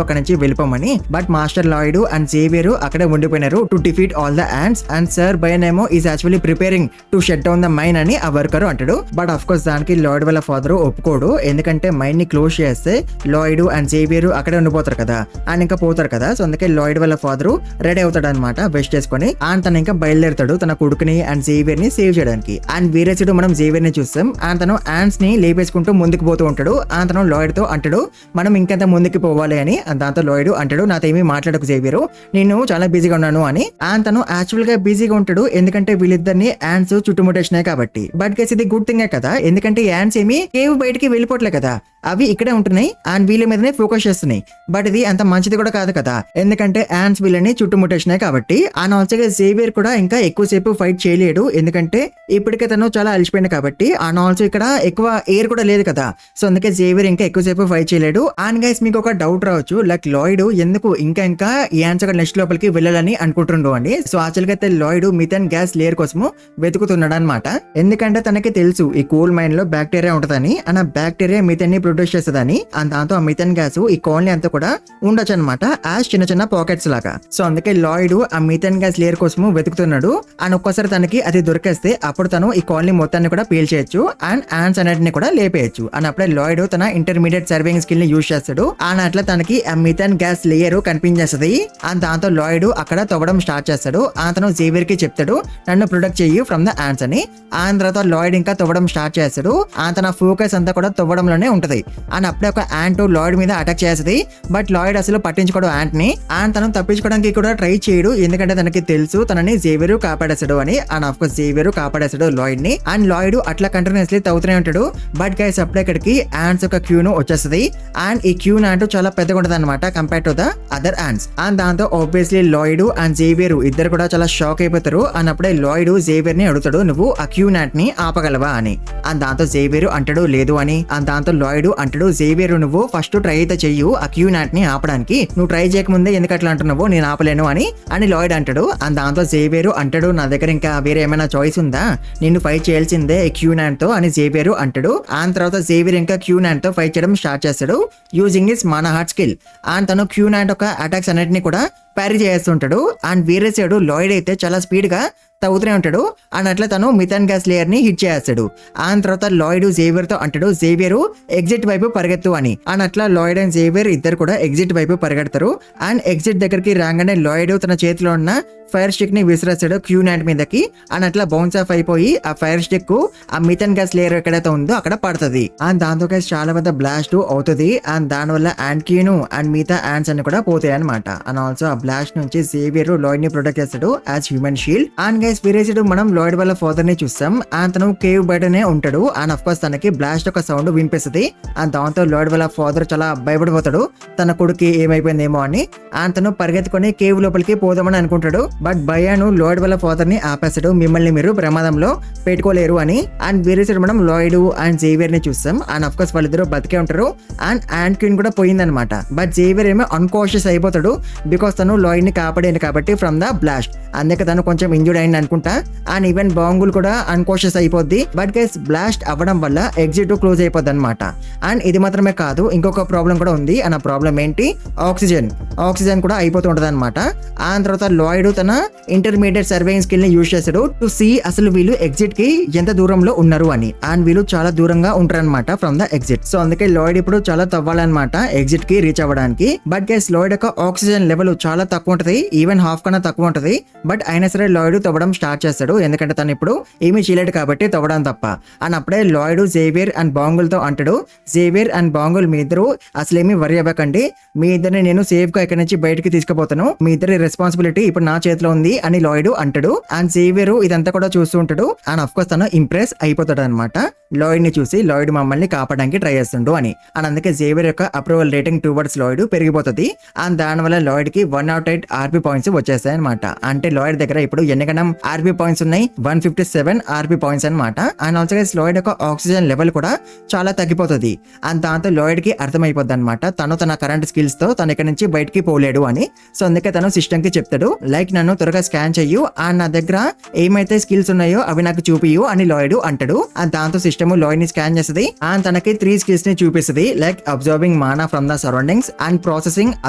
అక్కడ నుంచి వెళ్ళిపోమని. But master Lloyd and Xavier అక్కడే ఉండిపోయినారు to defeat all the ants. And sir బయన్ ఏమో is actually preparing to shut down the mine అని ఆ వర్కర్ అంటాడు. బట్ అఫ్ కోర్స్ దానికి లాయిడ్ వాళ్ళ ఫాదర్ ఒప్పుకోడు, ఎందుకంటే మైన్ ని క్లోజ్ చేస్తే లాయిడ్ అండ్ జేవియర్ అక్కడే ఉండిపోతారు కదా, అండ్ ఇంకా పోతారు కదా. సో అందుకే లాయిడ్ వాళ్ళ ఫాదర్ రెడీ అవుతాడు అనమాట వెస్ట్ చేసుకుని. అండ్ తను ఇంకా బయలుదేరుతాడు తన కొడుకుని అండ్ జేవియర్ ని సేవ్ చేయడానికి. అండ్ వేరే సైడ్ మనం జేవియర్ ని చూస్తాం. అతను యాండ్స్ ని లేపేసుకుంటూ ముందుకు పోతూ ఉంటాడు. అతను లాయిడ్ తో అంటాడు మనం ఇంకెంత ముందుకు పోవాలి అని. దాంతో లాయిడ్ అంటాడు నాతో ఏమీ మాట్లాడకు జేవియర్, నేను చాలా బిజీగా ఉన్నాను అని. అతను యాక్చువల్ గా బిజీగా ఉంటాడు ఎందుకంటే వీళ్ళిద్దరిని యాండ్స్ చుట్టుముట్టేసినాయి కాబట్టి. బట్ కేసు ఇది గుడ్ థింగే కదా, ఎందుకంటే యాండ్స్ ఏమి కేవ్ బయటికి వెళ్ళిపోవట్లే కదా, అవి ఇక్కడే ఉంటున్నాయి అండ్ వీళ్ళ మీదనే ఫోకస్ చేస్తున్నాయి. బట్ ఇది అంత మంచిది కూడా కాదు కదా, ఎందుకంటే యాండ్స్ వీళ్ళని చుట్టుముట్టేసినాయి కాబట్టి. అండ్ ఆల్సోగా జేవియర్ కూడా ఇంకా ఎక్కువసేపు ఫైట్ చేయలేడు ఎందుకంటే ఇప్పటికే తను చాలా అలసిపోయింది కాబట్టి. అండ్ ఆల్సో ఇక్కడ ఎక్కువ ఎయిర్ కూడా లేదు కదా, సో అందుకే జేవియర్ ఇంకా ఎక్కువసేపు ఫైట్ చేయలేడు. అండ్ గైస్ మీకు ఒక డౌట్ రావచ్చు, లైక్ లాయిడ్ ఎందుకు ఇంకా ఈ యాండ్స్ నెక్స్ట్ లోపలికి వెళ్ళాలని అనుకుంటుండో అండి. సో యాక్చువల్ గా అయితే లాయిడ్ మిథేన్ గ్యాస్ లేయర్ కోసము వెతుకుతున్నాడు అనమాట. ఎందుకంటే తనకి తెలుసు ఈ కూల్ మైన్ లో బ్యాక్టీరియా ఉంటదని, అండ్ ఆ బ్యాక్టీరియా మిథేన్ ని ప్రొడ్యూస్ చేస్తుందని. అండ్ దాంతో ఆ మిథేన్ గ్యాస్ ఈ కాలనీ అంతా కూడా ఉండొచ్చు అనమాట యాజ్ చిన్న చిన్న పాకెట్స్ లాగా. సో అందుకే లాయిడ్ ఆ మిథేన్ గ్యాస్ లేయర్ కోసము వెతుకుతున్నాడు. అండ్ ఒక్కసారి తనకి అది దొరికేస్తే అప్పుడు తను ఈ కాలనీ మొత్తాన్ని కూడా పీల్ చేయొచ్చు అండ్ యాండ్స్ అన్నిటిని కూడా లేపేయచ్చు. అండ్ అప్పుడే లాయిడ్ తన ఇంటర్మీడియట్ సర్వేయింగ్ స్కిల్ ని యూజ్ చేస్తాడు. అండ్ అట్లా తనకి ఆ మిథేన్ గ్యాస్ లేయర్ కనిపించేస్తుంది. అండ్ దాంతో లాయిడ్ అక్కడ తవ్వడం స్టార్ట్ చేస్తాడు. అతను జేవియర్ కి చెప్తాడు నన్ను ప్రొటెక్ట్ చెయ్యి ఫ్రమ్ ద యాండ్స్ అని. ఆ తర్వాత లాయిడ్ ఇంకా తవ్వడం స్టార్ట్ చేస్తాడు. తన ఫోకస్ అంతా కూడా తవ్వడంలోనే ఉంటది. అండ్ అప్పుడే ఒక యాంట్ లాయిడ్ మీద అటాక్ చేస్తుంది. బట్ లాయిడ్ అసలు పట్టించుకోడు యాంట్ ని. అండ్ తను తప్పించుకోవడానికి కూడా ట్రై చేయడు ఎందుకంటే తనకి తెలుసు తనని జేవియర్ కాపాడేస్తాడు అని. అండ్ ఆఫ్ కోర్స్ జేవియర్ కాపాడేస్తాడు లాయిడ్ ని. అండ్ లాయిడ్ అట్లా కంటిన్యూస్లీ తవ్వుతూనే ఉంటాడు. బట్ గైస్ అప్పుడే ఇక్కడికి యాంట్స్ ఒక క్యూను వచ్చేస్తుంది. అండ్ ఈ క్యూన్ యాంట్ చాలా పెద్దగా ఉంటది అనమాట compare to the other ants. And దాంతో ఆబ్వియస్లీ లాయిడ్ అండ్ జేవియర్ ఇద్దరు కూడా చాలా షాక్ అయిపోతారు. అండ్ అప్పుడే లాయిడ్ జేవియర్ ని అడుగుతాడు నువ్వు ఆ క్యూన్ యాంట్ ని ఆపగలవా అని. అండ్ దాంతో జేవియర్ అంటాడు లేదు అని. అండ్ దాంతో లాయిడ్ అంటాడు జేవియర్ నువ్వు ఫస్ట్ ట్రై అయితే చెయ్యు ఆ క్యూన్ యాంట్ ని ఆపడానికి, నువ్వు ట్రై చేయకముందే ఎందుకు అట్లా అంటున్నావు నేను ఆపలేను అని లాయిడ్ అంటాడు. అండ్ దాంతో జేవియర్ అంటాడు నా దగ్గర ఇంకా వేరే ఏమైనా చాయిస్ ఉందా, నిన్ను ఫైట్ చేయాల్సిందే క్యూన్ యాంట్ తో అని జేవియర్ అంటాడు. అండ్ తర్వాత జేవియర్ ఇంకా క్యూన్ యాంట్ తో ఫైట్ చేయడం స్టార్ట్ చేస్తాడు using his mana heart skill. And తను క్యూన్ యాంట్ ఒక అటాక్స్ అన్నిటిని కూడా ప్యారీ చేస్తుంటాడు. అండ్ వేరే సైడ్ లాయిడ్ అయితే చాలా స్పీడ్ గా తవ్వుతూనే ఉంటాడు. అండ్ అట్లా తను మిథేన్ గ్యాస్ లేయర్ ని హిట్ చేస్తాడు. అండ్ తర్వాత లాయిడ్ జేవియర్ తో అంటాడు జేవియర్ ఎగ్జిట్ వైపు పరిగెత్తు అని. అండ్ అట్లా లాయిడ్ అండ్ జేవియర్ ఇద్దరు కూడా ఎగ్జిట్ వైపు పరిగెడతారు. అండ్ ఎగ్జిట్ దగ్గరికి రాగానే లాయిడ్ తన చేతిలో ఉన్న ఫైర్ స్టిక్ ని విసిరేస్తాడు క్యూన్ యాంట్ మీదకి. అండ్ అట్లా బౌన్స్ ఆఫ్ అయిపోయి ఆ ఫైర్ స్టిక్ ఆ మిథేన్ గ్యాస్ లేయర్ ఎక్కడైతే ఉందో అక్కడ పడుతుంది. అండ్ దాంతో చాలా పెద్ద బ్లాస్ట్ అవుతుంది. అండ్ దాని వల్ల యాంట్ క్యూను అండ్ మిగతా యాంట్స్ అన్ని కూడా పోతాయి అనమాట. అండ్ ఆల్సో ఆ బ్లాస్ట్ నుంచి జేవియర్ లాయిడ్ ని ప్రొటెక్ట్ చేస్తాడు as human shield. And guys వేరే సైడ్ మనం లాయిడ్ వాళ్ళ ఫాదర్ ని చూస్తాం. అండ్ తను కేవ్ బయటనే ఉంటాడు. అండ్ అఫ్ కోర్స్ తనకి బ్లాస్ట్ ఒక సౌండ్ వినిపిస్తుంది. అండ్ దాంతో లాయిడ్ వాళ్ళ ఫాదర్ చాలా భయపడిపోతాడు తన కొడుకు ఏమైపోయిందేమో అని. అండ్ తను పరిగెత్తుకొని కేవ్ లోపలికి పోదామని అనుకుంటాడు. బట్ భయాను లాయిడ్ వాళ్ళ ఫాదర్ ని ఆపేస్తాడు, మిమ్మల్ని మీరు ప్రమాదంలో పెట్టుకోలేరు అని. అండ్ వేరే సైడ్ మనం లాయిడ్ అండ్ జేవియర్ ని చూస్తాం. అండ్ అఫ్ కోర్స్ వాళ్ళిద్దరు బతికే ఉంటారు. అండ్ యాంట్ క్వీన్ కూడా పోయిందనమాట. బట్ జేవియర్ ఏమో అన్కాన్షియస్ అయిపోతాడు బికాస్ తను లాయిడ్ ని కాపాడింది కాబట్టి ఫ్రమ్ ద బ్లాస్ట్. అందుకే తను కొంచెం ఇంజూర్డ్ అయింది అనుకుంటా. అండ్ ఈవెన్ బాంగుల్ కూడా అన్కాన్షియస్ అయిపోద్ది. బట్ గైస్ బ్లాస్ట్ అవ్వడం వల్ల ఎగ్జిట్ క్లోజ్ అయిపోద్ది అనమాట. అండ్ ఇది మాత్రమే కాదు ఇంకొక ప్రాబ్లం కూడా ఉంది. అండ్ ఆ ప్రాబ్లం ఏంటి, ఆక్సిజన్ కూడా అయిపోతూ ఉంటది అనమాట. ఆ తర్వాత లాయిడ్ తన ఇంటర్మీడియట్ సర్వేయింగ్ స్కిల్ ని యూజ్ చేశాడు టు సీ అసలు వీళ్ళు ఎగ్జిట్ కి ఎంత దూరంలో ఉన్నారు అని. అండ్ వీళ్ళు చాలా దూరంగా ఉంటారు అనమాట ఫ్రమ్ ద ఎగ్జిట్. సో అందుకే లాయిడ్ ఇప్పుడు చాలా తవ్వాలన్నమాట ఎగ్జిట్ కి రీచ్ అవ్వడానికి. బట్ గైస్ లాయిడ్ యొక్క ఆక్సిజన్ లెవెల్ చాలా తక్కువ ఉంటది, ఈవెన్ హాఫ్ కన్నా తక్కువ ఉంటది. బట్ అయినా సరే లాయిడ్ తవ్వడం స్టార్ట్ చేస్తాడు ఎందుకంటే తను ఇప్పుడు ఏమీ చేయలేడు కాబట్టి తవ్వడం తప్ప. అండ్ అప్పుడే లాయిడ్ జేవియర్ అండ్ బాంగుల్ తో అంటాడు జేవియర్ అండ్ బాంగుల్ మీ ఇద్దరు అసలేమీ వరి అవ్వకండి, మీ ఇద్దరిని నేను సేఫ్ గా ఇక్కడ నుంచి బయటకి తీసుకుపోతాను, మీ ఇద్దరి రెస్పాన్సిబిలిటీ ఇప్పుడు నా చేతిలో ఉంది అని లాయిడ్ అంటాడు. అండ్ జేవియర్ ఇదంతా కూడా చూస్తూ ఉంటాడు. అండ్ అఫ్ కోర్స్ తను ఇంప్రెస్ అయిపోతాడు అనమాట లాయిడ్ ని చూసి, లాయిడ్ మమ్మల్ని కాపాడడానికి ట్రై చేస్తుండు అని. అండ్ అందుకే జేవియర్ యొక్క అప్రూవల్ రేటింగ్ టువర్డ్స్ లాయిడ్ పెరిగిపోతుంది. అండ్ దానివల్ల లాయిడ్ కి 108 ఆర్పీ పాయింట్స్ వచ్చేస్తాయి అనమాట. అంటే లాయిడ్ దగ్గర ఇప్పుడు ఎన్నికనం ఆర్పీ పాయింట్స్ ఉన్నాయి, 157 ఆర్పీ పాయింట్స్ అనమాట. అండ్ ఆల్సో లాయిడ్ యొక్క ఆక్సిజన్ లెవెల్ కూడా చాలా తగ్గిపోతుంది. అండ్ దాంతో లాయిడ్ కి అర్థమైపోద్ది అనమాట తను తన కరెంట్ స్కిల్స్ తో తన ఇక్కడ నుంచి బయటికి పోలేడు అని. సో అందుకే తను సిస్టమ్ కి చెప్తాడు లైక్ నన్ను త్వరగా స్కాన్ చెయ్యు అండ్ నా దగ్గర ఏమైతే స్కిల్స్ ఉన్నాయో అవి నాకు చూపియు అని లాయిడ్ అంటాడు. అండ్ దాంతో సిస్టమ్ లాయిడ్ ని స్కాన్ చేస్తుంది. అండ్ తనకి 3 స్కిల్స్ ని చూపిస్తుంది like observing mana from the surroundings and processing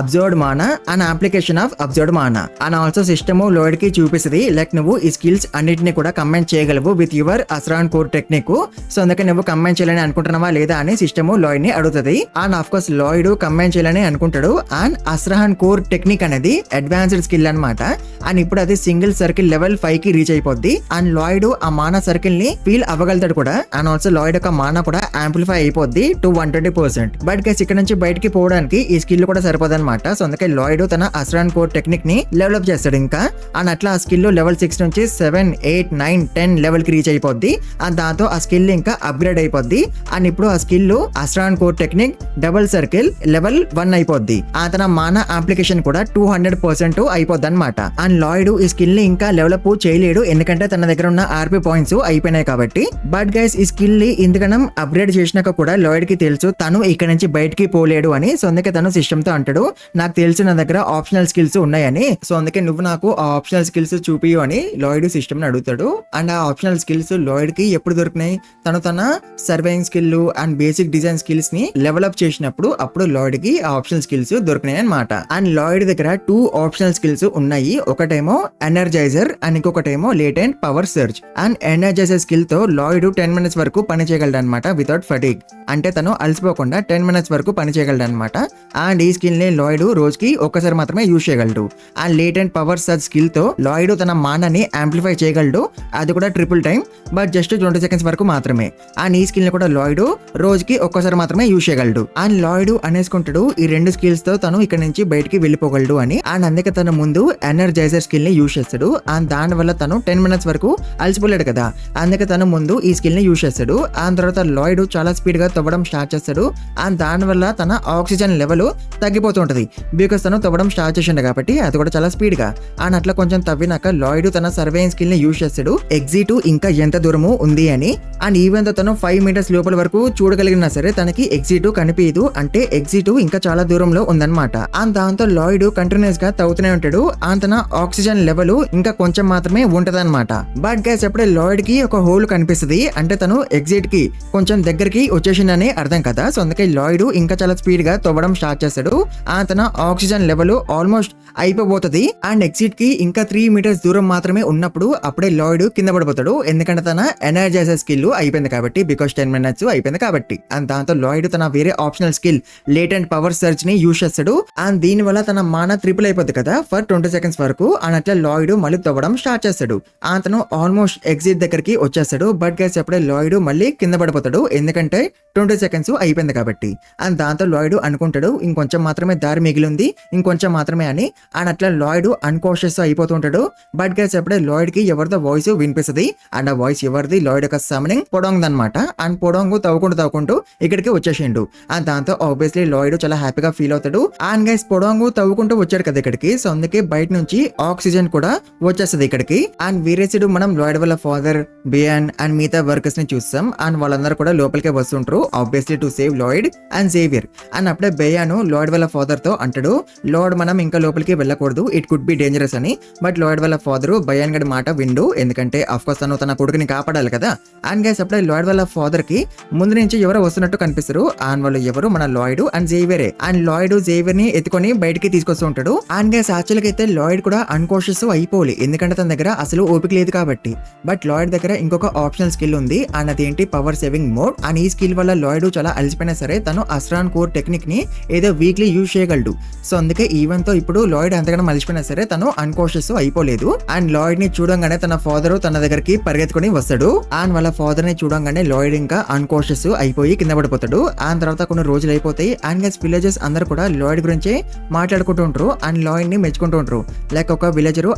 observed mana and application of observed mana. And also system Lloyd కి చూపిస్తుంది లైక్ నువ్వు ఈ స్కిల్స్ అన్నిటిని కూడా కంబైన్ చేయగలవు with your Asran core technique. So అందుకే నువ్వు కంబైన్ చేయాలని అనుకుంటున్నావా లేదా అని సిస్టమ్ లాయిడ్ ని అడుగుతుంది. And of course Lloyd combine చేయాలని అనుకుంటాడు. అండ్ అస్రాన్ కోర్ టెక్నిక్ అనేది అడ్వాన్స్డ్ స్కిల్ అనమాట. అండ్ ఇప్పుడు అది సింగిల్ సర్కిల్ లెవెల్ 5 కి రీచ్ అయిపోద్ది. అండ్ లాయిడ్ ఆ మానా సర్కిల్ ని ఫీల్ అవ్వగలుగుతాడు కూడా. అండ్ ఆల్సో లాయిడ్ యొక్క మానా కూడా యాంప్లిఫై అయిపోద్ది టు 120%. బట్ గైస్ ఇక్కడ నుంచి బయటికి పోవడానికి ఈ స్కిల్ కూడా సరిపోదన్నమాట. సో అందుకే లాయిడ్ తన అస్రాన్ కోర్ టెక్నిక్ ని డెవలప్ చేస్తాడు ఇంకా. అండ్ అట్లా ఆ స్కిల్ లెవెల్ 6 నుంచి 7, 8, 9, 10 లెవెల్ కి రీచ్ అయిపోద్ది. అండ్ దాంతో ఆ స్కిల్ ఇంకా అప్గ్రేడ్ అయిపోద్ది. అండ్ ఇప్పుడు ఆ skill Asran core technique double circle level 1 అయిపోద్ది. ఆ తన మానా అప్లికేషన్ కూడా 200% అయిపోద్ది అనమాట. అండ్ లాయిడ్ ఈ స్కిల్ ని ఇంకా డెవలప్ చేయలేడు, ఎందుకంటే తన దగ్గర ఉన్న ఆర్పీ పాయింట్స్ అయిపోయినాయి కాబట్టి. బట్ గైస్ ఈ స్కిల్ ని ఇంతకనం అప్గ్రేడ్ చేసినాక కూడా లాయిడ్ కి తెలుసు తను ఇక్కడ నుంచి బయటికి పోలేడు అని. సో అందుకే తను సిస్టమ్ తో అంటాడు, నాకు తెలుసు నా దగ్గర ఆప్షనల్ స్కిల్స్ ఉన్నాయని. సో అందుకే నువ్వు నాకు ఆ ఆప్షనల్ స్కిల్స్ చూపియు అని లాయిడ్ సిస్టమ్ ని అడుగుతాడు. అండ్ ఆ ఆప్షనల్ స్కిల్స్ లాయిడ్ కి ఎప్పుడు దొరికినాయి? తను తన surveying skill and basic design skills ని లెవెల్ అప్ చేసినప్పుడు అప్పుడు లాయిడ్ కి ఆ ఆప్షనల్ స్కిల్స్ దొరికినాయి అనమాట. అండ్ లాయిడ్ దగ్గర 2 ఆప్షనల్ స్కిల్స్ ఉన్నాయి. ఒకటేమో ఎనర్జైజర్ అండ్ ఇంకొకటేమో latent power search. And energizer skill తో లాయిడ్ 10 minutes వరకు పని చేయగలడు అనమాట వితౌట్ ఫటిగ్. అంటే తను అలసిపోకుండా 10 minutes వరకు పని చేయగలడు అనమాట. అండ్ ఈ స్కిల్ ని లాయిడ్ రోజుకి ఒక్కసారి మాత్రమే యూజ్ చేయగలడు. And latent power search skill తో లాయిడ్ తన మానాన్ని యాంప్లిఫై చేయగలడు. అది కూడా triple time, but just 20 seconds వరకు మాత్రమే. అండ్ ఈ స్కిల్ ని కూడా లాయిడ్ రోజుకి ఒక్కసారి మాత్రమే యూజ్ చేయగలడు. అండ్ లాయిడ్ అనేసుకుంటాడు ఈ 2 స్కిల్స్ తో తను ఇక్కడ నుంచి బయటికి వెళ్ళిపోగలడు అని. అండ్ అందుకే తన ముందు ఎనర్జైజర్ స్కిల్ ని యూజ్ చేస్తాడు. అండ్ దాని వల్ల తను 10 minutes వరకు అలసిపోలేడు కదా, అందుకే తన ముందు ఈ స్కిల్ ని యూజ్ చేస్తాడు. అండ్ తర్వాత లాయిడ్ చాలా స్పీడ్ గా తవ్వడం స్టార్ట్ చేస్తాడు. అండ్ దాని వల్ల తన ఆక్సిజన్ లెవెల్ తగ్గిపోతుంటది, బికాస్ తను తవ్వడం స్టార్ట్ చేసిండు కాబట్టి అది కూడా చాలా స్పీడ్ గా. అండ్ అట్లా కొంచెం తవ్వినాక లాయిడ్ తన సర్వేయింగ్ స్కిల్ ని యూజ్ చేస్తాడు ఎగ్జిట్ ఇంకా ఎంత దూరము ఉంది అని. అండ్ ఈవెన్ తో తను 5 meters లోపల వరకు చూడగలిగినా సరే తనకి ఎగ్జిట్ కనిపించదు, అంటే ఎగ్జిట్ ఇంకా చాలా దూరంలో ఉందన్నమాట. అండ్ దాంతో లాయిడ్ కంటిన్యూస్ గా తవ్వుతూనే ఉంటాడు. అండ్ తన ఆక్సిజన్ లెవెల్ ఇంకా కొంచెం మాత్రమే ఉంటది అనమాట. బట్ గైస్ అప్పుడే లాయిడ్ కి ఒక హోల్ కనిపిస్తుంది, అంటే తను ఎగ్జిట్ కి కొంచెం దగ్గరికి వచ్చేసిందని అర్థం కదా. సో అందుకే లాయిడ్ ఇంకా చాలా స్పీడ్ గా తవ్వడం స్టార్ట్ చేస్తాడు. అండ్ తన ఆక్సిజన్ లెవెల్ ఆల్మోస్ట్ అయిపోబోతుంది. అండ్ ఎగ్జిట్ కి ఇంకా 3 meters దూరం మాత్రమే ఉన్నప్పుడు అప్పుడే లాయిడ్ కింద పడిపోతాడు, ఎందుకంటే తన ఎనర్జైజర్ స్కిల్ అయిపోయింది కాబట్టి, బికాస్ 10 minutes అయిపోయింది కాబట్టి. అండ్ దాంతో లాయిడ్ తన వేరే optional skill latent power search ని యూజ్ చేస్తాడు. అండ్ దీని వల్ల తన మానా ట్రిపుల్ అయిపోద్ది కదా ఫర్ 20 seconds వరకు. అండ్ అట్లా లాయిడ్ మళ్ళీ తవ్వడం స్టార్ట్ చేస్తాడు. అతను ఆల్మోస్ట్ ఎగ్జిట్ దగ్గరికి వచ్చేస్తాడు. బట్ గైస్ అప్పుడే లాయిడ్ మళ్ళీ కింద పడిపోతాడు, ఎందుకంటే 20 seconds అయిపోయింది కాబట్టి. అండ్ దాంతో లాయిడ్ అనుకుంటాడు ఇంకొంచెం మాత్రమే దారి మిగిలింది, ఇంకొంచెం మాత్రమే అని. అండ్ అట్లా లాయిడ్ అన్కాన్షియస్ అయిపోతుంటాడు. బట్ గైస్ అప్పుడే లాయిడ్ కి ఎవరితో వాయిస్ వినిపిస్తుంది. అండ్ ఆ వాయిస్ ఎవరిది? లాయిడ్ యొక్క సమ్మనింగ్ పొడొంగ్ అనమాట. అండ్ పొడొంగు తవ్వుకుంటూ ఇక్కడికి వచ్చేసిండు. అండ్ దాంతో ఆబ్వియస్లీ లాయిడ్ చాలా హ్యాపీగా ఫీల్ అవుతాడు. అండ్ గైస్ పొడొంగు తవ్వుకుంటూ వచ్చాడు కదా ఇక్కడికి, సో అందుకే బయట నుంచి ఆక్సిజన్ కూడా వచ్చేస్తుంది ఇక్కడికి. అండ్ వేరే సైడ్ మనం లాయిడ్ వాళ్ళ ఫాదర్, బియాన్ అండ్ మిగతా వర్కర్స్ ని చూస్తాం. అండ్ వాళ్ళందరూ కూడా లోపలికే వస్తుంటారు obviously to save Lloyd and Xavier. And అప్పుడే బేయాను లాయిడ్ వాళ్ళ ఫాదర్ తో అంటాడు, లార్డ్ మనం ఇంకా లోపలికి వెళ్ళకూడదు, ఇట్ కుడ్ బి డేంజరస్ అని. బట్ లాయిడ్ వాళ్ళ ఫాదర్ బయాన్ గడి మాట విండు, ఎందుకంటే అఫ్ కోర్స్ తను తన కొడుకుని కాపాడాలి కదా. అండ్ గైస్ అప్పుడే లాయిడ్ వాళ్ళ ఫాదర్ కి ముందు నుంచి ఎవరో వస్తున్నట్టు కనిపిస్తారు. అండ్ వాళ్ళు ఎవరు? మన లాయిడ్ అండ్ జేవియరే. అండ్ లాయిడ్ జేవియర్ ని ఎత్తుకొని బయటికి తీసుకొస్తూ ఉంటాడు. అండ్ గైస్ యాక్చువల్గా అయితే లాయిడ్ కూడా అన్కాన్షియస్ అయిపోవాలి, ఎందుకంటే తన దగ్గర అసలు ఓపిక లేదు కాబట్టి. బట్ లాయిడ్ దగ్గర ఇంకొక ఆప్షనల్ స్కిల్ ఉంది, అండ్ అదేంటి పవర్ సేవింగ్ మోడ్. అండ్ ఈ స్కిల్ వల్ల లాయిడ్ చాలా అలసిపోయినా సరే తను అస్రాన్ కోర్ టెక్నిక్ ని ఏదో వీక్లీ యూజ్ చేయగలడు. సో అందుకే ఈవెన్ తో ఇప్పుడు లాయిడ్ అంతగానో అలసిపోయినా సరే తను అన్కాన్షియస్ అయిపోలేదు. అండ్ లాయిడ్ ని చూడంగానే తన ఫాదర్ తన దగ్గరికి పరిగెత్తుకుని వస్తాడు. అండ్ వాళ్ళ ఫాదర్ ని చూడంగానే లాయిడ్ ఇంకా అన్కాన్షియస్ అయిపోయి కింద పడిపోతాడు. అండ్ తర్వాత కొన్ని రోజులు అయిపోతాయి. అండ్ గైస్ విలేజెస్ అందరూ కూడా లాయిడ్ గురించి మాట్లాడుకుంటూ ఉంటారు అండ్ లాయిడ్ ని మెచ్చుకుంటూ ఉంటారు. లైక్ ఒక విలేజర్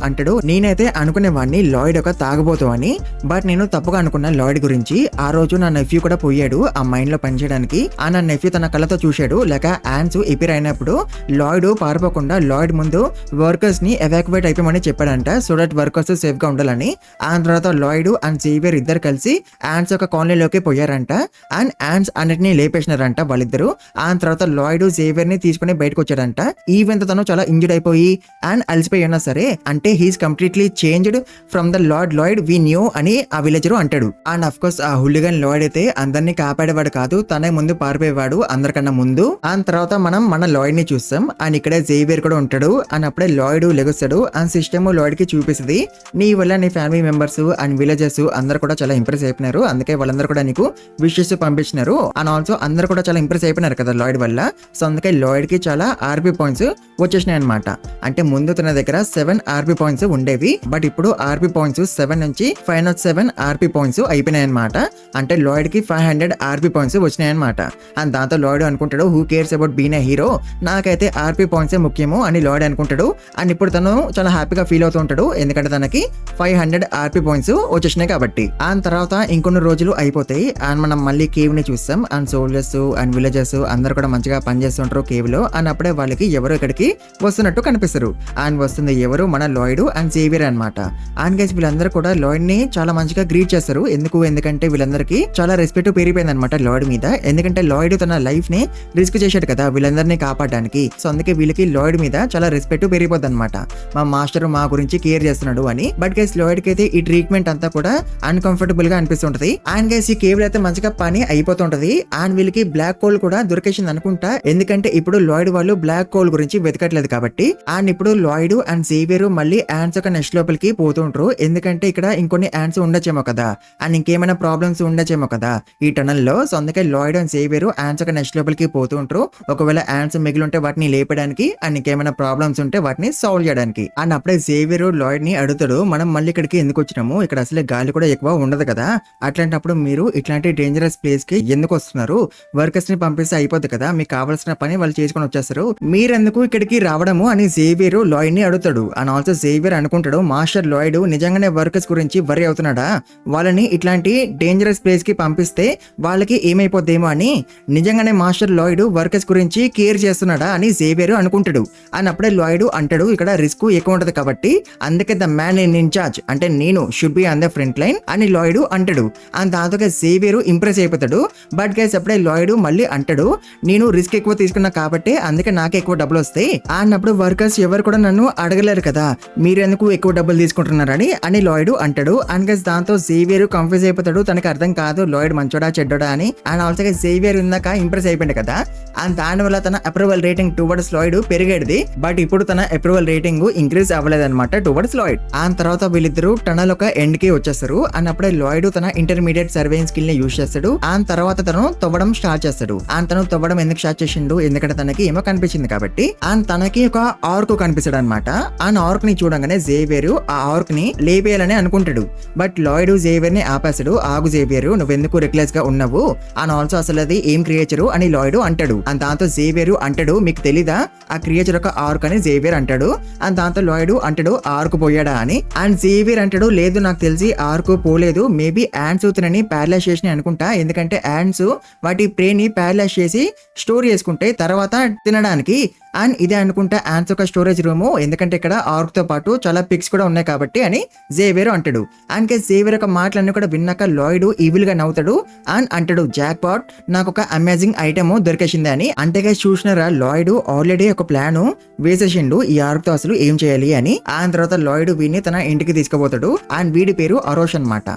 అంటాడు, నేనైతే అనుకునేవాడిని లాయిడ్ ఒక తాగబోతు అని, బట్ నేను తప్పుగా అనుకున్నా లాయిడ్ గురించి. ఆ రోజు నా నెఫ్యూ కూడా పోయాడు ఆ మైండ్ లో పనిచేయడానికి. ఆ నా నెఫ్యూ తన కళ్ళతో చూశాడు లేక యాన్స్ ఎపిర్ అయినప్పుడు లాయిడ్ పారిపోకుండా లాయిడ్ ముందు వర్కర్స్ ని ఎవాక్యువేట్ అయిపోమని చెప్పాడంట, సో దట్ వర్కర్స్ సేఫ్ గా ఉండాలని. ఆ తర్వాత లాయిడ్ అండ్ జేవియర్ ఇద్దరు కలిసి యాన్స్ యొక్క కాలనీలోకి పోయారంట. అండ్ యాన్స్ అన్నిటిని లేపేసినారంట వాళ్ళిద్దరు. ఆ తర్వాత లాయిడ్ జేవియర్ ని తీసుకుని బయటకు వచ్చాడంట. ఈవెన్ తను చాలా ఇంజర్డ్ అయిపోయి అండ్ అలసిపోయి ఉన్నా సరే, అంటే he's completely changed from the lord Lloyd we knew అని ఆ విలేజర్ అంటాడు. అండ్ అఫ్ కోర్స్ ఆ హులిగన్ లాయిడ్ అయితే అందరినీ కాపాడేవాడు కాదు, తనే ముందు పారిపోయేవాడు అందరికన్నా ముందు. అండ్ తర్వాత మనం మన లాయిడ్ ని చూస్తాం. అండ్ ఇక్కడే జేవియర్ కూడా ఉంటాడు. అండ్ అప్పుడే లాయిడ్ లెగుస్తాడు. అండ్ సిస్టమ్ లాయిడ్ కి చూపిస్తుంది, నీ వల్ల నీ ఫ్యామిలీ మెంబర్స్ అండ్ విలేజెస్ అందరు కూడా చాలా ఇంప్రెస్ అయిపోయినారు, అందుకే వాళ్ళందరూ కూడా నీకు విషెస్ పంపించినారు. అండ్ ఆల్సో అందరు కూడా చాలా ఇంప్రెస్ అయిపోయినారు కదా లాయిడ్ వల్ల. సో అందుకే లాయిడ్ కి చాలా ఆర్పీ పాయింట్స్ వచ్చేసినాయి అనమాట. అంటే ముందు తన దగ్గర 507 ఆర్పీ పాయింట్స్ ఉండేవి. బట్ ఇప్పుడు ఆర్పీ పాయింట్స్ 7 నుంచి 507 ఆర్పీ పాయింట్స్ అయిపోయినాయి అనమాట. అంటే లాయిడ్ కి 500 ఆర్పీ పాయింట్స్ వచ్చినాయి అనమాట. అండ్ దాంతో లాయిడ్ అనుకుంటాడు, who cares about being a hero, నాకైతే ఆర్పీ పాయింట్స్ ముఖ్యము అని లాయిడ్ అనుకుంటాడు. అండ్ ఇప్పుడు తను చాలా హ్యాపీగా ఫీల్ అవుతూ ఉంటాడు, ఎందుకంటే తనకి 500 ఆర్పీ పాయింట్స్ వచ్చేసినాయి కాబట్టి. అండ్ తర్వాత ఇంకొన్ని రోజులు అయిపోతాయి అండ్ మనం మళ్ళీ కేవ్ ని చూస్తాం. అండ్ సోల్జర్స్ అండ్ విలేజర్స్ అందరు కూడా మంచిగా పనిచేస్తుంటారు కేవ్ లో. అండ్ అప్పుడే వాళ్ళకి ఎవరు ఇక్కడికి వస్తున్నట్టు కనిపిస్తారు. అండ్ వస్తుంది ఎవరు, మన లాయిడ్ అండ్ జేవియర్ అనమాట. అండ్ గైస్ వీళ్ళందరూ కూడా లాయిడ్ ని చాలా మంచిగా గ్రీట్ చేస్తారు. ఎందుకంటే వీళ్ళందరికీ చాలా రెస్పెక్ట్ పెరిగిపోయింది అనమాట లాయిడ్ మీద. ఎందుకంటే లాయిడ్ తన లైఫ్ ని రిస్క్ చేశాడు కదా వీళ్ళందరినీ కాపాడడానికి. సో అందుకే వీళ్ళకి లాయిడ్ మీద చాలా రెస్పెక్ట్ పెరిగిపోద్ది అనమాట. మా మాస్టర్ మా గురించి కేర్ చేస్తున్నాడు అని. బట్ గైస్ లాయిడ్ కి అయితే ఈ ట్రీట్మెంట్ అంతా కూడా అన్కంఫర్టబుల్ గా అనిపిస్తుంటది. అండ్ గైస్ ఈ కేవ్ లో అయితే మంచిగా పని అయిపోతుంటది. అండ్ వీళ్ళకి బ్లాక్ కోల్ కూడా దొరికేసింది అనుకుంటా, ఎందుకంటే ఇప్పుడు లాయిడ్ వాళ్ళు బ్లాక్ కోల్ గురించి వెతకట్లేదు కాబట్టి. అండ్ ఇప్పుడు లాయిడ్ అండ్ జేవియర్ మళ్ళీ యాండ్స్ ఒక నెక్స్ట్ లోపలికి పోతుంటారు, ఎందుకంటే ఇక్కడ ఇంకొన్ని యాండ్స్ ఉండొచ్చేమో కదా అండ్ ఇంకేమైనా ప్రాబ్లమ్స్ ఉండొచ్చేమో కదా ఈ టనల్ లో. సో అందుకే లాయిడ్ అండ్ జేవియర్ యాండ్స్ ఒక నెక్స్ట్ లోపలికి పోతుంటారు. ఒకవేళ యాండ్స్ మిగిలి ఉంటే వాటిని లేపడానికి అండ్ ఇంకేమైనా ప్రాబ్లమ్స్ ఉంటే వాటిని సాల్వ్ చేయడానికి. అండ్ అప్పుడే జేవియర్ లాయిడ్ ని అడుగుతాడు, మనం మళ్ళీ ఇక్కడికి ఎందుకు వచ్చినాము, ఇక్కడ అసలే గాలి కూడా ఎక్కువ ఉండదు కదా, అట్లాంటప్పుడు మీరు ఇట్లాంటి డేంజరస్ ప్లేస్ కి ఎందుకు వస్తున్నారు, వర్కర్స్ ని పంపిస్తే అయిపోద్ది కదా, మీకు కావాల్సిన పని వాళ్ళు చేసుకొని వచ్చేస్తారు, మీరెందుకు ఇక్కడికి రావడము అని జేవియర్ లాయిడ్ ని అడుగుతాడు. అండ్ ఆల్సో జేవియర్ అనుకుంటాడు, మాస్టర్ లాయిడ్ నిజంగానే వర్కర్స్ గురించి వరి అవుతున్నాడా, వాళ్ళని ఇట్లాంటి డేంజరస్ ప్లేస్ కి పంపిస్తే వాళ్ళకి ఏమైపోద్దేమో అని నిజంగానే మాస్టర్ లాయిడ్ వర్కర్స్ గురించి కేర్ చేస్తున్నాడా అని జేవియర్ అనుకుంటాడు. అని అప్పుడే లాయిడ్ అంటాడు, ఇక్కడ రిస్క్ ఎక్కువ ఉంటది కాబట్టి అందుకే ద మ్యాన్ ఇన్ ఇన్ఛార్జ్ అంటే నేను should be on the front line అని లాయిడ్ అంటాడు. అండ్ దాంతో జేవియర్ ఇంప్రెస్ అయిపోతాడు. బట్ గైస్ అప్పుడే లాయిడ్ మళ్ళీ అంటాడు, నేను రిస్క్ ఎక్కువ తీసుకున్నా కాబట్టి అందుకే నాకే ఎక్కువ డబ్బులు వస్తాయి. అన్నప్పుడు వర్కర్స్ ఎవరు కూడా నన్ను అడగలేరు కదా, మీరు ఎందుకు ఎక్కువ డబ్బులు తీసుకుంటున్నారని అని లాయిడ్ అంటాడు. అండ్ గైస్ దాంతో జేవియర్ కన్ఫ్యూజ్ అయిపోతాడు, తనకి అర్థం కాదు లాయిడ్ మంచోడా చెడ్డోడా అని. అండ్ ఆల్సో జేవియర్ ఇందాక ఇంప్రెస్ అయిపోయింది కదా, అండ్ దాని వల్ల తన అప్రూవల్ రేటింగ్ టువర్డ్స్ లాయిడ్ పెరిగేది. బట్ ఇప్పుడు తన అప్రూవల్ రేటింగ్ ఇంక్రీజ్ అవ్వలేదు అనమాట టువర్డ్స్ లాయిడ్. అండ్ తర్వాత వీళ్ళిద్దరు టనల్ ఒక ఎండ్ కి వచ్చేస్తారు. అండ్ అప్పుడే లాయిడ్ తన ఇంటర్మీడియట్ సర్వేయింగ్ స్కిల్ ని యూజ్ చేస్తాడు. అండ్ తర్వాత తను తవ్వడం స్టార్ట్ చేస్తాడు. అండ్ తను తవ్వడం ఎందుకు స్టార్ట్ చేసిండు, ఎందుకంటే తనకి ఏమో కనిపించింది కాబట్టి. అండ్ తనకి ఒక ఆర్క్ కనిపిస్తాడు అనమాట. అండ్ ఆర్క్ ని చూడంగానే జేవియర్ ఆ ఆర్క్ ని లేపేయాలని అనుకుంటాడు. బట్ లాయిడ్ జేవియర్ ని ఆపేస్తాడు, ఆగు జేవియర్ నువ్వెందుకు రెక్లెస్ గా ఉన్నావు, అండ్ ఆల్సో అసలు అది ఏం క్రియేచరు అని లాయిడ్ అంటాడు. అండ్ దాంతో జేవియర్ అంటాడు, మీకు తెలీదా ఆ క్రియేచర్ ఒక ఆర్క్ అని జేవియర్ అంటాడు. అండ్ దాంతో లాయిడ్ అంటాడు, ఆర్క్ పోయాడా అని. అండ్ జేవియర్ అంటాడు, లేదు నాకు తెలిసి ఆర్క్ పోలేదు, మేబీ యాండ్స్ తినని ప్యారలైజ్ చేసి అనుకుంటా, ఎందుకంటే యాండ్స్ వాటి ప్రే ని ప్యారలైజ్ చేసి స్టోర్ చేసుకుంటే తర్వాత తినడానికి. అండ్ ఇదే అనుకుంటా యాండ్స్ ఒక స్టోరేజ్ రూమ్, ఎందుకంటే ఇక్కడ ఆర్క్ తో పాటు చాలా పిక్స్ కూడా ఉన్నాయి కాబట్టి అని జేవియర్ అంటాడు. అండ్ జేవియర్ ఒక మాటలన్నీ కూడా విన్నాక లాయిడ్ ఈవిల్ గా నవ్వుతాడు. అండ్ అంటాడు, జాక్ పాట్ నాకు ఒక అమేజింగ్ ఐటమ్ దొరికేసింది అని. అంటే చూసినారా లాయిడ్ ఆల్రెడీ ఒక ప్లాన్ వేసేసిండు ఈ ఆర్క్ తో అసలు ఏం చేయాలి అని. ఆ తర్వాత లాయిడ్ వీడిని తన ఇంటికి తీసుకుపోతాడు. అండ్ వీడి పేరు అరోష్ అనమాట.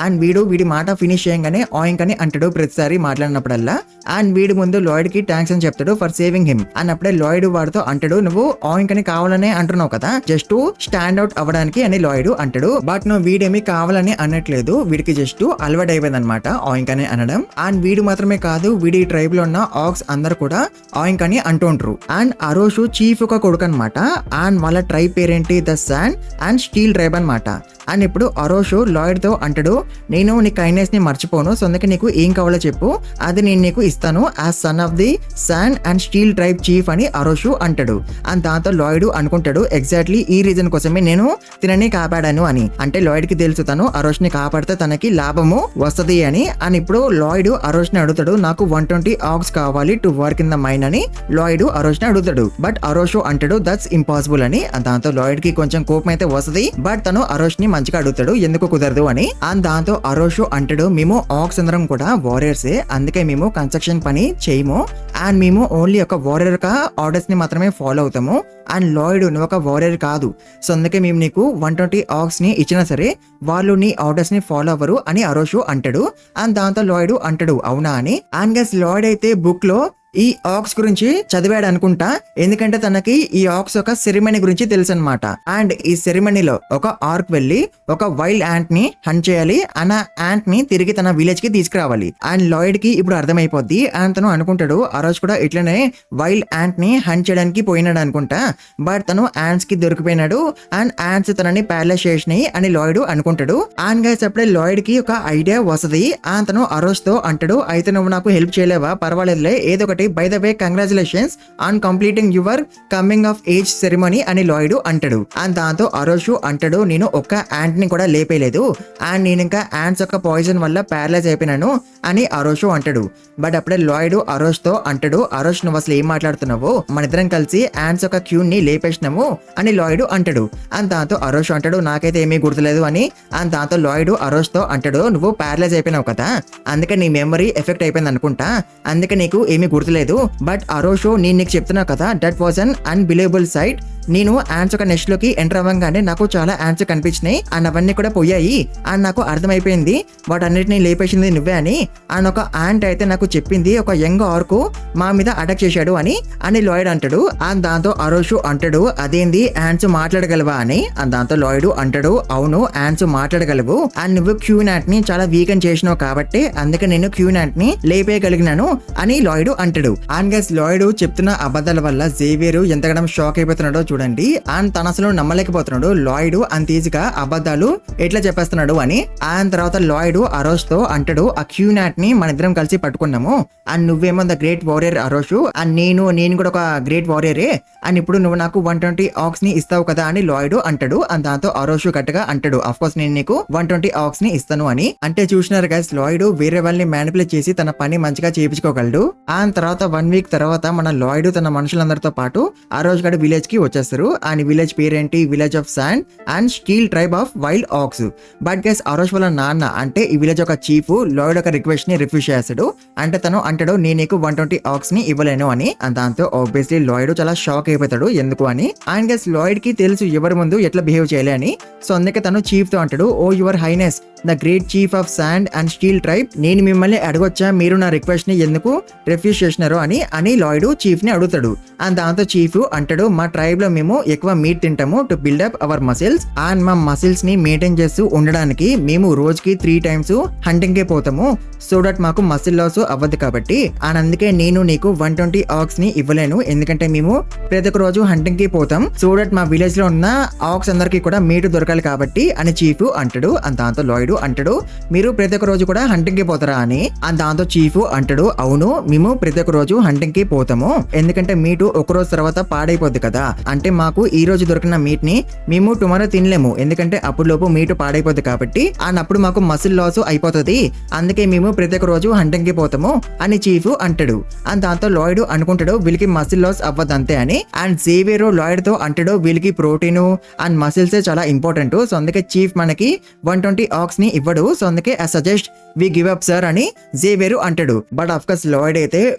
అండ్ వీడి మాట ఫినిష్ చేయగానే ఆయింక్ అని అంటాడు ప్రతిసారి మాట్లాడినప్పుడల్లా. అండ్ వీడి ముందు లాయిడ్ కి థ్యాంక్స్ అని చెప్తాడు ఫర్ సేవింగ్ హిమ్. అన్నప్పుడే లాయిడ్ వాడితో అంటాడు, నువ్వు ఆయింక్ అని కావాలనే అంటున్నావు కదా, జస్ట్ స్టాండ్ అవుట్ అవ్వడానికి అని లాయిడ్ అంటాడు. బట్ నువ్వు వీడేమి కావాలని అనట్లేదు, వీడికి జస్ట్ అలవాటు అయిపోయింది అనమాట ఆయింక్ అని అనడం. అండ్ వీడు మాత్రమే కాదు, వీడి ట్రైబ్ లో ఉన్న ఆక్స్ అందరు కూడా ఆయింక్ అని అంటుంటారు. అండ్ అరోష్ చీఫ్ ఒక కొడుకు అనమాట. అండ్ వాళ్ళ ట్రైబ్ పేరేంటి the sand and steel tribe అనమాట. అండ్ ఇప్పుడు అరోష్ లాయిడ్ తో అంటాడు, నేను నీ కైండ్నెస్ ని మర్చిపోను, సో అందుకే నీకు ఏం కావాలో చెప్పు, అది నేను నీకు ఇస్తాను as son of the sand and steel tribe chief అని అరోష్ అంటాడు. అండ్ దాంతో లాయిడ్ అనుకుంటాడు, ఎగ్జాక్ట్లీ ఈ రీజన్ కోసమే నేను తినని కాపాడాను అని. అంటే లాయిడ్ కి తెలుసు తను అరోష్ ని కాపాడితే తనకి లాభము వస్తది అని. అండ్ ఇప్పుడు లాయిడ్ అరోష్ ని అడుగుతాడు, నాకు 120 ఆక్స్ కావాలి to work in the mine అని లాయిడ్ అరోష్ ని అడుగుతాడు. బట్ అరోష్ అంటాడు దట్స్ ఇంపాసిబుల్ అని. దాంతో లాయిడ్ కి కొంచెం కోపం అయితే వస్తది. బట్ తను అరోష్ ని మంచిగా అడుగుతాడు ఎందుకు కుదరదు అని. అండ్ దాంతో అరోష్ అంటాడు, మేము ఆక్స్ అందరం కూడా వారియర్సే, అందుకే మేము కన్స్ట్రక్షన్ పని చేయము. అండ్ మేము ఓన్లీ ఒక వారియర్ గా ఆర్డర్స్ ని మాత్రమే ఫాలో అవుతాము. అండ్ లాయిడ్ నువ్వు ఒక వారియర్ కాదు, సో అందుకే మేము నీకు 120 ఆక్స్ ని ఇచ్చినా సరే వాళ్ళు నీ ఆర్డర్స్ ని ఫాలో అవ్వరు అని అరోష్ అంటాడు. అండ్ దాంతో లాయిడ్ అంటాడు అవునా అని. అండ్ గైస్ లాయిడ్ అయితే బుక్ లో ఈ ఆక్స్ గురించి చదివాడు అనుకుంటా, ఎందుకంటే తనకి ఈ ఆక్స్ ఒక సెరిమనీ గురించి తెలుసు అనమాట. అండ్ ఈ సెరిమనీలో ఒక ఆర్క్ వెళ్ళి ఒక వైల్డ్ యాంట్ ని హంట్ చేయాలి, ఆ యాంట్ ని తిరిగి తన విలేజ్ కి తీసుకురావాలి. అండ్ లాయిడ్ కి ఇప్పుడు అర్థమైపోద్ది. అండ్ తను అనుకుంటాడు ఆ రోజు కూడా ఇట్లనే వైల్డ్ యాంట్ ని హంట్ చేయడానికి పోయినాడు అనుకుంటా, బట్ తను యాంట్స్ కి దొరికిపోయినాడు అండ్ యాంట్స్ తనని ప్యారలైజ్ చేసినాయి అని లాయిడ్ అనుకుంటాడు. అండ్ గైస్ అప్పుడే లాయిడ్ కి ఒక ఐడియా వస్తుంది. అండ్ తను ఆ రోజుతో అంటాడు, అయితే నువ్వు నాకు హెల్ప్ చేయలేవా, పర్వాలేదులే, ఏదో ఒకటి, by the way congratulations on completing your coming of age ceremony అని లాయిడ్ అంటాడు. అండ్ దాంతో ఆ రోజు అంటాడు, నేను ఒక్క యాంట్ ని కూడా లేపేయలేదు అండ్ నేను ఇంకా యాంట్స్ యొక్క పాయిజన్ వల్ల ప్యారలైజ్ అయిపోయినాను అని ఆ రోజు అంటాడు. బట్ అప్పుడే లాయిడ్ ఆ రోజుతో అంటాడు, ఆ రోజు నువ్వు అసలు ఏం మాట్లాడుతున్నావు, మన ఇద్దరం కలిసి యాంట్స్ యొక్క క్యూన్ ని లేపేసినాము అని లాయిడ్ అంటాడు. అండ్ దాంతో ఆ రోజు అంటాడు, నాకైతే ఏమీ గుర్తులేదు అని. అండ్ దాంతో లాయిడ్ ఆ రోజుతో అంటాడు, నువ్వు ప్యారలైజ్ అయిపోయినావు కదా, అందుకే నీ మెమరీ ఎఫెక్ట్ అయిపోయింది అనుకుంటా, అందుకే నీకు ఏమీ గుర్తులేదు. బట్ ఆ రోజు నేను నీకు చెప్తున్నా కదా, that was an unbelievable sight. నేను యాంట్స్ ఒక నెస్ట్ లోకి ఎంటర్ అవ్వగానే నాకు చాలా యాంట్స్ కనిపించినాయి అండ్ అవన్నీ కూడా పోయాయి అండ్ నాకు అర్థమైపోయింది వాటన్నిటిని లేపేసింది నువ్వే అని. అండ్ ఒక యాంట్ అయితే నాకు చెప్పింది ఒక యంగ్ ఆర్కు మా మీద అటాక్ చేశాడు అని లాయిడ్ అంటాడు. అండ్ దాంతో ఆ రోజు అంటాడు, అదేంది యాంట్స్ మాట్లాడగలవా అని. అండ్ దాంతో లాయిడ్ అంటాడు, అవును యాంట్స్ మాట్లాడగలవు అండ్ నువ్వు క్యూనాట్ ని చాలా వీకెన్ చేసినావు కాబట్టి అందుకే నేను క్యూనాట్ ని లేపేయగలిగినాను అని లాయిడ్ అంటాడు. అండ్ గైస్ లాయిడ్ చెప్తున్న అబద్ధాల వల్ల జేవియర్ ఎంతగానో షాక్ అయిపోతున్నాడో చూడండి. అండ్ తన అసలు నమ్మలేకపోతున్నాడు లాయిడ్ అంత ఈజీగా అబద్ధాలు ఎట్లా చెప్పేస్తున్నాడు అని. అండ్ తర్వాత లాయిడ్ ఆ రోజుతో అంటాడు, ఆ క్యూనాట్ ని మన ఇద్దరం కలిసి పట్టుకున్నాము అండ్ నువ్వేమో ద గ్రేట్ వారియర్ ఆ రోజు అండ్ నేను కూడా ఒక గ్రేట్ వారియరే అండ్ ఇప్పుడు నువ్వు నాకు 120 ఆక్స్ ని ఇస్తావు కదా అని లాయిడ్ అంటాడు. అండ్ దాంతో ఆ రోజు గట్టిగా అంటాడు, అఫ్ కోర్స్ నేను నీకు 120 ఆక్స్ ని ఇస్తాను అని. అంటే చూసినారు గైస్, లాయిడ్ వేరే వాళ్ళని మ్యానిపులేట్ చేసి తన పని మంచిగా చేయించుకోగలడు. అండ్ తర్వాత 1 వీక్ తర్వాత మన లాయిడ్ తన మనుషులందరితో పాటు ఆ రోజు గడ విలేజ్ కి వచ్చేస్తారు. అండ్ విలేజ్ పేరేంటి, village of sand and steel tribe of wild aux. But guys ఆ రోజు వాళ్ళ నాన్న అంటే ఈ విలేజ్ ఒక చీఫ్ లాయిడ్ ఒక రిక్వెస్ట్ ని రిఫ్యూజ్ చేస్తాడు. అంటే తను అంటాడు, నేను నీకు 120 ఆక్స్ ని ఇవ్వలేను అని. అండ్ దాంతో ఆబ్వియస్లీ లాయిడ్ చాలా షాక్ అయిపోతాడు ఎందుకు అని. అండ్ గైస్ లాయిడ్ కి తెలుసు ఎవరి ముందు ఎట్లా బిహేవ్ చేయాలి అని. సో అందుకే తను చీఫ్ తో అంటాడు, oh your highness the great chief of sand and steel tribe, నేను మిమ్మల్ని అడగొచ్చా, మీరు నా రిక్వెస్ట్ ని ఎందుకు రిఫ్యూజ్ చేసినారు అని లాయిడ్ చీఫ్ ని అడుగుతాడు. అండ్ దాంతో చీఫ్ అంటాడు, మా ట్రైబ్ లో మేము ఎక్కువ మీట్ తింటాము to build up hour muscles and మా మసిల్స్ ని మెయింటైన్ చేస్తూ ఉండడానికి మేము రోజుకి 3 టైమ్స్ హంటింగ్ కే పోతాము, సో దట్ మాకు మసిల్ లాస్ అవ్వదు కాబట్టి. అండ్ అందుకే నేను నీకు 120 ఆక్స్ ని ఇవ్వలేను, ఎందుకంటే మేము ప్రతి ఒక్క రోజు హంటింగ్ కి పోతాం, సో దట్ మా విలేజ్ లో ఉన్న ఆక్స్ అందరికి కూడా మీట్ దొరకాలి కాబట్టి అని చీఫ్ అంటాడు. అండ్ దాంతో లాయిడ్ అంటాడు, మీరు ప్రతి ఒక్క రోజు కూడా హంటింగ్ కి పోతారా అని. అండ్ దాంతో చీఫ్ అంటాడు, అవును మేము ప్రతి ఒక్క రోజు హంటింగ్ కి పోతాము, ఎందుకంటే మీటు ఒక రోజు తర్వాత పాడైపోద్ది కదా, అంటే మాకు ఈ రోజు దొరికిన మీట్ ని మేము టుమారో తినలేము, ఎందుకంటే అప్పుడు లోపు మీటు పాడైపోద్ది కాబట్టి. అండ్ అప్పుడు మాకు మసిల్ లాస్ అయిపోతుంది, అందుకే మేము ప్రతి ఒక్క రోజు హంటింగ్ కి పోతాము అని చీఫ్ అంటాడు. అండ్ దాంతో లాయిడ్ అనుకుంటాడు, వీళ్ళకి మసిల్ లాస్ అవ్వదు అంతే అని. అండ్ జేవియర్ లాయిడ్ తో అంటాడు, వీళ్ళకి ప్రోటీన్ అండ్ మసిల్స్ చాలా ఇంపార్టెంట్, సో అందుకే చీఫ్ మనకి 120 ఆక్స్ ని ఇవ్వడు, సో అందుకే I suggest we give up sir అని జేవియర్ అంటాడు. బట్ ఆఫ్ కోర్స్ లాయిడ్ అయితే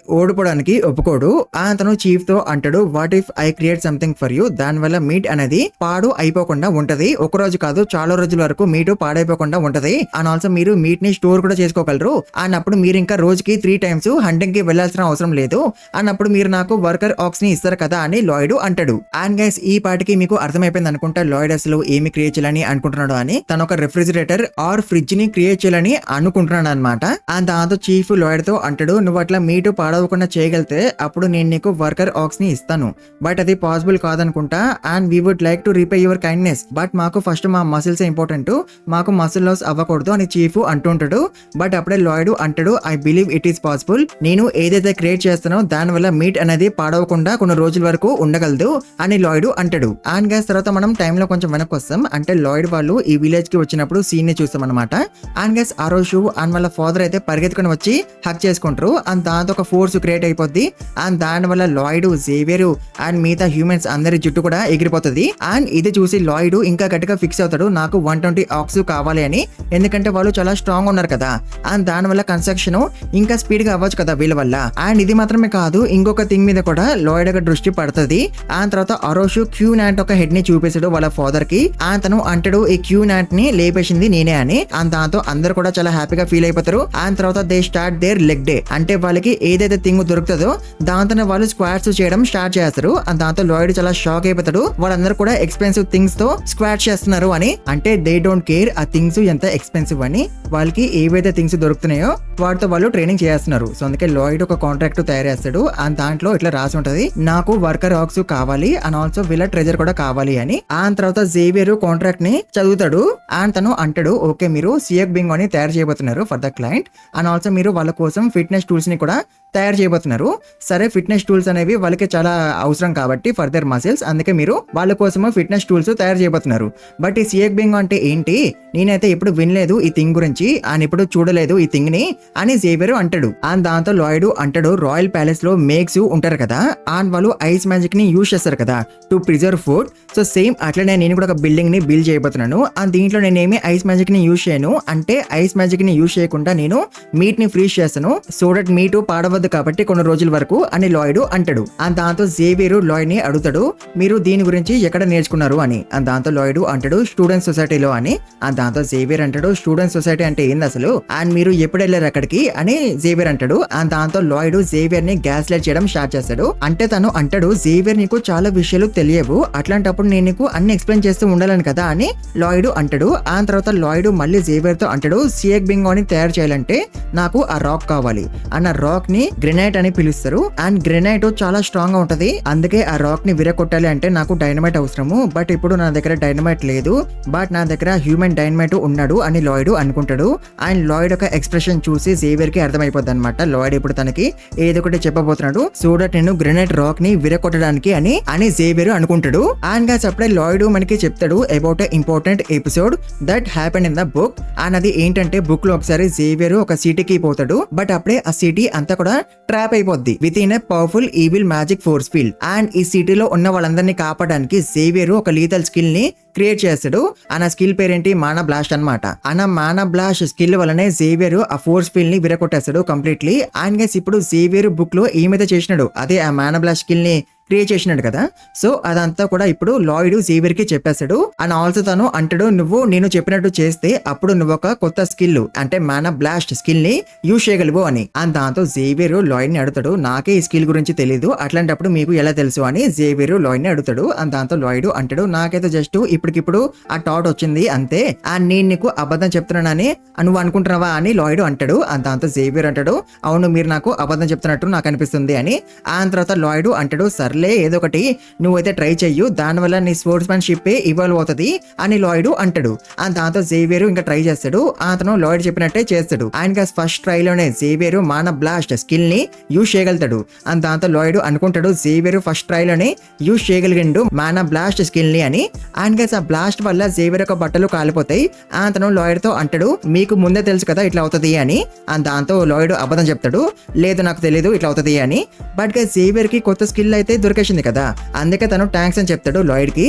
ఓడిపోవడానికి ఒప్పుకోడు. అతను చీఫ్ తో అంటాడు, what if I create something for you, దాని వల్ల మీట్ అనేది పాడు అయిపోకుండా ఉంటది, ఒక రోజు కాదు చాలా రోజుల వరకు మీటు పాడైపోకుండా ఉంటది. అండ్ ఆల్సో మీరు మీట్ ని స్టోర్ కూడా చేసుకోగలరు. అండ్ అప్పుడు మీరు ఇంకా రోజుకి 3 టైమ్స్ హంటింగ్ కి వెళ్లాల్సిన అవసరం లేదు, అన్నప్పుడు మీరు నాకు వర్కర్ ఆక్స్ ని ఇస్తారు కదా అని లాయిడ్ అంటాడు. అండ్ గైస్ ఈ పాటికి మీకు అర్థమైపోయింది అనుకుంటా లాయిడ్ అసలు ఏమి క్రియేట్ చేయాలని అనుకుంటున్నాడు అని. తను ఒక రిఫ్రిజిరేటర్ ఆర్ ఫ్రిడ్జ్ ని క్రియేట్ చేయాలని అనుకుంటున్నాడు అనమాట. అండ్ దాంతో చీఫ్ లాయిడ్ తో అంటాడు, నువ్వు అట్లా మీటు పాడవకుండా చేయగలితే అప్పుడు నేను నీకు వర్కర్ ఆక్స్ ని ఇస్తాను, బట్ అది పాసిబుల్ కాదనుకుంటా. And we would like to repay your kindness, but మాకు ఫస్ట్ మా మసిల్స్ ఇంపార్టెంట్, మాకు మసిల్ లాస్ అవ్వకూడదు అని చీఫ్ అంటుంటాడు. బట్ అప్పుడే లాయిడ్ అంటాడు, I believe it is possible, నేను ఏదైతే క్రియేట్ చేస్తానో దాని వల్ల మీట్ అనేది పాడవకుండా కొన్ని రోజుల వరకు ఉండగలదు అని లాయిడ్ అంటాడు. అండ్ గైస్ తర్వాత మనం టైమ్ లో కొంచెం వెనక్కి వస్తాం. అంటే లాయిడ్ వాళ్ళు ఈ విలేజ్ కి వచ్చినప్పుడు సీన్ ని చూస్తాం అనమాట. అండ్ గైస్ ఆ రోజు అండ్ వాళ్ళ ఫాదర్ అయితే పరిగెత్తుకుని వచ్చి హక్ చేసుకుంటారు. అండ్ దాంతో ఒక ఫోర్స్ క్రియేట్ అయిపోద్ది. అండ్ దాని వల్ల లాయిడ్, జేవియర్ అండ్ మిగతా హ్యూమన్స్ అందరి జుట్టు కూడా ఎగిరిపోతుంది. అండ్ ఇది చూసి లాయిడ్ ఇంకా గట్టిగా ఫిక్స్ అవుతాడు, నాకు 120 ఆక్స్ కావాలి అని, ఎందుకంటే వాళ్ళు చాలా స్ట్రాంగ్ ఉన్నారు కదా. అండ్ దాని వల్ల కన్స్ట్రక్షన్ ఇంకా స్పీడ్ గా అవ్వచ్చు కదా వీళ్ళ వల్ల. అండ్ ఇది మాత్రమే కాదు, ఇంకొక థింగ్ మీద కూడా లాయిడ్ యొక్క దృష్టి పడుతుంది. అండ్ తర్వాత ఆ రోజు క్యూనాట్ ఒక హెడ్ ని చూపేశాడు వాళ్ళ ఫాదర్ కి. అండ్ తను అంటాడు, ఈ క్యూనాట్ ని లేపేసింది నేనే అని. అని. అండ్ దాంతో అందరూ కూడా చాలా హ్యాపీగా ఫీల్ అయిపోతారు. అండ్ తర్వాత they start their leg day, అంటే వాళ్ళకి ఏదైతే థింగ్ దొరుకుతుందో దాంతో వాళ్ళు స్క్వాట్స్ చేయడం స్టార్ట్ చేస్తారు. అండ్ దాంతో లాయిడ్ చాలా షాక్ అయిపోతాడు. వాళ్ళందరూ కూడా ఎక్స్పెన్సివ్ థింగ్స్ తో స్క్వాట్ చేస్తున్నారు అని. అంటే దే డోంట్ కేర్ ఆ థింగ్స్ ఎంత ఎక్స్పెన్సివ్ అని, వాళ్ళకి ఏవైతే థింగ్స్ దొరుకుతున్నాయో వాటితో వాళ్ళు ట్రైనింగ్ చేస్తున్నారు. సో అందుకే లాయిడ్ ఒక కాంట్రాక్ట్ తయారు చేస్తాడు. అండ్ దాంట్లో ఇట్లా రాసి ఉంటది, నాకు వర్కర్ ఆక్స్ కావాలి అండ్ ఆల్సో వీళ్ళ ట్రెజర్ కూడా కావాలి అని. అండ్ తర్వాత జేవియర్ కాంట్రాక్ట్ ని చదువుతాడు. అండ్ తను అంటాడు, ఓకే మీరు సియక్ బింగో అని తయారు చేయబోతున్నారు for the client and also మీరు వాళ్ళ కోసం ఫిట్నెస్ టూల్స్ ని కూడా తయారు చేయబోతున్నారు. సరే ఫిట్నెస్ టూల్స్ అనేవి వాళ్ళకి చాలా అవసరం కాబట్టి ఫర్ దర్ మసిల్స్, అందుకే మీరు వాళ్ళ కోసము ఫిట్నెస్ టూల్స్ తయారు చేయబోతున్నారు. బట్ ఈ సియక్ బింగో అంటే ఏంటి, నేనైతే ఇప్పుడు వినలేదు ఈ థింగ్ గురించి అండ్ ఇప్పుడు చూడలేదు ఈ థింగ్ ని అని జేవియర్ అంటాడు. అండ్ దాంతో లాయిడ్ అంటాడు, రాయల్ ప్యాలెస్ లో మేక్స్ ఉంటారు కదా అండ్ వాళ్ళు ఐస్ మ్యాజిక్ ని యూజ్ చేస్తారు కదా to preserve food. So same అట్లనే నేను కూడా ఒక బిల్డింగ్ ని బిల్డ్ చేయబోతున్నాను. అండ్ దీంట్లో నేనేమి ఐస్ మ్యాజిక్ ని యూజ్ చేయను, అంటే ఐస్ మ్యాజిక్ ని యూజ్ చేయకుండా నేను మీట్ ని ఫ్రీజ్ చేస్తాను సో దట్ మీట్ పాడవద్దు కాబట్టి కొన్ని రోజుల వరకు అని లాయిడ్ అంటాడు. అండ్ దాంతో జేవియర్ లాయిడ్ ని అడుగుతాడు, మీరు దీని గురించి ఎక్కడ నేర్చుకున్నారు అని. అండ్ దాంతో లాయిడ్ అంటాడు, స్టూడెంట్ సొసైటీలో అని. అండ్ దాంతో జేవియర్ అంటాడు, స్టూడెంట్ సొసైటీ అంటే ఏంది అసలు అండ్ మీరు ఎప్పుడు వెళ్ళారు అక్కడికి అని జేవియర్ అంటాడు. అండ్ దాంతో లాయిడ్ జేవియర్ ని గ్యాస్ లైట్ చేయడం స్టార్ట్ చేస్తాడు. అంటే తను అంటాడు, జేవియర్ నీకు చాలా విషయాలు తెలియవు, అట్లాంటప్పుడు నేను నీకు అన్ని ఎక్స్ప్లెయిన్ చేస్తూ ఉండాలని కదా అని లాయిడ్ అంటాడు. ఆ తర్వాత లాయిడ్ మళ్ళీ జేవియర్ తో అంటాడు, సియక్ బింగో ని తయారు చేయాలంటే నాకు ఆ రాక్ కావాలి అన్న రాక్ ని గ్రెనైట్ అని పిలుస్తారు. అండ్ గ్రెనైట్ చాలా స్ట్రాంగ్ గా ఉంటది, అందుకే ఆ రాక్ ని విరగొట్టాలి అంటే నాకు డైనమైట్ అవసరము. బట్ ఇప్పుడు నా దగ్గర డైనమైట్ లేదు, బట్ నా దగ్గర హ్యూమన్ డైనమైట్ ఉన్నాడు అని లాయిడ్ అనుకుంటాడు. అండ్ లాయిడ్ ఒక ఎక్స్ప్రెషన్ చూసి జేవియర్ కి అర్థమైపోద్ది అనమాట, లాయిడ్ ఇప్పుడు తనకి ఏదో ఒకటి చెప్పబోతున్నాడు సో దట్ నేను గ్రెనైట్ రాక్ ని విరగొట్టడానికి అని జేవియర్ అనుకుంటాడు. అండ్ గాస్ అప్పుడే లాయిడ్ మనకి చెప్తాడు about a important episode that happen in the book. And అది ఏంటంటే బుక్ లో ఒకసారి జేవియర్ ఒక సిటీకి పోతాడు, బట్ అప్పుడే ఆ సిటీ అంతా కూడా ట్రాప్ అయిపోద్ది with in a powerful evil magic force field. And ఈ సిటీలో ఉన్న వాళ్ళందరినీ కాపాడడానికి జేవియర్ ఒక లీథల్ స్కిల్ ని క్రియేట్ చేస్తాడు. అన్న స్కిల్ పేరేంటి, మానా బ్లాస్ట్ అనమాట. అన్న మానా బ్లాస్ట్ స్కిల్ వల్లనే జేవియర్ ఆ ఫోర్స్ ఫీల్డ్ ని విరగొట్టేస్తాడు కంప్లీట్లీ. అండ్ గైస్ ఇప్పుడు జేవియర్ బుక్ లో ఏమైతే చేసినాడు అదే ఆ మానా బ్లాస్ట్ స్కిల్ ని క్రియేట్ చేసినాడు కదా. సో అదంతా కూడా ఇప్పుడు లాయిడ్ జేవియర్ కి చెప్పేస్తాడు. అండ్ ఆల్సో తను అంటాడు, నేను చెప్పినట్టు చేస్తే అప్పుడు నువ్వు ఒక కొత్త స్కిల్ అంటే మానా బ్లాస్ట్ స్కిల్ ని యూజ్ చేయగలవు అని. అండ్ దాంతో జేవియర్ లాయిడ్ ని అడుగుతాడు, నాకే ఈ స్కిల్ గురించి తెలీదు, అట్లాంటప్పుడు మీకు ఎలా తెలుసు అని జేవియర్ లాయిడ్ ని అడుగుతాడు. అండ్ దాంతో లాయిడ్ అంటాడు, నాకైతే జస్ట్ ఇప్పటికిప్పుడు ఆ థాట్ వచ్చింది అంతే, అండ్ నేను నీకు అబద్ధం చెప్తున్నానని నువ్వు అనుకుంటున్నావా అని లాయిడ్ అంటాడు. అండ్ దాంతో జేవియర్ అంటాడు, అవును మీరు నాకు అబద్ధం చెప్తున్నట్టు నాకు అనిపిస్తుంది అని. ఆ తర్వాత లాయిడ్ అంటాడు, సర్లే ఏదో ఒకటి నువ్వైతే ట్రై చెయ్యు, దానివల్ల నీ స్పోర్ట్స్ మ్యాన్షిప్ ఇవాల్వ్ అవుతుంది అని లాయిడ్ అంటాడు. అండ్ దాంతో జేవియర్ ఇంకా ట్రై చేస్తాడు. అతను లాయిడ్ చెప్పినట్టే చేస్తాడు. ఆయన ఫస్ట్ ట్రై లోనే జేవియర్ మానా బ్లాస్ట్ స్కిల్ ని యూజ్ చేయగలుగుతాడు. అండ్ దాంతో లాయిడ్ అనుకుంటాడు, జేవియర్ ఫస్ట్ ట్రై లోనే యూజ్ చేయగలిగిండు మానా బ్లాస్ట్ స్కిల్ ని అని. అండ్ ఆ బ్లాస్ట్ వల్ల జేవియర్ యొక్క బట్టలు కాలిపోతాయి. అతను లాయిడ్ తో అంటాడు, మీకు ముందే తెలుసు కదా ఇట్లా అవుతుంది అని. అండ్ దాంతో లాయిడ్ అబద్ధం చెప్తాడు, లేదు నాకు తెలియదు ఇట్లా అవుతుంది అని. బట్ జేవియర్ కి కొత్త స్కిల్ అయితే దొరికేసింది కదా, అందుకే తను థ్యాంక్స్ అని చెప్తాడు లాయిడ్ కి.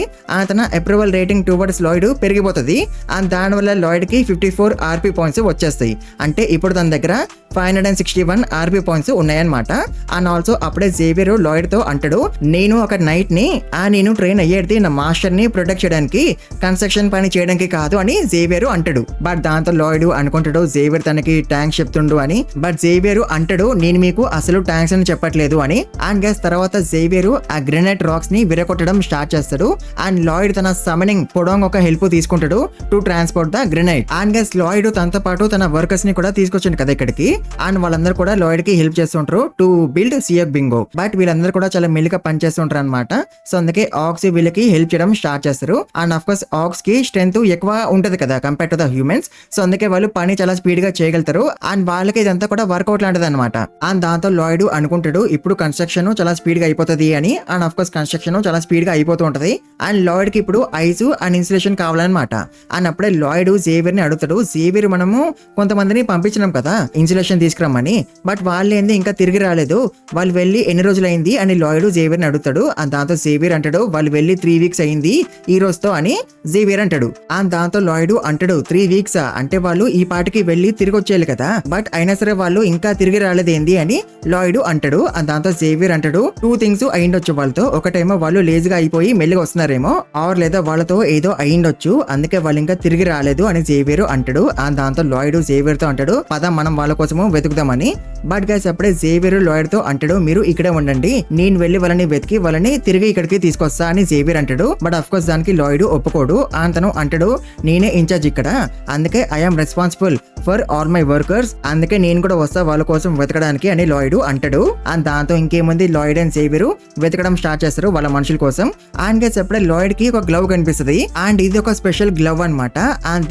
తన అప్రూవల్ రేటింగ్ టువర్డ్స్ లాయిడ్ పెరిగిపోతుంది. అండ్ దానివల్ల లాయిడ్ కి 54 ఆర్పీ పాయింట్స్ వచ్చేస్తాయి. అంటే ఇప్పుడు తన దగ్గర 561 ఆర్పీ పాయింట్స్ ఉన్నాయన్నమాట. అండ్ ఆల్సో అప్పుడే జేవియర్ లాయిడ్ తో అంటాడు, నేను ఒక నైట్ ని నేను ట్రైన్ అయ్యేది నా మాస్టర్ ని ప్రొటెక్ట్ చేయడానికి, కన్స్ట్రక్షన్ పని చేయడానికి కాదు అని జేవియర్ అంటాడు. బట్ దాంతో లాయిడ్ అనుకుంటాడు జేవియర్ తనకి థ్యాంక్స్ చెప్తుండు అని. బట్ జేవియర్ అంటాడు, నేను మీకు అసలు థ్యాంక్స్ అని చెప్పట్లేదు అని. అండ్ గైస్ తర్వాత జేవియర్ ఆ గ్రెనైట్ రాక్స్ ని విరగొట్టడం స్టార్ట్ చేస్తాడు. అండ్ లాయిడ్ తన సమనింగ్ పొడోంగ్ ఒక హెల్ప్ తీసుకుంటాడు to transport the granite. And guys Lloyd తనతో పాటు తన వర్కర్స్ ని కూడా తీసుకొచ్చాడు కదా ఇక్కడికి. అండ్ వాళ్ళందరూ కూడా లాయిడ్ కి హెల్ప్ చేస్తుంటారు టు బిల్డ్ సియక్ బింగో. బట్ వీళ్ళందరూ కూడా చాలా మెల్లిగా పని చేస్తుంటారు అనమాట. సో అందుకే ఆక్స్ వీళ్ళకి హెల్ప్ చేయడం స్టార్ట్ చేస్తారు. అండ్ ఆఫ్ కోర్స్ ఆక్స్ కి స్ట్రెంత్ ఎక్కువ ఉంటది కదా compare to the humans. So అందుకే వాళ్ళు పని చాలా స్పీడ్ గా చేయగలుగుతారు. అండ్ వాళ్ళకి ఇదంతా కూడా వర్కౌట్ లాంటిది అనమాట. అండ్ దాంతో లాయిడ్ అనుకుంటాడు, ఇప్పుడు కన్స్ట్రక్షన్ చాలా స్పీడ్ గా అయిపోతుంది అని. అండ్ ఆఫ్ కోర్స్ కన్స్ట్రక్షన్ చాలా స్పీడ్ గా అయిపోతూ ఉంటది. అండ్ లాయిడ్ కి ఇప్పుడు ఐస్ అండ్ ఇన్సులేషన్ కావాలన్నమాట. అండ్ అప్పుడే లాయిడ్ జేవియర్ ని అడుగుతాడు, జేవియర్ మనము కొంతమందిని పంపించినాం కదా ఇన్సులేషన్ ఇన్ఫర్మేషన్ తీసుకురమ్మని. బట్ వాళ్ళేంది ఇంకా తిరిగి రాలేదు, వాళ్ళు వెళ్ళి ఎన్ని రోజులైంది అని లాయిడ్ జేవియర్ ని అడుగుతాడు. దాంతో జేవియర్ అంటాడు వాళ్ళు వెళ్ళి 3 వీక్స్ అయింది ఈ రోజుతో అని జేవియర్ అంటాడు. దాంతో లాయిడ్ అంటాడు 3 వీక్స్ అంటే వాళ్ళు ఈ పాటికి వెళ్ళి తిరిగి వచ్చేయాలి కదా, బట్ అయినా సరే వాళ్ళు ఇంకా తిరిగి రాలేదేంది అని లాయిడ్ అంటాడు. దాంతో జేవియర్ అంటాడు 2 థింగ్స్ అయిండొచ్చు వాళ్ళతో. ఒకటేమో వాళ్ళు లేజీగా అయిపోయి మెల్లిగా వస్తున్నారేమో, ఆర్ లేదా వాళ్ళతో ఏదో అయిండొచ్చు, అందుకే వాళ్ళు ఇంకా తిరిగి రాలేదు అని జేవియర్ అంటాడు. దాంతో లాయిడ్ జేవియర్ తో అంటాడు పద మనం వాళ్ళ కోసము వెతుకుదామని. బట్ గైస్ అప్పుడే జేవియర్ లాయిడ్ తో అంటాడు మీరు ఇక్కడే ఉండండి, నేను వెళ్ళి వాళ్ళని వెతికి వాళ్ళని తిరిగి ఇక్కడికి తీసుకొస్తా అని జేవియర్ అంటాడు. బట్ అఫ్ కోర్స్ దానికి లాయిడ్ ఒప్పుకోడు. తను అంటాడు నేనే ఇన్ఛార్జ్ ఇక్కడ, అందుకే I'm responsible for all my workers, అందుకే నేను కూడా వస్తా వాళ్ళ కోసం వెతకడానికి అని లాయిడ్ అంటాడు. దాంతో ఇంకేముంది లాయిడ్ అండ్ జేవియర్ వెతకడం స్టార్ట్ చేస్తారు వాళ్ళ మనుషుల కోసం. అండ్ గైస్ అప్పుడే లాయిడ్ కి ఒక గ్లవ్ కనిపిస్తుంది. అండ్ ఇది ఒక స్పెషల్ గ్లవ్ అనమాట.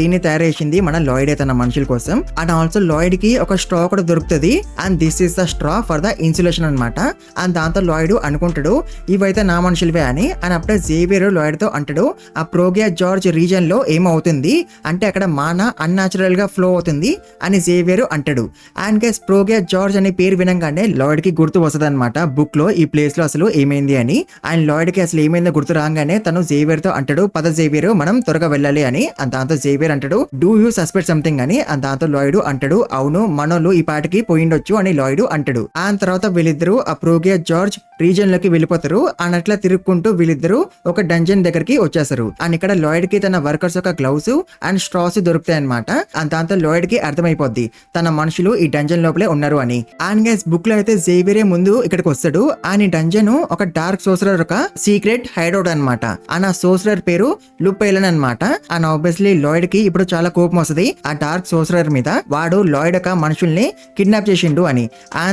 దీన్ని తయారు చేసింది మన లాయిడ్ తన మనుషుల కోసం. అండ్ ఆల్సో లాయిడ్ కి ఒక స్ట్రా కూడా దొరుకుతుంది. And this is the straw for the insulation అనమాట. దాంతో లాయిడ్ అనుకుంటాడు ఇవైతే నా మనుషులవే అని. అప్పుడే జేవియర్ లాయిడ్ తో అంటాడు ఆ ప్రోగియా జార్జ్ రీజన్ లో ఏమవుతుంది అంటే అక్కడ మానా అన్యాచురల్ గా ఫ్లో అవుతుంది అని జేవియర్ అంటాడు. అండ్ గైస్ ప్రోగియా జార్జ్ అనే పేరు వినంగానే లాయిడ్ కి గుర్తు వస్తుంది అనమాట బుక్ లో ఈ ప్లేస్ లో అసలు ఏమైంది అని. అండ్ లాయిడ్ కి అసలు ఏమైందో గుర్తు రాగానే తను జేవియర్ తో అంటాడు పద జేవియర్ మనం త్వరగా వెళ్ళాలి అని. దాంతో జేవియర్ అంటాడు డూ యూ సస్పెక్ట్ సంథింగ్ అని. దాంతో లాయిడ్ అంటాడు అవును మనోళ్ళు ఈ పాటికి పోయిండొచ్చు అని లాయిడ్ అంటాడు. తర్వాత వీళ్ళిద్దరూ ఆ ప్రోగియా జార్జ్ రీజన్ లోకి వెళ్ళిపోతారు. అట్లా తిరుగుకుంటూ వీళ్ళిద్దరూ ఒక డంజన్ దగ్గరికి వచ్చేస్తారు. అండ్ ఇక్కడ లాయిడ్ కి తన వర్కర్స్ ఒక గ్లౌస్ అండ్ స్ట్రాస్ దొరుకుతాయి అనమాట. దాంతో లాయిడ్ కి అర్థమైపోద్ది తన మనుషులు ఈ డంజన్ లోపలే ఉన్నారు అని. అండ్ గైస్ బుక్ లో అయితే జేవియరే ముందు ఇక్కడికి వస్తాడు. ఈ డంజన్ ఒక డార్క్ సోర్సరర్ ఒక సీక్రెట్ హైడౌట్ అనమాట. ఆ సోర్సరర్ పేరు లుపెయిలన్ అనమాట. అండ్ ఆబ్వియస్లీ లాయిడ్ కి ఇప్పుడు చాలా కోపం వస్తుంది ఆ డార్క్ సోర్సరర్ మీద. వాడు లాయిడ్ ఒక మనుషుల్ని కిడ్నాప్ చేసిండు అని.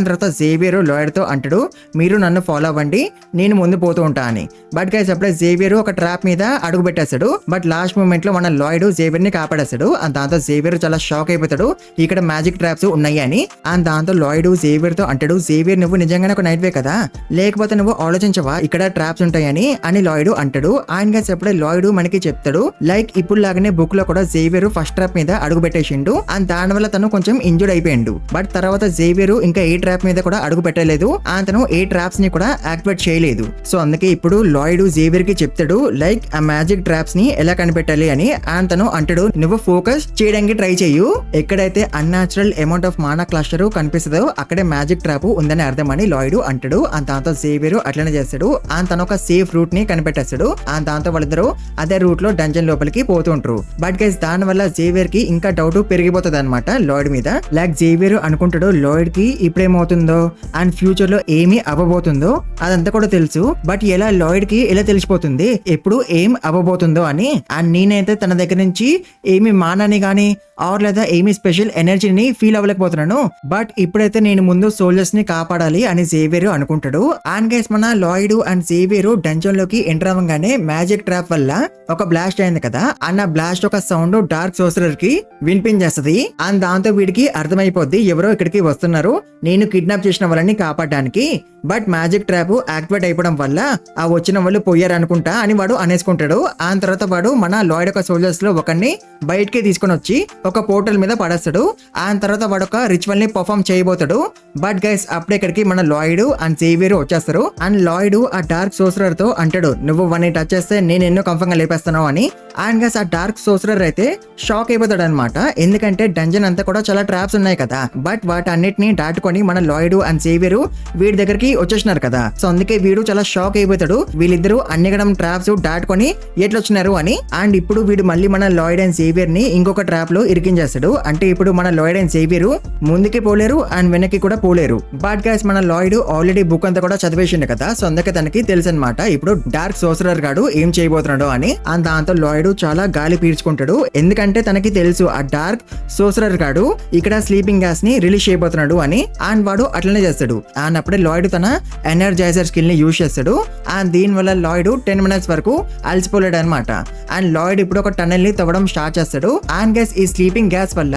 తర్వాత జేవియర్ లాయిడ్ తో అంటాడు మీరు నన్ను ఫాలో అవ్వండి నేను ముందు పోతూ ఉంటా అని. బట్ గైస్ అప్పుడే జేవియర్ ఒక ట్రాప్ మీద అడుగు పెట్టేస్తాడు. బట్ లాస్ట్ మూమెంట్ లో మన లాయిడ్ జేవియర్ ని కాపాడేస్తాడు. దాంతో జేవియర్ చాలా షాక్ అయిపోతాడు ఇక్కడ మ్యాజిక్ ట్రాప్స్ ఉన్నాయి అని. దాంతో లాయిడ్ జేవియర్ తో అంటాడు జేవియర్ నువ్వు నిజంగానే ఒక నైట్ వే కదా, లేకపోతే నువ్వు ఆలోచించవా ఇక్కడ ట్రాప్స్ ఉంటాయని అని లాయిడ్ అంటాడు. ఆయన గైస్ అప్పుడే లాయిడ్ మనకి చెప్తాడు లైక్ ఇప్పుడు లాగానే బుక్ లో కూడా జేవియర్ ఫస్ట్ ట్రాప్ మీద అడుగు పెట్టేసిండు. అండ్ దాని వల్ల తను కొంచెం ఇంజూర్డ్ అయిపోయిండు. బట్ తర్వాత జేవియర్ ఇంకా ఏ ట్రాప్ మీద కూడా అడుగు పెట్టలేదు. తను ఏ ట్రాప్స్ ని కూడా యాక్టివేట్ చేయలేదు. సో అందుకే ఇప్పుడు లాయిడ్ జేవియర్ కి చెప్తాడు లైక్ ఆ మ్యాజిక్ ట్రాప్స్ ని ఎలా కనిపెట్టాలి అని. తను అంటాడు నువ్వు ఫోకస్ చేయడానికి ట్రై చేయు, ఎక్కడైతే unnatural amount of Mana cluster కనిపిస్తుందో అక్కడే మ్యాజిక్ ట్రాప్ ఉందని అర్థం అని లాయిడ్ అంటాడు. దాంతో జేవియర్ అట్లనే చేస్తాడు. తను ఒక సేఫ్ రూట్ ని కనిపెట్టేస్తాడు. దాంతో వాళ్ళిద్దరు అదే రూట్ లో డంజన్ లోపలికి పోతుంటారు. బట్ గైస్ దాని వల్ల జేవియర్ కి ఇంకా డౌట్ పెరిగిపోతుంది అనమాట లాయిడ్ మీద. లైక్ జేవియర్ అనుకుంటాడు లాయిడ్ కి ఇప్పుడేమవుతుందో అండ్ ఫ్యూచర్ లో ఏమి అవ్వబోతుందో అదంతా కూడా తెలుసు. బట్ ఎలా లాయిడ్ కి ఎలా తెలిసిపోతుంది ఎప్పుడు ఏం అవ్వబోతుందో అని. అండ్ నేనైతే తన దగ్గర నుంచి ఏమి మానాని గానీ ఆర్ లేదా ఏమి స్పెషల్ ఎనర్జీని ఫీల్ అవ్వలేకపోతున్నాను. బట్ ఇప్పుడైతే నేను ముందు సోల్జర్స్ ని కాపాడాలి అని జేవియర్ అనుకుంటాడు. అండ్ గైస్ మన లాయిడ్ అండ్ జేవియర్ డంజన్ లోకి ఎంటర్ అవ్వగానే మ్యాజిక్ ట్రాప్ వల్ల ఒక బ్లాస్ట్ అయింది కదా. అన్న బ్లాస్ట్ ఒక సౌండ్ డార్క్ సోర్సరర్ కి వినిపించేస్తుంది. అండ్ దాంతో వీడికి అర్థమైపోద్ది ఎవరో ఇక్కడికి వస్తున్నారు నేను కిడ్నాప్ చేసిన వాళ్ళని కాపాడడానికి. బట్ మ్యాజిక్ ట్రాప్ యాక్టివేట్ అయిపోవడం వల్ల ఆ వచ్చిన వాళ్ళు పోయారు అనుకుంటా అని వాడు అనేసుకుంటాడు. ఆ తర్వాత వాడు మన లాయిడ్ ఒక సోల్జర్స్ లో ఒకరిని బయటికి తీసుకొని వచ్చి ఒక పోర్టల్ మీద పడేస్తాడు. ఆ తర్వాత వాడు ఒక రిచువల్ ని పర్ఫామ్ చేయబోతాడు. బట్ గైస్ అప్పుడే ఇక్కడికి మన లాయిడ్ అండ్ జేవియర్ వచ్చేస్తారు. అండ్ లాయిడ్ ఆ డార్క్ సోర్సరర్ తో అంటాడు నువ్వు వాడిని టచ్ చేస్తే నేను ఎన్నో కంఫర్ట్ గా లేపేస్తాను అని. అండ్ గైస్ ఆ డార్క్ సోర్సరర్ అయితే షాక్ అయిపోతాడు అనమాట. ఎందుకంటే డంజన్ అంతా కూడా చాలా ట్రాప్స్ ఉన్నాయి కదా. బట్ వాటి అన్నిటిని దాటుకొని మన లాయిడ్ అండ్ జేవియర్ వీడి దగ్గరికి వచ్చేసినారు కదా. సో అందుకే వీడు చాలా షాక్ అయిపోతాడు వీళ్ళిద్దరూ అన్నిగడం ట్రాప్స్ దాటుకొని ఎట్లొచ్చినారు అని. అండ్ ఇప్పుడు వీడు మళ్ళీ మన లాయిడ్ అండ్ జేవియర్ ని ఇంకొక ట్రాప్ లో ఇరికించేస్తాడు. అంటే ఇప్పుడు మన లాయిడ్ అండ్ జేవియర్ ముందుకి పోలేరు అండ్ వెనక్కి కూడా పోలేరు. బట్ గైస్ మన లాయిడ్ ఆల్రెడీ బుక్ అంతా కూడా చదివేసిండు కదా. సో అందుకే తనకి తెలుసు అనమాట ఇప్పుడు డార్క్ సోర్సరర్ గాడు ఏం చేయబోతున్నాడు అని. అండ్ దాంతో లాయిడ్ చాలా గాలి పీల్చుకుంటాడు. ఎందుకంటే తనకి తెలుసు ఆ డార్క్ సోర్సరర్ గాడు ఇక్కడ స్లీపింగ్ గ్యాస్ ని రిలీజ్ చేయబోతున్నాడు అని. అండ్ వాడు అట్లనే చేస్తాడు. అండ్ అప్పుడే లాయిడ్ తన ఎనర్జైజర్ స్కిల్ ని యూజ్ చేస్తాడు. అండ్ దీని వల్ల లాయిడ్ 10 minutes వరకు అలసిపోలేడు అనమాట. అండ్ లాయిడ్ ఇప్పుడు ఒక టనల్ ని తవ్వడం స్టార్ట్ చేస్తాడు. అండ్ గైస్ ఈ స్లీపింగ్ గ్యాస్ వల్ల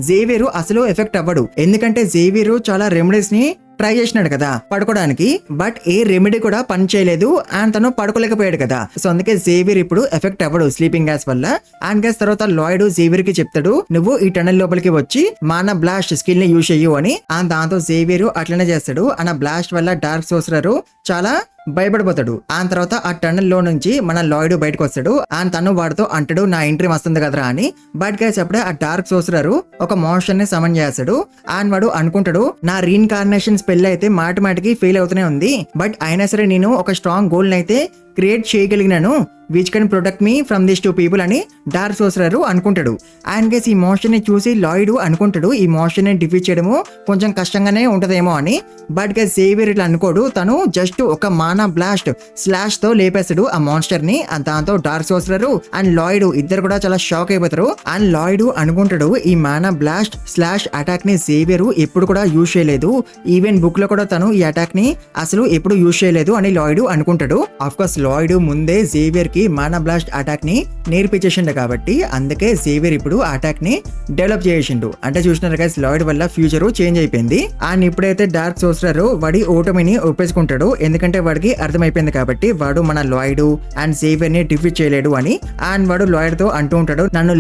జేవియర్ అసలు ఎఫెక్ట్ అవ్వడు. ఎందుకంటే జేవియర్ చాలా రెమెడీస్ ని ట్రై చేసినాడు కదా పడుకోవడానికి, బట్ ఏ రెమెడీ కూడా పని చేయలేదు అండ్ తను పడుకోలేకపోయాడు కదా. సో అందుకే జేవియర్ ఇప్పుడు ఎఫెక్ట్ అవ్వడు స్లీపింగ్ గ్యాస్ వల్ల. అండ్ గ్యాస్ తర్వాత లాయిడ్ జేవియర్ కి చెప్తాడు, నువ్వు ఈ టనల్ లోపలికి వచ్చి మానా బ్లాస్ట్ స్కిల్ ని యూజ్ చెయ్యు అని. అండ్ దాంతో జేవియర్ అట్లనే చేస్తాడు. ఆ బ్లాస్ట్ వల్ల డార్క్ సోర్సరర్ చాలా భయపడిపోతాడు. ఆ తర్వాత ఆ టనల్ లో నుంచి మన లాయిడ్ బయటకు వస్తాడు. అండ్ తను వాడితో అంటాడు, నా ఎంట్రీ వస్తుంది కదరా అని. బట్ గైస్ అప్పుడే ఆ డార్క్ సోర్సరర్ ఒక మోన్స్టర్ ని సమన్ చేస్తాడు. అండ్ వాడు అనుకుంటాడు, నా రీఇన్కార్నేషన్ స్పెల్ అయితే మాటికి ఫెయిల్ అవుతూనే ఉంది, బట్ అయినా సరే నేను ఒక స్ట్రాంగ్ గోల్ అయితే క్రియేట్ చేయగలిగినాను which can protect me from this two people అని డార్క్ సోర్సరర్ అనుకుంటాడు. అండ్ గైస్ ఈ మోన్స్టర్ ని చూసి లాయిడ్ అనుకుంటాడు, ఈ మోన్స్టర్ ని డిఫీట్ చేయడము కొంచెం కష్టంగానే ఉంటదేమో అని. బట్ గైస్ జేవియర్ ఇట్లా అనుకోడు, తను జస్ట్ ఒక మానా బ్లాస్ట్ స్లాష్ తో లేపేస్తాడు ఆ మాన్స్టర్ ని. దాంతో డార్క్ సోర్సరర్ అండ్ లాయిడ్ ఇద్దరు కూడా చాలా షాక్ అయిపోతారు. అండ్ లాయిడ్ అనుకుంటాడు, ఈ మానా బ్లాస్ట్ స్లాష్ అటాక్ ని జేవియర్ ఎప్పుడు కూడా యూజ్ చేయలేదు, ఈవెన్ బుక్ లో కూడా తను ఈ అటాక్ ని అసలు ఎప్పుడు యూజ్ చేయలేదు అని లాయిడ్ అనుకుంటాడు. ఆఫ్ కోర్స్ లాయిడ్ ముందే జేవియర్ కి మానా బ్లాస్ట్ అటాక్ ని నేర్పించేసిండు కాబట్టి అందుకే జేవియర్ ఇప్పుడు అటాక్ ని డెవలప్ చేసిండు. అంటే చూసినారు గైస్ లాయిడ్ వల్ల ఫ్యూచర్ చేంజ్ అయిపోయింది. అండ్ ఇప్పుడైతే డార్క్ సోర్సరర్ వాడి ఓటమిని ఒప్పేసుకుంటాడు, ఎందుకంటే వాడికి అర్థమైపోయింది కాబట్టి వాడు మన లాయిడ్ అండ్ జేవియర్ ని డిఫీట్ చేయలేడు అని. అండ్ వాడు లాయిడ్ తో అంటూ ఉంటాడు, నన్ను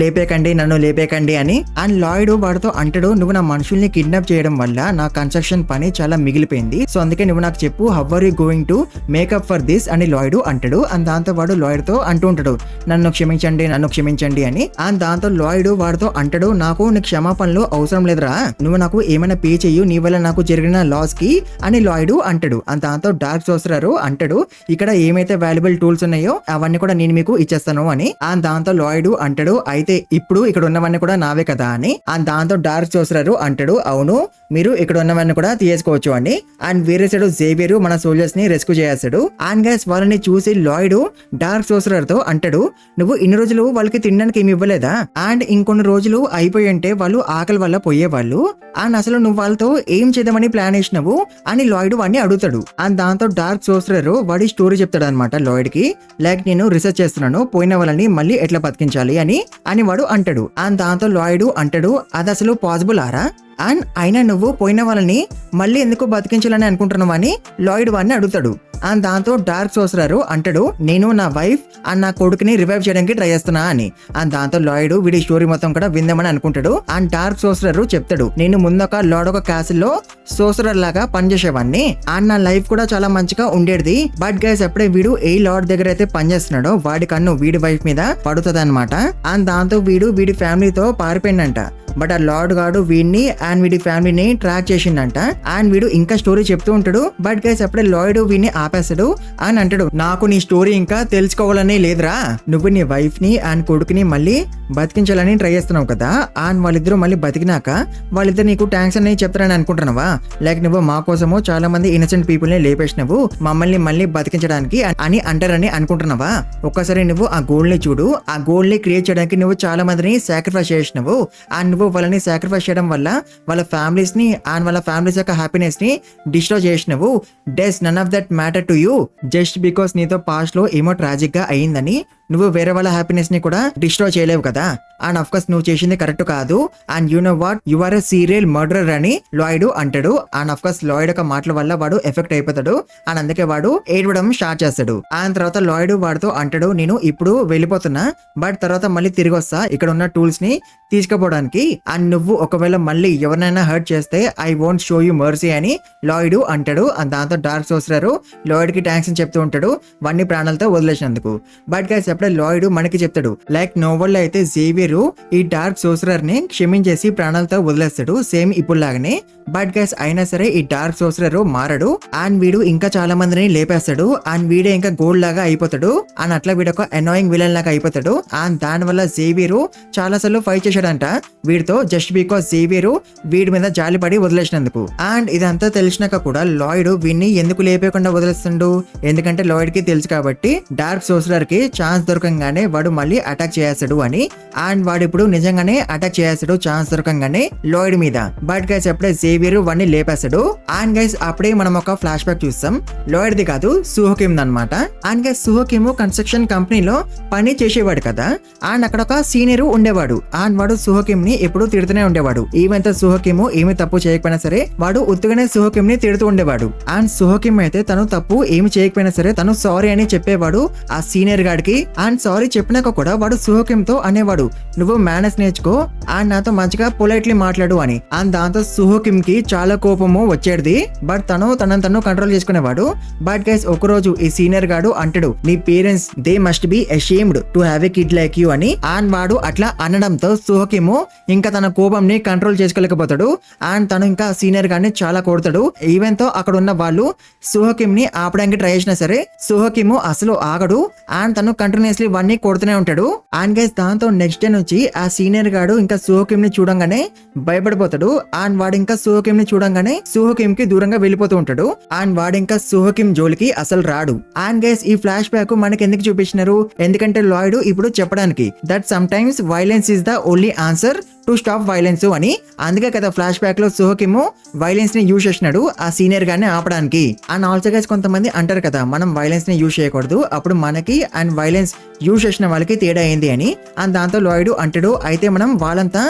లేపేకండి అని. అండ్ లాయిడ్ వాడితో అంటాడు, నువ్వు నా మనుషుల్ని కిడ్నాప్ చేయడం వల్ల నా కన్స్ట్రక్షన్ పని చాలా మిగిలిపోయింది, సో అందుకే నువ్వు నాకు చెప్పు, how are you going to make up for this అని లాయిడ్ అంటాడు. అండ్ దాంతో వాడు లాయిడ్ తో అంటూ ఉంటాడు, నన్ను క్షమించండి అని. అండ్ దాంతో లాయిడ్ వాడితో అంటాడు, నాకు నీ క్షమాపణలు అవసరం లేదురా, నువ్వు నాకు ఏమైనా పే చెయ్యు నీ వల్ల నాకు జరిగిన లాస్ కి అని లాయిడ్ అంటాడు. అండ్ దాంతో డార్క్ సోర్సరర్ అంటాడు, ఇక్కడ ఏమైతే వాల్యుబుల్ టూల్స్ ఉన్నాయో అవన్నీ కూడా నేను మీకు ఇచ్చేస్తాను అని. అండ్ దాంతో లాయిడ్ అంటాడు, అయితే ఇప్పుడు ఇక్కడ ఉన్నవన్నీ కూడా నావే కదా అని. అండ్ దాంతో డార్క్ సోర్సరర్ అంటాడు, అవును మీరు ఇక్కడ ఉన్నవన్నీ కూడా తీసుకోవచ్చు అని. అండ్ వేరే సైడ్ జేవియర్ మన సోల్జర్స్ ని రెస్క్యూ చేస్తాడు. అండ్ గైస్ వాళ్ళని చూసి లాయిడ్ డార్క్ సోర్సరర్ తో అంటాడు, నువ్వు ఇన్ని రోజులు వాళ్ళకి తినడానికి ఏమి ఇవ్వలేదా, అండ్ ఇంకొన్ని రోజులు అయిపోయి ఉంటే వాళ్ళు ఆకలి వల్ల పోయేవాళ్ళు, అండ్ అసలు నువ్వు వాళ్ళతో ఏం చేద్దామని ప్లాన్ వేసినావు అని లాయిడ్ వాడిని అడుగుతాడు. అండ్ దాంతో డార్క్ సోర్సరర్ వాడి స్టోరీ చెప్తాడు అనమాట లాయిడ్ కి, లైక్ నేను రీసెర్చ్ చేస్తున్నాను పోయిన వాళ్ళని మళ్ళీ ఎట్లా బతికించాలి అని వాడు అంటాడు. అండ్ దాంతో లాయిడ్ అంటాడు, అది అసలు పాసిబుల్ ఆరా, అండ్ అయినా నువ్వు పోయిన వాళ్ళని మళ్ళీ ఎందుకు బతికించాలని అనుకుంటున్నావు అని లాయిడ్ వాడిని అడుగుతాడు. అండ్ దాంతో డార్క్ సోర్సరర్ అంటాడు, నేను నా వైఫ్ అండ్ నా కొడుకుని రివైవ్ చేయడానికి ట్రై చేస్తున్నా అని. అండ్ దాంతో లాయిడ్ వీడి స్టోరీ మొత్తం కూడా విందామని అనుకుంటాడు. అండ్ డార్క్ సోర్సరర్ చెప్తాడు, నేను ముందొక లార్డ్ ఒక క్యాసిల్ లో సోర్సరర్ లాగా పనిచేసేవాడిని అండ్ నా లైఫ్ కూడా చాలా మంచిగా ఉండేది. బట్ గైస్ ఎప్పుడే వీడు ఏ లార్డ్ దగ్గర అయితే పనిచేస్తున్నాడో వాడి కన్ను వీడి వైఫ్ మీద పడుతుంది అనమాట. అండ్ దాంతో వీడి ఫ్యామిలీతో పారిపోయిందంట. బట్ ఆ లార్డ్ గాడు వీడిని అండ్ వీడి ఫ్యామిలీని ట్రాక్ చేసిండంట. అండ్ వీడు ఇంకా స్టోరీ చెప్తూ ఉంటాడు. బట్ గైస్ అప్పుడే లాయిడ్ వీడిని ఆపేస్తాడు అని అంటాడు, నాకు నీ స్టోరీ ఇంకా తెలుసుకోవాలని లేదురా, నువ్వు నీ వైఫ్ ని అండ్ కొడుకుని మళ్ళీ బతికించాలని ట్రై చేస్తున్నావు కదా, అండ్ వాళ్ళిద్దరూ మళ్ళీ బతికినాక వాళ్ళిద్దరు నీకు థ్యాంక్స్ అని చెప్తారని అనుకుంటున్నావా, లైక్ నువ్వు మా కోసము చాలా మంది ఇన్నసెంట్ పీపుల్ ని లేపేసినవు మమ్మల్ని మళ్ళీ బతికించడానికి అని అంటారని అనుకుంటున్నావా, ఒక్కసారి నువ్వు ఆ గోల్ ని చూడు, ఆ గోల్ ని క్రియేట్ చేయడానికి నువ్వు చాలా మందిని సాక్రిఫైస్ చేసినావు అండ్ వాళ్ళని సాక్రిఫైస్ చేయడం వల్ల వాళ్ళ ఫ్యామిలీస్ ని అండ్ వాళ్ళ ఫ్యామిలీస్ యొక్క హ్యాపీనెస్ ని డిస్ట్రాయ్ చేసినవు. Does none of that matter to you, just because నీతో పాస్ట్ లో ఏమో ట్రాజిక్ గా అయిందని నువ్వు వేరే వాళ్ళ హ్యాపీనెస్ ని కూడా డిస్ట్రాయ్ చేయలేవు కదా. అండ్ అఫ్ కోర్స్ నువ్వు చేసింది కరెక్ట్ కాదు and you know what, you are a serial murderer అని లాయిడ్ అంటాడు. అండ్ అఫ్ కోర్స్ లాయిడ్ యొక్క మాటల వల్ల వాడు ఎఫెక్ట్ అయిపోతాడు అండ్ అందుకే వాడు ఏడవడం స్టార్ట్ చేస్తాడు. అండ్ తర్వాత లాయిడ్ వాడితో అంటాడు, నేను ఇప్పుడు వెళ్ళిపోతున్నా బట్ తర్వాత మళ్ళీ తిరిగి వస్తా ఇక్కడ ఉన్న టూల్స్ ని తీసుకుపోవడానికి, అండ్ నువ్వు ఒకవేళ మళ్ళీ ఎవరినైనా హర్ట్ చేస్తే I won't show you mercy అని లాయిడ్ అంటాడు. అండ్ దాంతో డార్క్ సోర్సరర్ లాయిడ్ కి థ్యాంక్స్ అని చెప్తూ ఉంటాడు వాడిని ప్రాణాలతో వదిలేసినందుకు. బట్ గైస్ అప్పుడే లాయిడ్ మనకి చెప్తాడు, లైక్ నోవెల్ అయితే జేవియర్ ఈ డార్క్ సోర్సరర్ ని క్షమించేసి ప్రాణాలతో వదిలేస్తాడు సేమ్ ఇప్పుడు లాగానే. బట్ గైస్ అయినా సరే ఈ డార్క్ సోర్సరర్ మారడు అండ్ వీడు ఇంకా చాలా మందిని లేపేస్తాడు అండ్ వీడే ఇంకా గోల్డ్ లాగా అయిపోతాడు అండ్ అట్లా వీడు ఒక అనాయింగ్ విలన్ లాగా అయిపోతాడు. అండ్ దాని వల్ల జేవియర్ చాలా సార్లు ఫైట్ చేశాడంట వీడితో, జస్ట్ బికాస్ జేవియర్ వీడి మీద జాలిపడి వదిలేసినందుకు. అండ్ ఇదంతా తెలిసినాక కూడా లాయిడ్ వీడిని ఎందుకు లేపేయకుండా వదిలేస్తుండు, ఎందుకంటే లాయిడ్ కి తెలుసు కాబట్టి డార్క్ సోర్సరర్ కి ఛాన్స్ దొరకంగానే వాడు మళ్ళీ అటాక్ చేస్తాడు అని. అండ్ వాడు ఇప్పుడు నిజంగానే అటాక్ చేస్తాడు ఛాన్స్ దొరకంగానే లాయిడ్ మీద. బట్ గైస్ అప్పుడే జేవియర్ వాడిని లేపేస్తాడు. అండ్ గైస్ అప్పుడే మనం ఒక ఫ్లాష్ బ్యాక్ చూస్తాం. లాయిడ్ ది కాదు, సుహోకిమ్ అనమాట. అండ్ గైస్ సుహోకిమ్ కన్స్ట్రక్షన్ కంపెనీలో పని చేసేవాడు కదా. అండ్ అక్కడ ఒక సీనియర్ ఉండేవాడు. అండ్ వాడు సుహోకిమ్ ని ఎప్పుడు తిడుతూనే ఉండేవాడు. ఈవెన్ సుహోకిమ్ ఏమి తప్పు చేయకపోయినా సరే వాడు ఉత్తుగానే సుహోకిమ్ ని తిడుతూ ఉండేవాడు. అండ్ సుహోకిమ్ అయితే తను తప్పు ఏమి చేయకపోయినా సరే తను సారీ అని చెప్పేవాడు ఆ సీనియర్ గాడికి. అండ్ సారీ చెప్పినాక కూడా వాడు సుహోకిమ్ తో అనేవాడు, నువ్వు మేనర్స్ నేర్చుకో అండ్ నాతో మంచిగా పొలైట్లీ మాట్లాడు అని. అండ్ దాంతో సుహోకిమ్ కి చాలా కోపము వచ్చేది. బట్ తను కంట్రోల్ చేసుకునేవాడు. బట్ గైస్ ఒకరోజు ఈ సీనియర్ గాడు అంటాడు, నీ parents they must be ashamed to have a kid like you అని. అండ్ వాడు అట్లా అనడంతో సుహోకిమ్ ఇంకా తన కోపం ని కంట్రోల్ చేసుకోలేకపోతాడు. అండ్ తను ఇంకా సీనియర్ గాడిని చాలా కొడతాడు. ఈవెన్ తో అక్కడ ఉన్న వాళ్ళు సుహోకిమ్ ని ఆపడానికి ట్రై చేసినా సరే సుహోకిమ్ అసలు ఆగడు. అండ్ తను కంటిన్యూస్లీ వాడిని కొడుతూనే ఉంటాడు. అండ్ గైస్ దాంతో నెక్స్ట్ డే నుంచి ఆ సీనియర్ గాడు ఇంకా సుహోకిమ్ ని చూడంగానే భయపడిపోతాడు. అండ్ వాడు ఇంకా సుహోకిమ్ ని చూడంగానే సుహోకిమ్ కి దూరంగా వెళ్ళిపోతూ ఉంటాడు. అండ్ వాడు ఇంకా సుహోకిమ్ జోలికి అసలు రాడు. అండ్ గైస్ ఈ ఫ్లాష్ బ్యాక్ మనకి ఎందుకు చూపించినారు, ఎందుకంటే లాయిడ్ ఇప్పుడు చెప్పడానికి that some times violence is the only answer to stop violence అని. అందుకే కదా ఫ్లాష్ బ్యాక్ లో సుహోకిమ్ వైలెన్స్ ని యూజ్ చేసినాడు ఆ సీనియర్ గారిని ఆపడానికి. అండ్ ఆల్సో గైస్ కొంతమంది అంటారు కదా మనం వైలెన్స్ ని యూజ్ చేయకూడదు, అప్పుడు మనకి అండ్ వైలెన్స్ యూజ్ చేసిన వాళ్ళకి తేడా అయింది అని. అండ్ దాంతో లాయిడ్ అంటాడు, అయితే మనం వాళ్ళంతా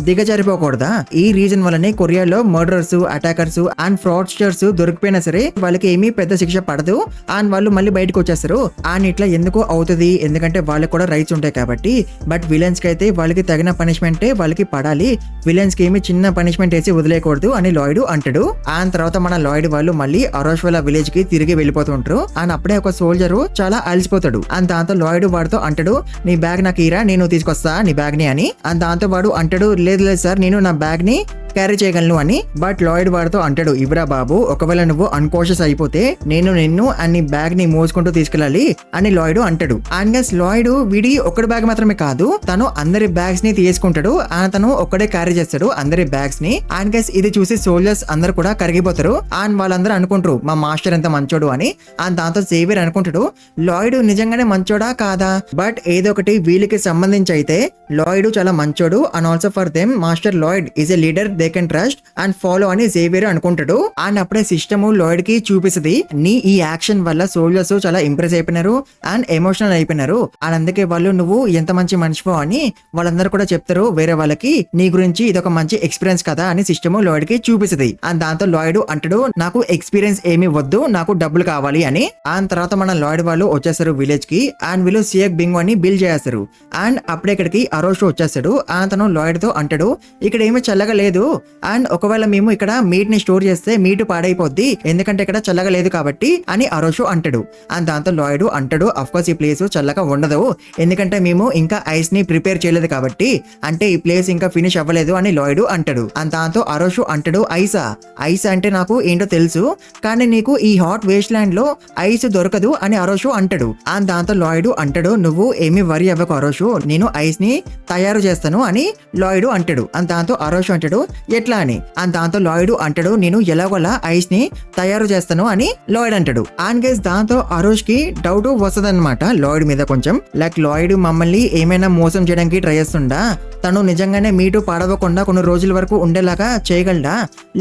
దిగజారిపోకూడదా, ఈ రీజన్ వల్లనే కొరియాలో మర్డరర్స్, అటాకర్స్ అండ్ ఫ్రాడ్స్టర్స్ దొరికిపోయినా సరే వాళ్ళకి ఏమీ పెద్ద శిక్ష పడదు అండ్ వాళ్ళు మళ్ళీ బయటకు వచ్చేస్తారు. అండ్ ఇట్లా ఎందుకు అవుతుంది, ఎందుకంటే వాళ్ళకి కూడా రైట్స్ ఉంటాయి కాబట్టి. బట్ విలన్స్ కి అయితే వాళ్ళకి తగిన పనిష్మెంటే వాళ్ళకి పడాలి, విలన్స్ కి ఏమి చిన్న పనిష్మెంట్ వేసి వదిలేయకూడదు అని లాయిడ్ అంటాడు. అండ్ తర్వాత మన లాయిడ్ వాళ్ళు మళ్ళీ అరోష్వాలా విలేజ్ కి తిరిగి వెళ్ళిపోతుంటారు. అండ్ అప్పుడే ఒక సోల్జర్ చాలా అలసిపోతాడు. అండ్ దాంతో లాయిడ్ వాడితో అంటాడు, నీ బ్యాగ్ నాకు ఇరా, నేను తీసుకొస్తా నీ బ్యాగ్ ని అని. అండ్ దాంతో వాడు అంటాడు, లేదు సార్ నేను నా బ్యాగ్ ని క్యారీ చేయగలను అని. బట్ లాయిడ్ వాడితో అంటాడు, ఇవ్వరా బాబు, ఒకవేళ నువ్వు అన్కాన్షియస్ అయిపోతే నేను నిన్ను అన్ని బ్యాగ్ ని మోసుకుంటూ తీసుకెళ్ళాలి అని లాయిడ్ అంటాడు. అండ్ గైస్ లాయిడ్ వీడి ఒక్కడి బ్యాగ్ మాత్రమే కాదు, తను అందరి బ్యాగ్స్ ని తీసుకుంటాడు. తను ఒక్కడే క్యారీ చేస్తాడు అందరి బ్యాగ్స్ ని. అండ్ గైస్ ఇది చూసి సోల్జర్స్ అందరు కూడా కరిగిపోతారు. అండ్ వాళ్ళందరూ అనుకుంటారు మా మాస్టర్ ఎంత మంచోడు అని. అండ్ దాంతో జేవియర్ అనుకుంటాడు, లాయిడ్ నిజంగానే మంచోడా కాదా, బట్ ఏదో ఒకటి వీళ్ళకి సంబంధించి అయితే లాయిడ్ చాలా మంచోడు. And also for them master Lloyd is a leader they can trust and follow అని జేవియర్ అనుకుంటాడు. అండ్ అప్పుడే సిస్టమ్ లాయిడ్ కి చూపిస్తుంది, నీ ఈ యాక్షన్ వల్ల సోల్జర్స్ చాలా ఇంప్రెస్ అయిపోయినారు అండ్ ఎమోషనల్ అయిపోయినారు. అండ్ అందుకే వాళ్ళు నువ్వు ఎంత మంచి మనిషివో అని వాళ్ళందరూ కూడా చెప్తారు వేరే వాళ్ళకి, నీ గురించి ఇదొక మంచి ఎక్స్పీరియన్స్ కదా అని సిస్టమ్ లాయిడ్ కి చూపిస్తుంది. అండ్ దాంతో లాయిడ్ అంటాడు, నాకు ఎక్స్పీరియన్స్ ఏమి వద్దు, నాకు డబ్బులు కావాలి అని. అండ్ తర్వాత మన లాయిడ్ వాళ్ళు వచ్చేస్తారు విలేజ్ కి. అండ్ వీళ్ళు సియక్ బింగ్ అని బిల్ చేస్తారు. అండ్ అప్పుడే ఇక్కడికి అరోష్ వచ్చేస్తాడు. తను లాయిడ్ తో అంటాడు, ఇక్కడ ఏమీ చల్లగా లేదు అండ్ ఒకవేళ మేము ఇక్కడ మీట్ ని స్టోర్ చేస్తే మీట్ పాడైపోద్ది, ఎందుకంటే ఇక్కడ చల్లగా లేదు కాబట్టి అని అరోషు అంటాడు. అండ్ దాంతో లాయిడ్ అంటాడు, అఫ్ కోర్స్ ఈ ప్లేస్ చల్లగా ఉండదు, ఎందుకంటే మేము ఇంకా ఐస్ ని ప్రిపేర్ చేయలేదు కాబట్టి, అంటే ఈ ప్లేస్ ఇంకా ఫినిష్ అవ్వలేదు అని లాయిడ్ అంటాడు. అండ్ దాంతో అరోషు అంటాడు, ఐస్ అంటే నాకు ఏంటో తెలుసు, కానీ నీకు ఈ హాట్ వేస్ట్ ల్యాండ్ లో ఐస్ దొరకదు అని అరోషు అంటాడు. అండ్ దాంతో లాయిడ్ అంటాడు, నువ్వు ఏమి వరి అవ్వకు అరోషు, నేను ఐస్ ని తయారు చేస్తాను అని లాయిడ్ అంటాడు. అండ్ దాంతో అరోషు అంటాడు, ఎట్లా అని. అండ్ దాంతో లాయిడ్ అంటాడు, నేను ఎలాగోలా ఐస్ ని తయారు చేస్తాను అని లాయిడ్ అంటాడు. అండ్ గైస్ దాంతో అరోష్ కి డౌట్ వస్తుంది అనమాట లాయిడ్ మీద కొంచెం, లైక్ లాయిడ్ మమ్మల్ని ఏమైనా మోసం చేయడానికి ట్రై చేస్తుండా, తను నిజంగానే మీటు పాడవకుండా కొన్ని రోజుల వరకు ఉండేలాగా చేయగలడా,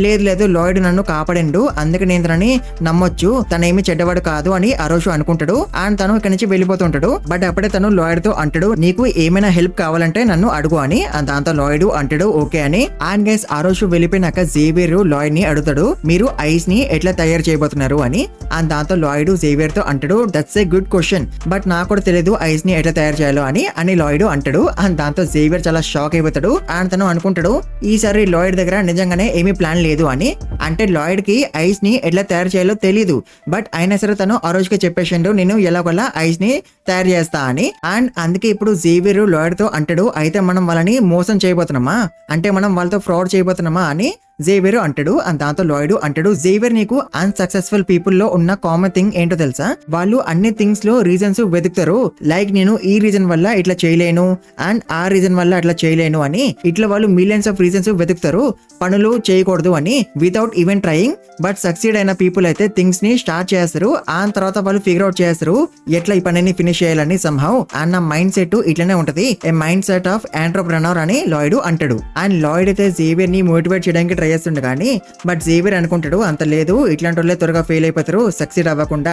లేదు లాయిడ్ నన్ను కాపాడిండు అందుకే నేను తనని నమ్మొచ్చు, తనేమి చెడ్డవాడు కాదు అని అరోషు అనుకుంటాడు. అండ్ తను ఇక్కడి నుంచి వెళ్ళిపోతుంటాడు. బట్ అప్పుడే తను లాయిడ్ తో అంటాడు, నీకు ఏమైనా హెల్ప్ కావాలంటే నన్ను అడుగు అని. దాంతో లాయిడ్ అంటాడు ఓకే అని. అండ్ గైస్ అరోషు వెళ్ళిపోయినాక జేవియర్ లాయిడ్ ని అడుగుతాడు, మీరు ఐస్ ని ఎట్లా తయారు చేయబోతున్నారు అని. అండ్ దాంతో లాయిడ్ జేవియర్ తో అంటాడు, that's a good question, but నాకు కూడా తెలియదు ఐస్ ని ఎట్లా తయారు చేయాలో అని లాయిడ్ అంటాడు. అండ్ దాంతో జేవియర్ చాలా షాక్ అయిపోతాడు. అండ్ తను అనుకుంటాడు, ఈసారి లాయిడ్ దగ్గర నిజంగానే ఏమీ ప్లాన్ లేదు అని. అంటే లాయిడ్ కి ఐస్ ని ఎట్లా తయారు చేయాలో తెలియదు, బట్ అయినా సరే తను అరోష్ కి చెప్పేసిండు, నేను ఎలాగోలా ఐస్ ని తయారు చేస్తా అని. అండ్ అందుకే ఇప్పుడు జేవియర్ లాయిడ్ తో అంటాడు, అయితే మనం వాళ్ళని మోసం చేయబోతున్నామా, అంటే మనం వాళ్ళతో ఫ్రాడ్ చేయబోతున్నామా అని జేవియర్ అంటాడు. అండ్ దాంతో లాయిడ్ అంటాడు, జేవియర్ నీకు అన్సక్సెస్ఫుల్ పీపుల్ లో ఉన్న కామన్ థింగ్ ఏంటో తెలుసా, వాళ్ళు అన్ని థింగ్స్ లో రీజన్స్ వెతుకుతారు. లైక్ నేను ఈ రీజన్ వల్ల ఇట్లా చేయలేను అండ్ ఆ రీజన్ వల్ల అట్లా చేయలేను అని, ఇట్లా వాళ్ళు మిలియన్స్ ఆఫ్ రీజన్స్ వెతుకుతారు పనులు చేయకూడదు అని without even trying. But succeed అయిన పీపుల్ అయితే థింగ్స్ ని స్టార్ట్ చేస్తారు, ఆ తర్వాత వాళ్ళు ఫిగర్ అవుట్ చేస్తారు ఎట్లా ఈ పనిని ఫినిష్ చేయాలని సంహౌ. అండ్ నా మైండ్ సెట్ ఇట్లనే ఉంటది, ఏ మైండ్ సెట్ ఆఫ్ ఎంటర్‌ప్రెన్యూర్ అని లాయిడ్ అంటాడు. అండ్ లాయిడ్ అయితే జేవియర్ ని మోటివేట్ చేయడానికి ట్రై చేస్తుండే కానీ బట్ జేవియర్ అనుకుంటాడు అంత లేదు, ఇట్లాంటి వాళ్ళే త్వరగా ఫెయిల్ అయిపోతారు సక్సీడ్ అవ్వకుండా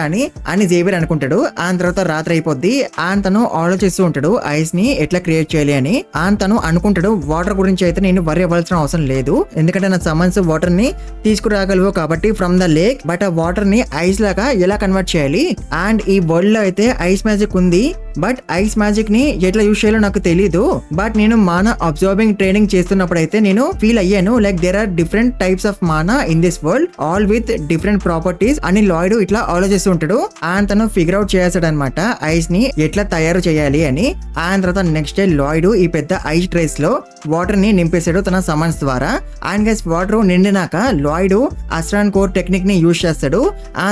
అని జేవియర్ అనుకుంటాడు. ఆ తర్వాత రాత్రి అయిపోద్ది. అండ్ తను ఆలోచిస్తూ ఉంటాడు ఐస్ ని ఎట్లా క్రియేట్ చేయాలి అని. అండ్ తను అనుకుంటాడు వాటర్ గురించి అయితే నేను వరి అవ్వాల్సిన అవసరం లేదు, ఎందుకంటే నా సమన్స్ వాటర్ ని తీసుకురాగలవు కాబట్టి ఫ్రమ్ ద లేక్. బట్ ఆ వాటర్ ని ఐస్ లాగా ఎలా కన్వర్ట్ చేయాలి. అండ్ ఈ వరల్డ్ లో అయితే ఐస్ మ్యాజిక్ ఉంది, బట్ ఐస్ మ్యాజిక్ ని ఎట్లా యూజ్ చేయాలో నాకు తెలీదు. బట్ నేను మానా అబ్జర్వింగ్ ట్రైనింగ్ చేస్తున్నప్పుడు అయితే నేను ఫీల్ అయ్యాను like there are different types of mana in this world all with different properties అని లాయిడ్ ఇట్లా ఆలోచిస్తూ ఉంటాడు. అండ్ తను ఫిగర్ అవుట్ చేస్తాడు అనమాట ఐస్ ని ఎట్లా తయారు చేయాలి అని. అండ్ తర్వాత నెక్స్ట్ డే లాయిడ్ ఈ పెద్ద ఐస్ ట్రేస్ లో వాటర్ ని నింపేశాడు తన సమన్స్ ద్వారా. అండ్ గైస్ వాటర్ నిండినాక లాయిడ్ అస్ట్రాన్ కోర్ టెక్నిక్ ని యూజ్ చేస్తాడు.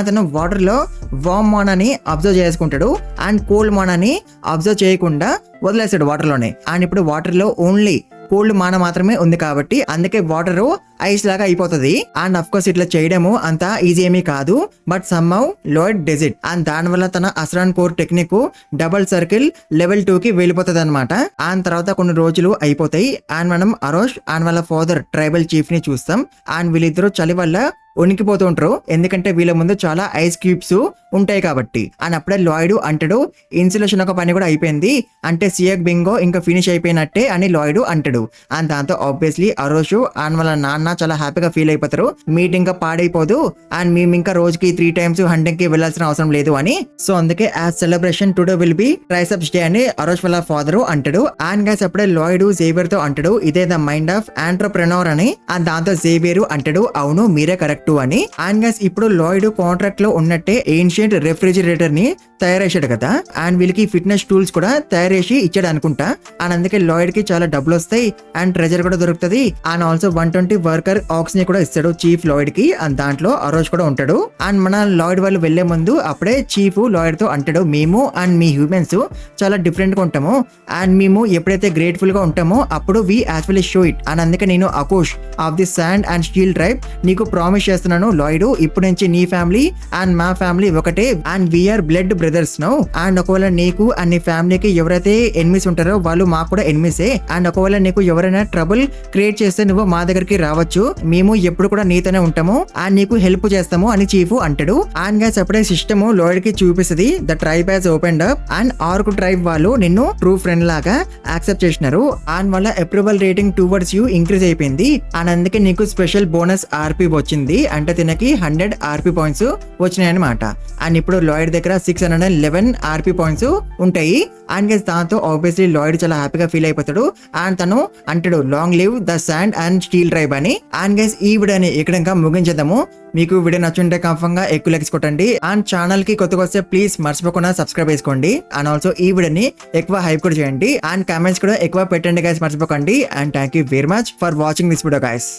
తను వాటర్ లో వార్మ్ మానాని అబ్జర్వ్ చేసుకుంటాడు అండ్ కోల్డ్ మానాని అబ్జర్వ్ చేయకుండా వదిలేస్తాడు వాటర్ లోనే. అండ్ ఇప్పుడు వాటర్ లో ఓన్లీ కోల్డ్ మాన మాత్రమే ఉంది కాబట్టి అందుకే వాటర్ ఐస్ లాగా అయిపోతుంది. అండ్ అఫ్ కోర్స్ ఇట్లా చేయడము అంత ఈజీ ఏమీ కాదు, but somehow Lloyd does it. And దాని వల్ల తన Astran core technique double circle level 2 కి వెళ్ళిపోతుంది అనమాట. అండ్ తర్వాత కొన్ని రోజులు అయిపోతాయి అండ్ మనం అరోష్ అండ్ వాళ్ళ ఫాదర్ ట్రైబల్ చీఫ్ ని చూస్తాం. అండ్ వీళ్ళిద్దరూ చలి వల్ల ఉనికిపోతూ ఉంటారు, ఎందుకంటే వీళ్ళ ముందు చాలా ఐస్ క్యూబ్స్ ఉంటాయి కాబట్టి. అండ్ అప్పుడే లాయిడ్ అంటాడు ఇన్సులేషన్ ఒక పని కూడా అయిపోయింది, అంటే సియక్ బింగో ఇంకా ఫినిష్ అయిపోయినట్టే అని లాయిడ్ అంటాడు. అండ్ దాంతో ఆబ్వియస్లీ అరోషు అండ్ వాళ్ళ నాన్న చాలా హ్యాపీగా ఫీల్ అయిపోతారు, మీట్ ఇంకా పాడైపోదు అండ్ మేము ఇంకా రోజుకి 3 times హంటింగ్ కి వెళ్లాల్సిన అవసరం లేదు అని. సో అందుకే as celebration today will be triceps day అని అరోష్ వాళ్ళ ఫాదర్ అంటాడు. అండ్ గైస్ అప్పుడే లాయిడ్ జేవియర్ తో అంటాడు ఇదే ద మైండ్ ఆఫ్ ఎంటర్‌ప్రెన్యూర్ అని. అండ్ దాంతో జేవియర్ అంటాడు అవును మీరే కరెక్ట్ అని. అండ్ గైస్ ఇప్పుడు లాయిడ్ కాంట్రాక్ట్ లో ఉన్నట్టే ఏన్షియంట్ రెఫ్రిజిరేటర్ ని తయారు చేశాడు కదా, అండ్ వీళ్ళకి ఫిట్నెస్ టూల్స్ కూడా తయారు చేసి ఇచ్చాడు అనుకుంటా. అండ్ అందుకే లాయిడ్ కి చాలా డబ్బులు వస్తాయి అండ్ ట్రెజర్ కూడా దొరుకుతుంది. అండ్ ఆల్సో 120 వర్కర్ ఆక్స్ ని కూడా ఇస్తాడు చీఫ్ లాయిడ్ కి. అండ్ దాంట్లో అరోజ్ కూడా ఉంటాడు. అండ్ మన లాయిడ్ వాళ్ళు వెళ్లే ముందు అప్పుడే చీఫ్ లాయిడ్ తో అంటాడు మేము అండ్ మీ హ్యూమన్స్ చాలా డిఫరెంట్ గా ఉంటాము అండ్ మేము ఎప్పుడైతే గ్రేట్ఫుల్ గా ఉంటామో అప్పుడు we actually show it. And అందుకే నేను Akosh of the sand and steel tribe నీకు ప్రామిస్ చేస్తున్నాను లాయిడ్, ఇప్పుడు నుంచి నీ ఫ్యామిలీ అండ్ మా ఫ్యామిలీ ఒకటే and we are blood brothers now. And ఒకవేళ నీకు అండ్ నీ ఫ్యామిలీకి ఎవరైతే ఎనిమిస్ ఉంటారో వాళ్ళు మాకు కూడా ఎనిమిసే. అండ్ ఒకవేళ నీకు ఎవరైనా ట్రబుల్ క్రియేట్ చేస్తే నువ్వు మా దగ్గరికి రావచ్చు, మేము ఎప్పుడు కూడా నీతోనే ఉంటాము అండ్ నీకు హెల్ప్ చేస్తాము అని చీఫ్ అంటాడు. అండ్ గైస్ అప్పుడే సిస్టమ్ లాయిడ్ కి చూపిస్తుంది the tribe has opened up and arc tribe వాళ్ళు నిన్ను ట్రూ ఫ్రెండ్ లాగా యాక్సెప్ట్ చేసినారు అండ్ వాళ్ళ approval rating towards you increase అయిపోయింది. అండ్ అందుకే నీకు స్పెషల్ బోనస్ ఆర్పీ వచ్చింది, అంటే తినకి 100 ఆర్పీ పాయింట్స్ వచ్చినాయి అనమాట. అండ్ ఇప్పుడు లాయిడ్ దగ్గర 611 ఆర్పీ పాయింట్స్ ఉంటాయి. అండ్ గైస్ దాంతో ఆబ్వియస్లీ లాయిడ్ చాలా హ్యాపీగా ఫీల్ అయిపోతాడు అండ్ తను అంటాడు long live the sand and steel tribe అని. అండ్ గైస్ ఈ వీడియోని ఇక్కడ ఇంకా ముగించేద్దాము. మీకు వీడియో నచ్చుంటే కన్ఫర్మ్ ఎక్కువ లైక్స్ కొట్టండి అండ్ ఛానల్ కి కొత్తగా వస్తే ప్లీజ్ మర్చిపోకుండా సబ్స్క్రైబ్ చేసుకోండి. అండ్ ఆల్సో ఈ వీడియోని ఎక్కువ హైప్ కూడా చేయండి అండ్ కామెంట్స్ కూడా ఎక్కువ పెట్టండి గైస్, మర్చిపోకండి. And thank you very much for watching this video guys.